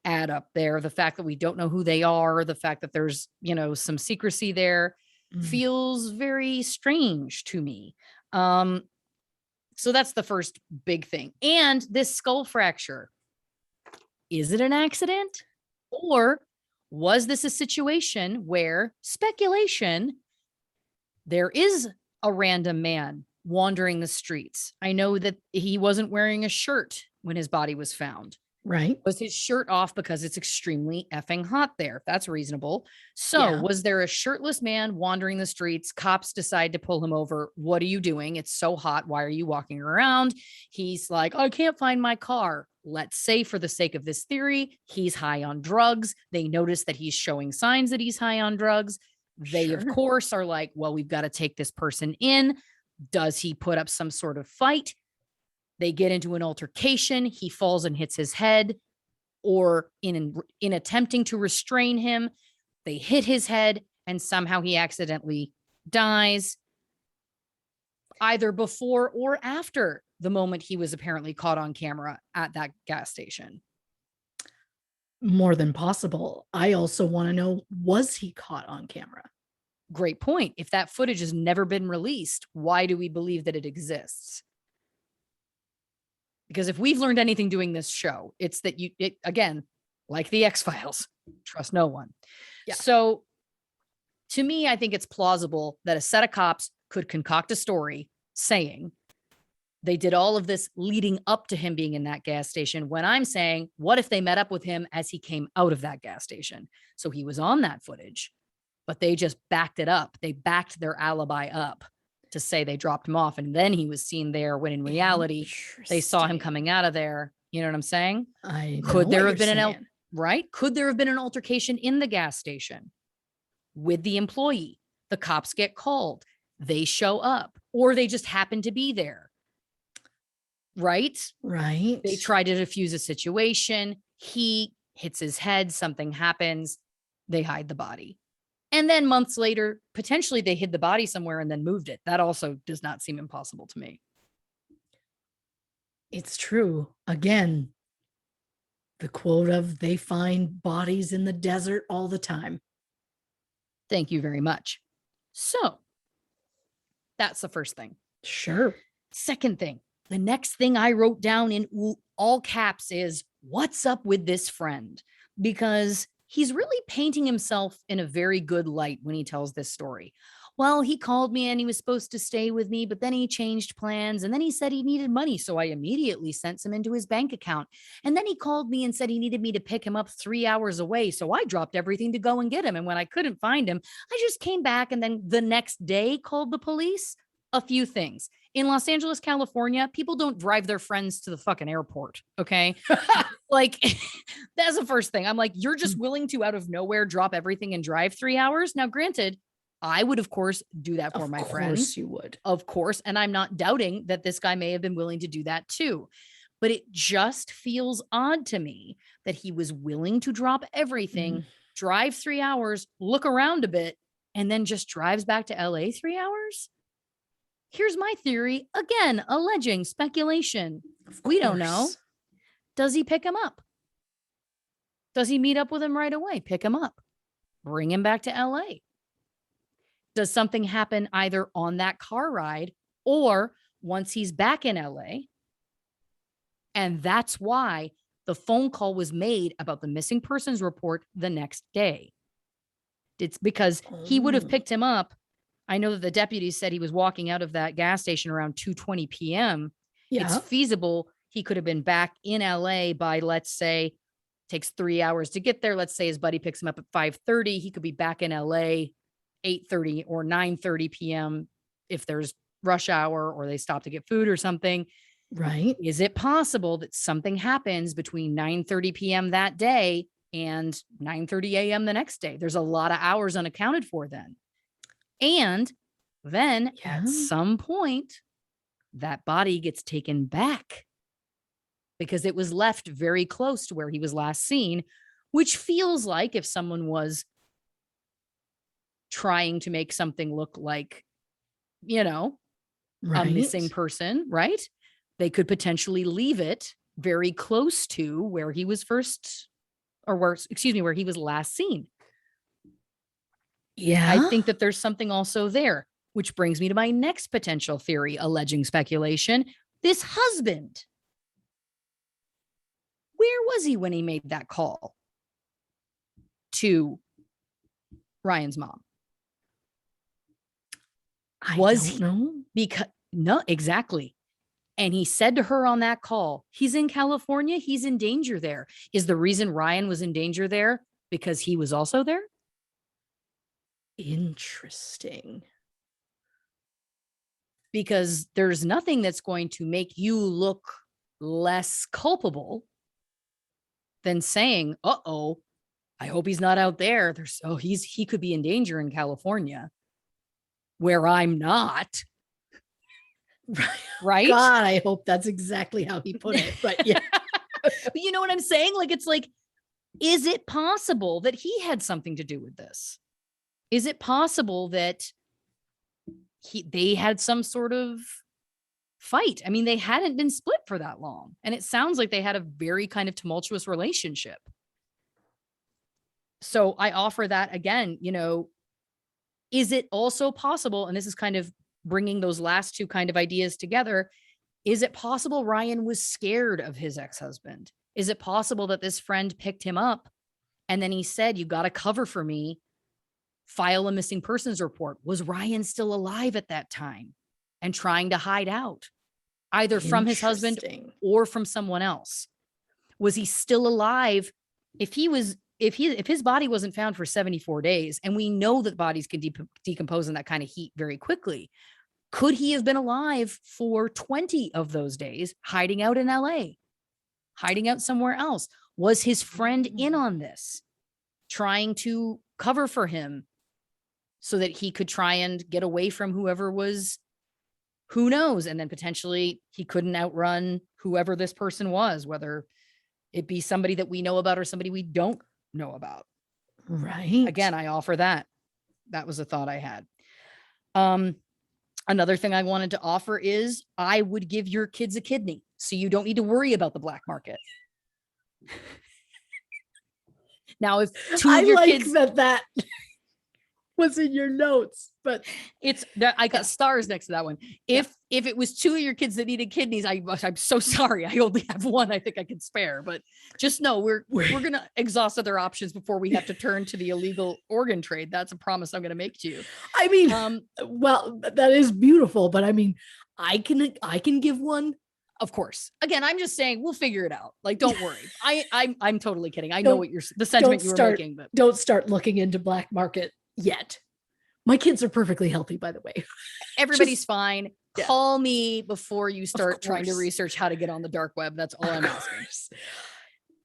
Speaker 1: add up there. The fact that we don't know who they are, the fact that there's, some secrecy there feels very strange to me. So that's the first big thing. And this skull fracture, is it an accident? Or was this a situation where speculation, there is a random man wandering the streets? I know that he wasn't wearing a shirt when his body was found.
Speaker 2: Right.
Speaker 1: Was his shirt off because it's extremely effing hot there? That's reasonable. So was there a shirtless man wandering the streets? Cops decide to pull him over. What are you doing? It's so hot. Why are you walking around? He's like, I can't find my car. Let's say for the sake of this theory, he's high on drugs. They notice that he's showing signs that he's high on drugs. They, of course, are like, well, we've got to take this person in. Does he put up some sort of fight? They get into an altercation. He falls and hits his head, or in attempting to restrain him, they hit his head and somehow he accidentally dies, either before or after the moment he was apparently caught on camera at that gas station.
Speaker 2: More than possible. I also want to know, was he caught on camera?
Speaker 1: Great point. If that footage has never been released, why do we believe that it exists? Because if we've learned anything doing this show, it's that again, like the X-Files, trust no one. Yeah. So to me, I think it's plausible that a set of cops could concoct a story saying they did all of this leading up to him being in that gas station, when I'm saying, what if they met up with him as he came out of that gas station? So he was on that footage, but they just backed it up. They backed their alibi up to say they dropped him off, and then he was seen there when in reality they saw him coming out of there. You know what I'm saying? Could there have been Could there have been an altercation in the gas station with the employee? The cops get called, they show up, or they just happen to be there. Right.
Speaker 2: They
Speaker 1: try to defuse a situation. He hits his head, something happens, they hide the body. And then months later, potentially they hid the body somewhere and then moved it. That also does not seem impossible to me.
Speaker 2: It's true. Again, the quote of they find bodies in the desert all the time.
Speaker 1: Thank you very much. So that's the first thing.
Speaker 2: Sure.
Speaker 1: Second thing, the next thing I wrote down in all caps is, what's up with this friend? Because he's really painting himself in a very good light when he tells this story. Well, he called me and he was supposed to stay with me, but then he changed plans and then he said he needed money. So I immediately sent some into his bank account. And then he called me and said he needed me to pick him up 3 hours away. So I dropped everything to go and get him. And when I couldn't find him, I just came back and then the next day called the police. A few things. In Los Angeles, California, people don't drive their friends to the fucking airport. Okay. Like, that's the first thing. I'm like, you're just willing to out of nowhere drop everything and drive 3 hours. Now, granted, I would, of course, do that for my friends. Of course
Speaker 2: you would.
Speaker 1: Of course. And I'm not doubting that this guy may have been willing to do that too. But it just feels odd to me that he was willing to drop everything, drive 3 hours, look around a bit, and then just drives back to LA 3 hours. Here's my theory. Again, alleging speculation. We don't know. Does he pick him up? Does he meet up with him right away? Pick him up. Bring him back to LA. Does something happen either on that car ride or once he's back in LA? And that's why the phone call was made about the missing persons report the next day. It's because he would have picked him up. I know that the deputies said he was walking out of that gas station around 2:20 p.m. Yeah. It's feasible he could have been back in LA by, let's say, takes 3 hours to get there. Let's say his buddy picks him up at 5:30. He could be back in LA 8:30 or 9:30 p.m. if there's rush hour or they stop to get food or something.
Speaker 2: Right.
Speaker 1: Is it possible that something happens between 9:30 p.m. that day and 9:30 a.m. the next day? There's a lot of hours unaccounted for then. And then at some point, that body gets taken back because it was left very close to where he was last seen, which feels like if someone was trying to make something look like, a missing person, right? They could potentially leave it very close to where he was where he was last seen.
Speaker 2: Yeah.
Speaker 1: I think that there's something also there, which brings me to my next potential theory, alleging speculation. This husband, where was he when he made that call to Ryan's mom?
Speaker 2: I don't know.
Speaker 1: No, exactly. And he said to her on that call, he's in California. He's in danger there. Is the reason Ryan was in danger there because he was also there?
Speaker 2: Interesting.
Speaker 1: Because there's nothing that's going to make you look less culpable than saying, uh-oh, I hope he's not out there. He could be in danger in California where I'm not. Right?
Speaker 2: God, I hope that's exactly how he put it. But yeah.
Speaker 1: But you know what I'm saying? Like, it's like, is it possible that he had something to do with this? Is it possible that they had some sort of fight? I mean, they hadn't been split for that long. And it sounds like they had a very kind of tumultuous relationship. So I offer that again, is it also possible, and this is kind of bringing those last two kind of ideas together, is it possible Ryan was scared of his ex-husband? Is it possible that this friend picked him up and then he said, you got to cover for me, file a missing persons report? Was Ryan still alive at that time and trying to hide out, either from his husband or from someone else? Was he still alive? If his body wasn't found for 74 days, and we know that bodies can decompose in that kind of heat very quickly, could he have been alive for 20 of those days, hiding out in LA, hiding out somewhere else? Was his friend in on this, trying to cover for him so that he could try and get away from whoever was, who knows? And then potentially he couldn't outrun whoever this person was, whether it be somebody that we know about or somebody we don't know about.
Speaker 2: Right.
Speaker 1: Again, I offer that. That was a thought I had. Another thing I wanted to offer is I would give your kids a kidney so you don't need to worry about the black market. Now, if two of your kids,
Speaker 2: that was in your notes, but
Speaker 1: I got stars next to that one. If it was two of your kids that needed kidneys, I'm so sorry. I only have one. I think I can spare, but just know we're going to exhaust other options before we have to turn to the illegal organ trade. That's a promise I'm going to make to you.
Speaker 2: I mean, well, that is beautiful, but I mean, I can give one.
Speaker 1: Of course. Again, I'm just saying we'll figure it out. Like, don't worry. I'm totally kidding. I know what the sentiment you were making, but
Speaker 2: don't start looking into black market yet. My kids are perfectly healthy, by the way.
Speaker 1: Everybody's fine. Yeah. Call me before you start trying to research how to get on the dark web. That's all I'm asking.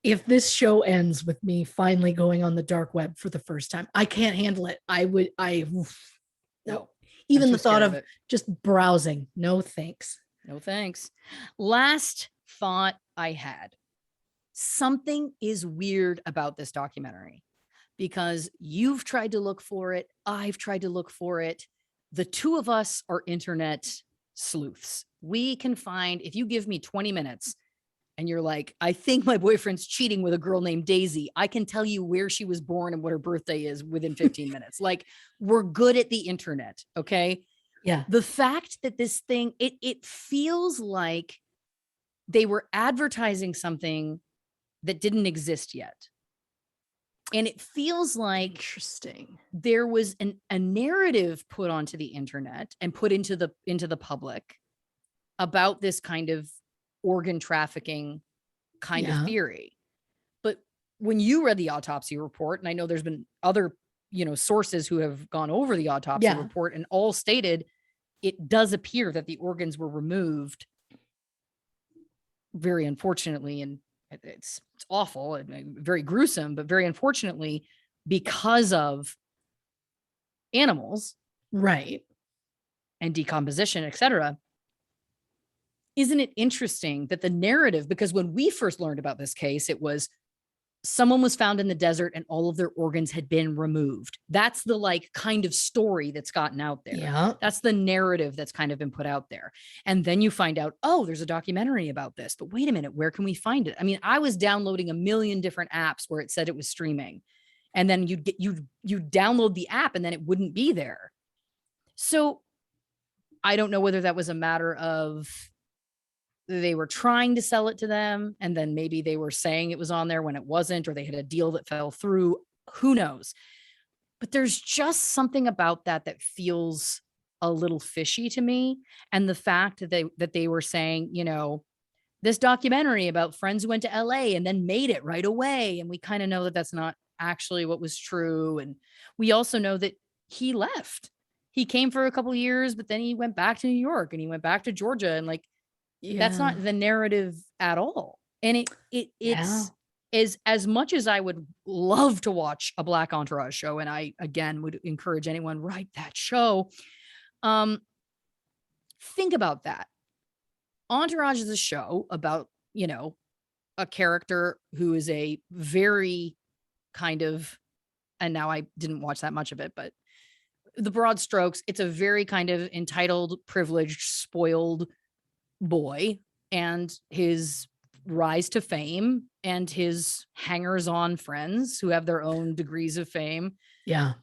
Speaker 2: If this show ends with me finally going on the dark web for the first time, I can't handle it. No. Even the thought of just browsing. No, thanks.
Speaker 1: No, thanks. Last thought I had. Something is weird about this documentary because you've tried to look for it. I've tried to look for it. The two of us are internet sleuths. We can find, if you give me 20 minutes and you're like, I think my boyfriend's cheating with a girl named Daisy, I can tell you where she was born and what her birthday is within 15 minutes. Like, we're good at the internet. Okay.
Speaker 2: Yeah.
Speaker 1: The fact that this thing, it feels like they were advertising something that didn't exist yet. And it feels like
Speaker 2: interesting.
Speaker 1: There was a narrative put onto the internet and put into the public about this kind of organ trafficking kind of theory. But when you read the autopsy report, and I know there's been other, sources who have gone over the autopsy report and all stated it does appear that the organs were removed very unfortunately, and it's awful and very gruesome, but very unfortunately because of animals,
Speaker 2: right,
Speaker 1: and decomposition, etc. Isn't it interesting that the narrative, because when we first learned about this case, it was someone was found in the desert and all of their organs had been removed. That's the kind of story that's gotten out there.
Speaker 2: Yeah.
Speaker 1: That's the narrative that's kind of been put out there. And then you find out, oh, there's a documentary about this, but wait a minute, where can we find it? I mean, I was downloading a million different apps where it said it was streaming, and then you download the app and then it wouldn't be there. So I don't know whether that was a matter of they were trying to sell it to them, and then maybe they were saying it was on there when it wasn't, or they had a deal that fell through. Who knows? But there's just something about that feels a little fishy to me. And the fact that they were saying, this documentary about friends who went to LA and then made it right away. And we kind of know that that's not actually what was true. And we also know that he left. He came for a couple of years, but then he went back to New York and he went back to Georgia, and that's not the narrative at all. And it's as much as I would love to watch a Black Entourage show, and I again would encourage anyone, write that show. Think about that. Entourage is a show about, a character who is a very kind of, and now I didn't watch that much of it, but the broad strokes, it's a very kind of entitled, privileged, spoiled boy and his rise to fame and his hangers-on friends who have their own degrees of fame.
Speaker 2: Yeah.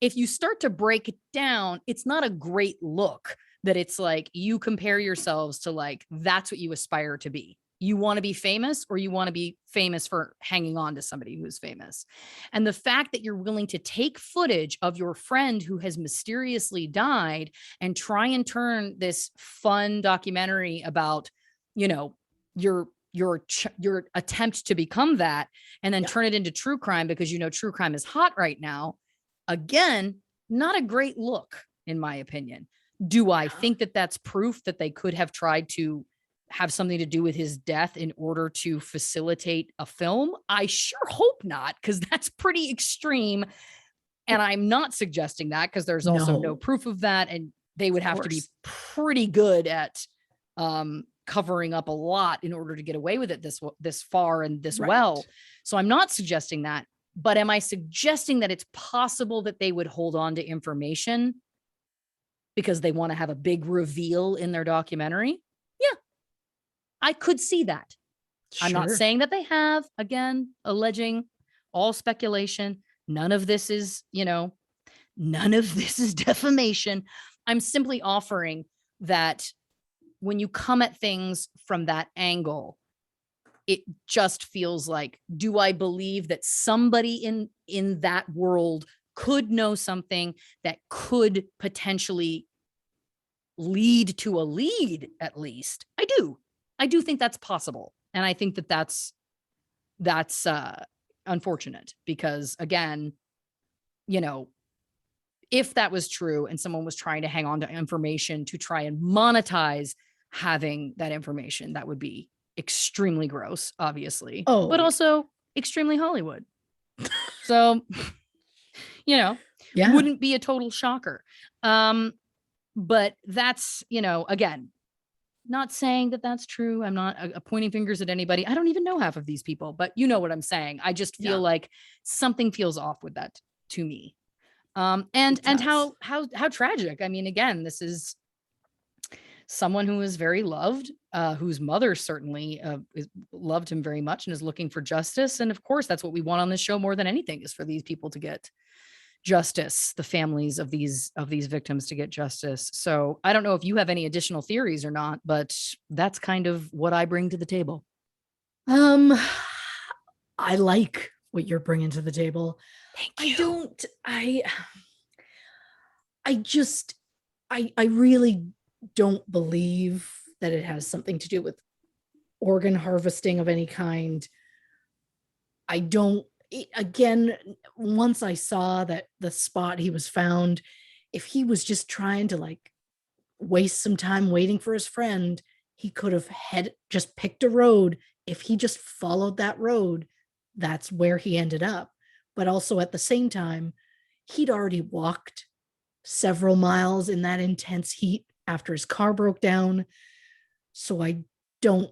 Speaker 1: If you start to break it down, it's not a great look that it's like you compare yourselves to that's what you aspire to be. You want to be famous, or you want to be famous for hanging on to somebody who's famous. And the fact that you're willing to take footage of your friend who has mysteriously died and try and turn this fun documentary about, your attempt to become that, and then turn it into true crime because, true crime is hot right now. Again, not a great look, in my opinion. Do I think that that's proof that they could have tried to have something to do with his death in order to facilitate a film? I sure hope not, because that's pretty extreme. And I'm not suggesting that, because there's also no proof of that. And they would have to be pretty good at covering up a lot in order to get away with it this far and this
Speaker 2: Right.
Speaker 1: well. So I'm not suggesting that, but am I suggesting that it's possible that they would hold on to information because they want to have a big reveal in their documentary? Yeah, I could see that. I'm not
Speaker 2: Sure.
Speaker 1: saying that they have, again, alleging, all speculation. None of this is, none of this is defamation. I'm simply offering that when you come at things from that angle, it just feels like, do I believe that somebody in that world could know something that could potentially lead to a lead, at least? I do think that's possible. And I think that that's unfortunate because, again, if that was true and someone was trying to hang on to information to try and monetize having that information, that would be extremely gross, obviously, but also extremely Hollywood. So, wouldn't be a total shocker. But that's, again, not saying that that's true. I'm not pointing fingers at anybody. I don't even know half of these people, but you know what I'm saying. I just feel like something feels off with that to me. And how tragic. I mean, again, this is someone who is very loved, whose mother certainly loved him very much and is looking for justice. And of course, that's what we want on this show more than anything, is for these people to get justice, the families of these victims to get justice. So I don't know if you have any additional theories or not, but that's kind of what I bring to the table.
Speaker 2: I like what you're bringing to the table.
Speaker 1: Thank you.
Speaker 2: I really don't believe that it has something to do with organ harvesting of any kind. Again, once I saw that the spot he was found, if he was just trying to waste some time waiting for his friend, he could have just picked a road. If he just followed that road, that's where he ended up. But also at the same time, he'd already walked several miles in that intense heat after his car broke down. So I don't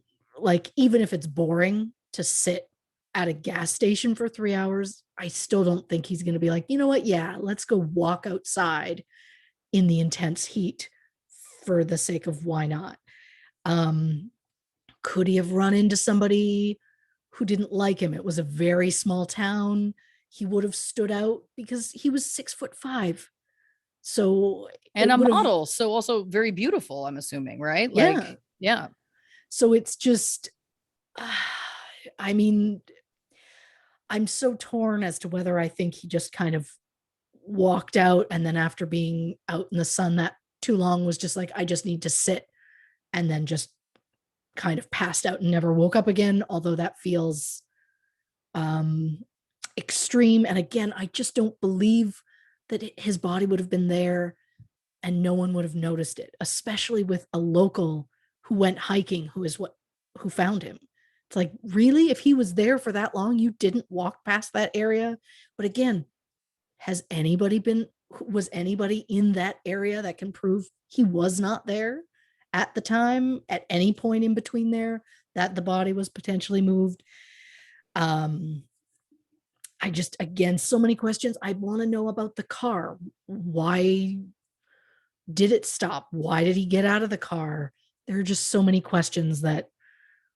Speaker 2: even if it's boring to sit at a gas station for 3 hours, I still don't think he's going to be like, you know what? Yeah, let's go walk outside in the intense heat for the sake of why not? Could he have run into somebody who didn't like him? It was a very small town. He would have stood out because he was 6'5". So,
Speaker 1: and a model. So also very beautiful, I'm assuming, right? Yeah.
Speaker 2: So it's just, I mean, I'm so torn as to whether I think he just kind of walked out and then after being out in the sun that too long was just like, I just need to sit, and then just kind of passed out and never woke up again. Although that feels extreme. And again, I just don't believe that his body would have been there and no one would have noticed it, especially with a local who went hiking, who found him. It's like, really? If he was there for that long, you didn't walk past that area? But again, was anybody in that area that can prove he was not there at the time, at any point in between there, that the body was potentially moved? I just, again, so many questions. I want to know about the car. Why did it stop? Why did he get out of the car? There are just so many questions that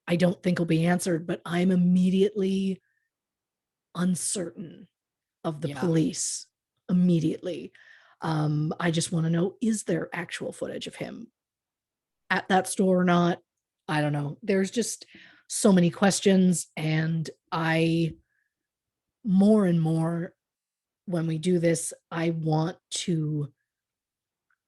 Speaker 2: I don't think will be answered, but I'm immediately uncertain of the police. Immediately. I just want to know, is there actual footage of him at that store or not? I don't know. There's just so many questions, and more and more when we do this, I want to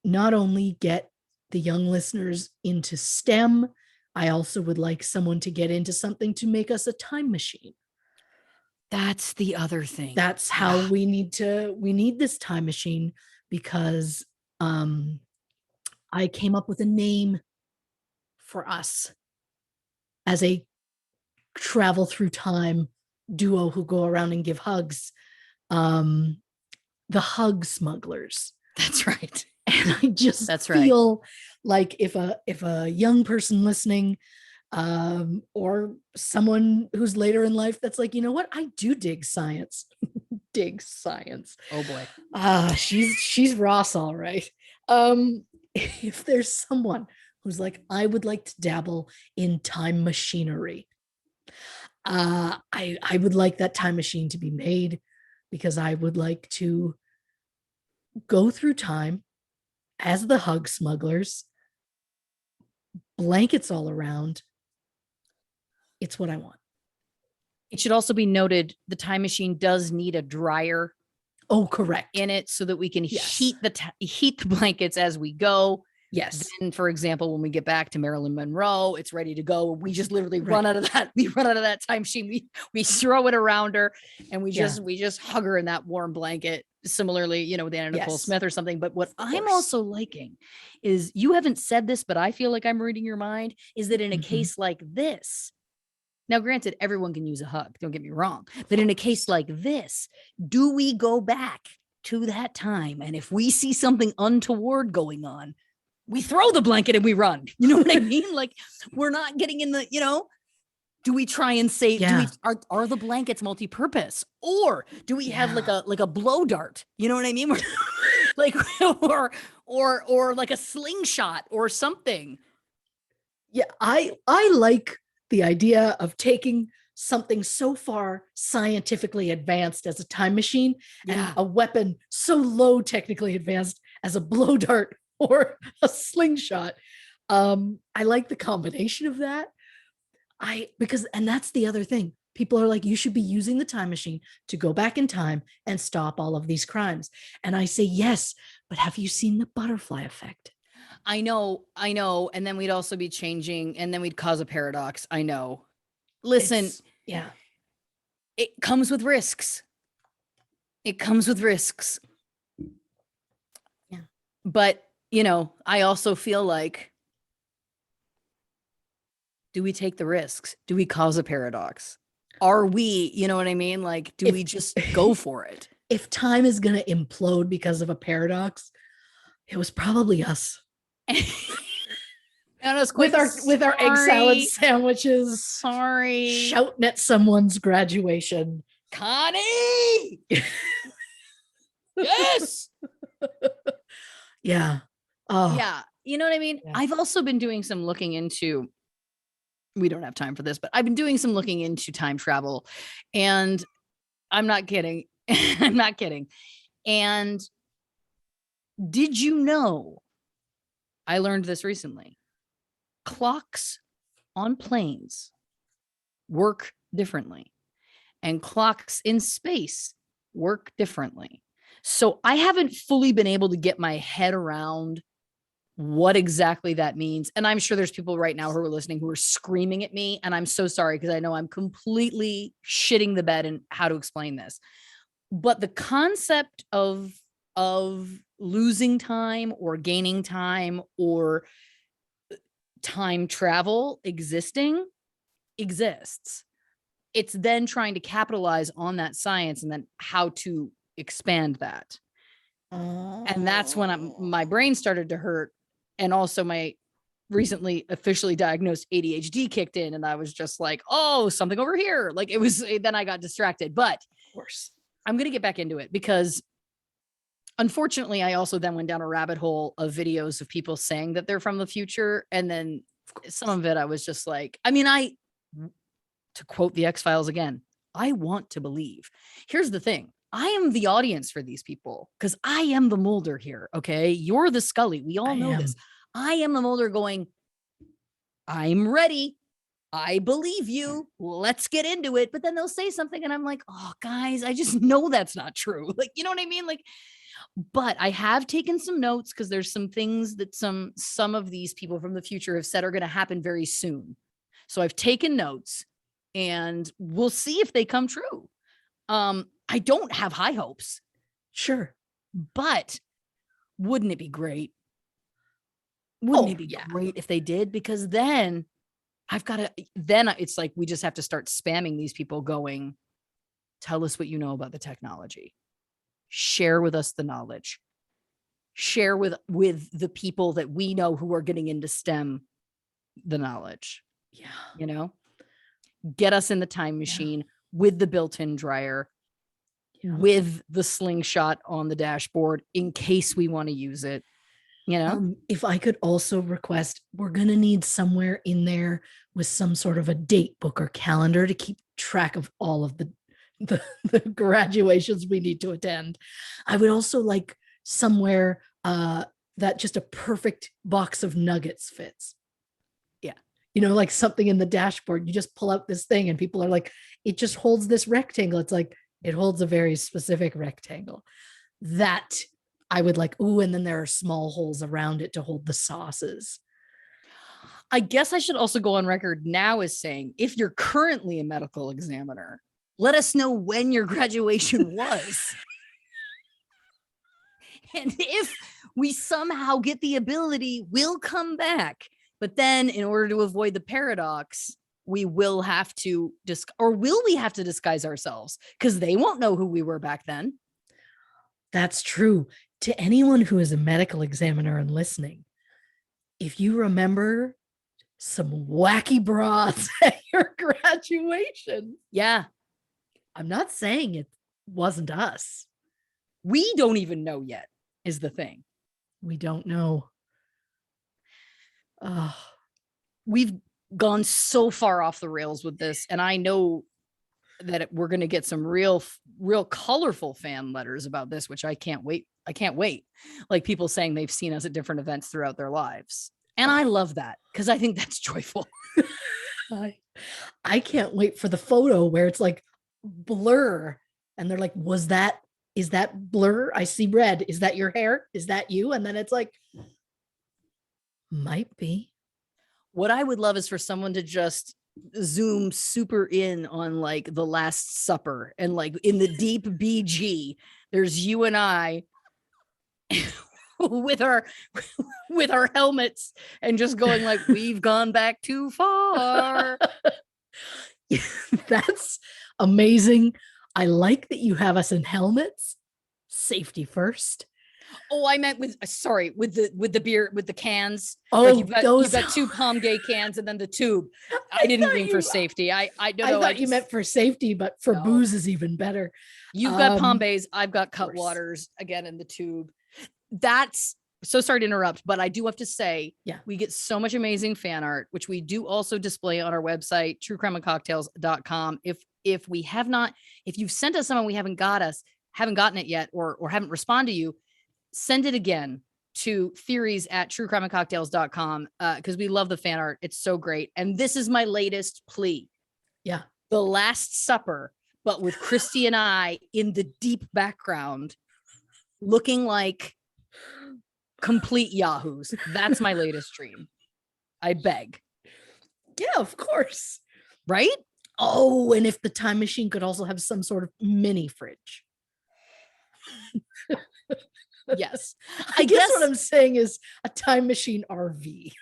Speaker 2: not only get the young listeners into STEM, I also would like someone to get into something to make us a time machine.
Speaker 1: That's the other thing.
Speaker 2: That's how we need this time machine, because I came up with a name for us as a travel through time duo who go around and give hugs. The hug smugglers.
Speaker 1: That's right.
Speaker 2: And I just
Speaker 1: That's right.
Speaker 2: feel like if a young person listening, or someone who's later in life that's like, you know what, I do dig science. Dig science.
Speaker 1: Oh boy.
Speaker 2: She's Ross, all right. If there's someone who's like, I would like to dabble in time machinery, I would like that time machine to be made, because I would like to go through time as the hug smugglers, blankets all around. It's what I want.
Speaker 1: It should also be noted the time machine does need a dryer.
Speaker 2: Oh, correct.
Speaker 1: In it, so that we can
Speaker 2: Yes.
Speaker 1: heat the blankets as we go.
Speaker 2: Yes.
Speaker 1: Then, for example, when we get back to Marilyn Monroe, it's ready to go. We just literally run out of that. We run out of that time machine. We throw it around her, and we just hug her in that warm blanket. Similarly, with Anna Nicole Smith or something. But what I'm also liking is, you haven't said this, but I feel like I'm reading your mind, is that in a case like this, now granted, everyone can use a hug, don't get me wrong, but in a case like this, do we go back to that time? And if we see something untoward going on, we throw the blanket and we run. You know what I mean? Like, we're not getting in the, do we try and save?
Speaker 2: Yeah.
Speaker 1: Are the blankets multi-purpose, or do we have like a blow dart? You know what I mean? Like, or like a slingshot or something.
Speaker 2: Yeah, I like the idea of taking something so far scientifically advanced as a time machine and a weapon so low technically advanced as a blow dart or a slingshot. I like the combination of that. And that's the other thing. People are like, you should be using the time machine to go back in time and stop all of these crimes. And I say, yes, but have you seen the butterfly effect?
Speaker 1: I know. And then we'd also be changing, and then we'd cause a paradox. I know. Listen, it comes with risks. Yeah. But, I also feel like, do we take the risks? Do we cause a paradox? Are we, you know what I mean? Like, do we just go for it?
Speaker 2: If time is going to implode because of a paradox, it was probably us. With our egg salad sandwiches, shouting at someone's graduation.
Speaker 1: Connie, yes,
Speaker 2: yeah,
Speaker 1: yeah. You know what I mean? Yeah. I've also been doing some looking into. We don't have time for this, but I've been doing some looking into time travel, and I'm not kidding. I'm not kidding. And did you know? I learned this recently. Clocks on planes work differently, and clocks in space work differently. So I haven't fully been able to get my head around what exactly that means. And I'm sure there's people right now who are listening who are screaming at me. And I'm so sorry, because I know I'm completely shitting the bed in how to explain this. But the concept of losing time or gaining time or time travel exists. It's then trying to capitalize on that science and then how to expand that. And that's when my brain started to hurt. And also my recently officially diagnosed ADHD kicked in, and I was just like, oh, something over here. Like, then I got distracted, but of course I'm going to get back into it, because unfortunately, I also then went down a rabbit hole of videos of people saying that they're from the future. And then some of it, I was just like, to quote the X-Files again, I want to believe. Here's the thing. I am the audience for these people, because I am the Mulder here. Okay. You're the Scully. We all know this. I am the Mulder going, I'm ready. I believe you. Let's get into it. But then they'll say something and I'm like, oh, guys, I just know that's not true. Like, you know what I mean? Like, but I have taken some notes, because there's some things that some of these people from the future have said are going to happen very soon. So I've taken notes, and we'll see if they come true. I don't have high hopes.
Speaker 2: Sure.
Speaker 1: But wouldn't it be great? Wouldn't it be great if they did? Because then it's like, we just have to start spamming these people going, tell us what you know about the technology. Share with us the knowledge. share with the people that we know who are getting into STEM the knowledge.
Speaker 2: Yeah.
Speaker 1: You know, get us in the time machine with the built-in dryer, with the slingshot on the dashboard in case we want to use it. You know,
Speaker 2: if I could also request, we're going to need somewhere in there with some sort of a date book or calendar to keep track of all of the graduations we need to attend. I would also like somewhere that just a perfect box of nuggets fits.
Speaker 1: Yeah.
Speaker 2: You know, like something in the dashboard, you just pull out this thing and people are like, it just holds this rectangle. It's like, it holds a very specific rectangle. That I would like, ooh, and then there are small holes around it to hold the sauces.
Speaker 1: I guess I should also go on record now as saying, if you're currently a medical examiner, let us know when your graduation was. And if we somehow get the ability, we'll come back. But then in order to avoid the paradox, we will have to will we have to disguise ourselves? Because they won't know who we were back then.
Speaker 2: That's true. To anyone who is a medical examiner and listening, if you remember some wacky broads at your graduation.
Speaker 1: Yeah.
Speaker 2: I'm not saying it wasn't us.
Speaker 1: We don't even know yet, is the thing.
Speaker 2: We don't know.
Speaker 1: We've gone so far off the rails with this, and I know that we're going to get some real colorful fan letters about this, which I can't wait. Like people saying they've seen us at different events throughout their lives. And I love that because I think that's joyful.
Speaker 2: I can't wait for the photo where it's like blur. And they're like, is that blur? I see red. Is that your hair? Is that you? And then it's like, might be.
Speaker 1: What I would love is for someone to just zoom super in on like the Last Supper and like in the deep BG, there's you and I with our helmets and just going like, we've gone back too far.
Speaker 2: That's amazing. I like that you have us in helmets. Safety first.
Speaker 1: Oh, I meant with the beer, with the cans.
Speaker 2: Oh,
Speaker 1: like you've got two Palm Gay cans and then the tube. I didn't mean for safety. I
Speaker 2: thought you meant for safety, but for booze is even better.
Speaker 1: You've got Palm Bays. I've got Cutwaters again in the tube. That's so sorry to interrupt, but I do have to say, we get so much amazing fan art, which we do also display on our website, truecrimeandcocktails.com. If you've sent us some and we haven't gotten it yet, or haven't responded to you, send it again to theories@truecrimeandcocktails.com because we love the fan art. It's so great. And this is my latest plea.
Speaker 2: Yeah.
Speaker 1: The Last Supper, but with Christy and I in the deep background, looking like complete yahoos. That's my latest dream. I beg.
Speaker 2: Yeah, of course.
Speaker 1: Right?
Speaker 2: Oh, and if the time machine could also have some sort of mini fridge.
Speaker 1: Yes.
Speaker 2: I guess what I'm saying is a time machine RV.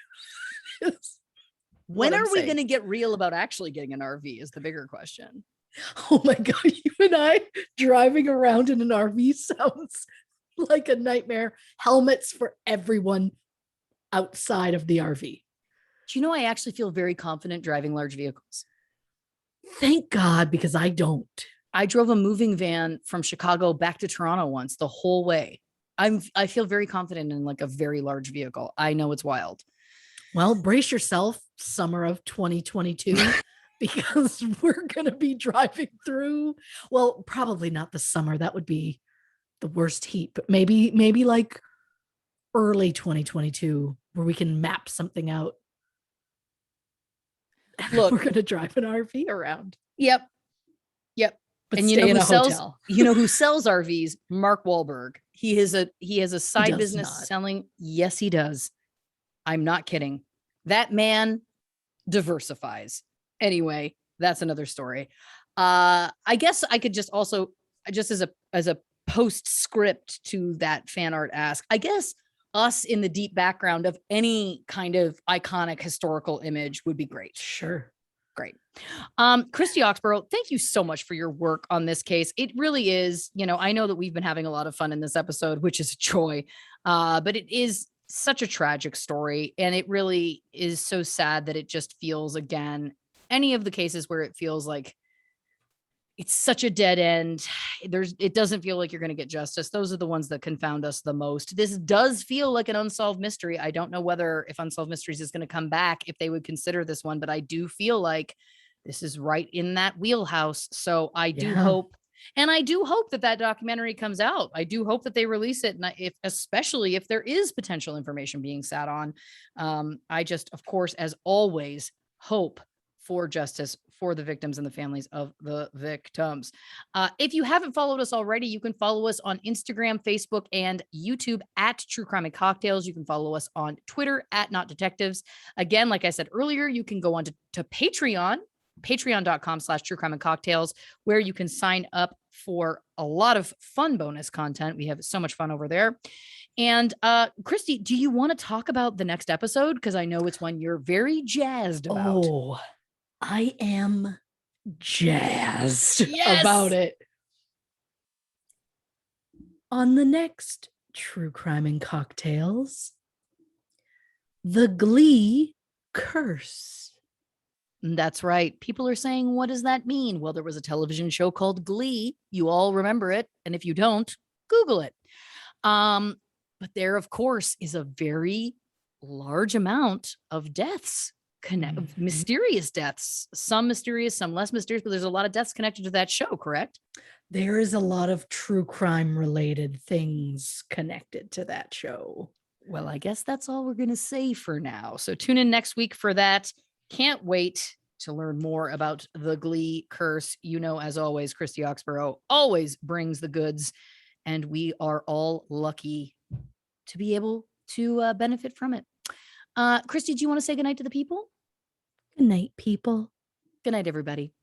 Speaker 1: When are we going to get real about actually getting an RV is the bigger question.
Speaker 2: Oh my God. You and I driving around in an RV sounds like a nightmare. Helmets for everyone outside of the RV.
Speaker 1: Do you know, I actually feel very confident driving large vehicles.
Speaker 2: Thank God, because I don't.
Speaker 1: I drove a moving van from Chicago back to Toronto once the whole way. I feel very confident in like a very large vehicle. I know it's wild.
Speaker 2: Well, brace yourself, summer of 2022, because we're going to be driving through. Well, probably not the summer. That would be the worst heat, but maybe like early 2022 where we can map something out. Look, we're going to drive an RV around.
Speaker 1: Yep.
Speaker 2: But
Speaker 1: and you know who sells RVs? Mark Wahlberg. He has a side business selling. Yes, he does. I'm not kidding. That man diversifies. Anyway, that's another story. I guess I could just also, just as a postscript to that fan art ask, I guess us in the deep background of any kind of iconic historical image would be great.
Speaker 2: Sure.
Speaker 1: Great. Christy Oxborrow, thank you so much for your work on this case. It really is, I know that we've been having a lot of fun in this episode, which is a joy. But it is such a tragic story. And it really is so sad that it just feels, again, any of the cases where it feels like it's such a dead end. It doesn't feel like you're going to get justice. Those are the ones that confound us the most. This does feel like an unsolved mystery. I don't know whether if Unsolved Mysteries is going to come back, if they would consider this one, but I do feel like this is right in that wheelhouse. So I do hope, and I do hope that that documentary comes out. I do hope that they release it. And especially if there is potential information being sat on, I just, of course, as always, hope for justice for the victims and the families of the victims. If you haven't followed us already, you can follow us on Instagram, Facebook, and YouTube at True Crime and Cocktails. You can follow us on Twitter at Not Detectives. Again, like I said earlier, you can go on to Patreon, patreon.com/True Crime and Cocktails, where you can sign up for a lot of fun bonus content. We have so much fun over there. And Christy, do you want to talk about the next episode? Because I know it's one you're very jazzed about.
Speaker 2: Oh, I am jazzed about it. On the next True Crime and Cocktails, the Glee curse.
Speaker 1: That's right. People are saying, what does that mean? Well, there was a television show called Glee. You all remember it. And if you don't, Google it. But there, of course, is a very large amount of deaths, mysterious deaths, some mysterious, some less mysterious, but there's a lot of deaths connected to that show, correct?
Speaker 2: There is a lot of true crime related things connected to that show.
Speaker 1: Well, I guess that's all we're going to say for now. So tune in next week for that. Can't wait to learn more about the Glee curse. As always, Christy Oxborrow always brings the goods, and we are all lucky to be able to benefit from it. Christy, do you want to say goodnight to the people?
Speaker 2: Good night, people.
Speaker 1: Good night, everybody.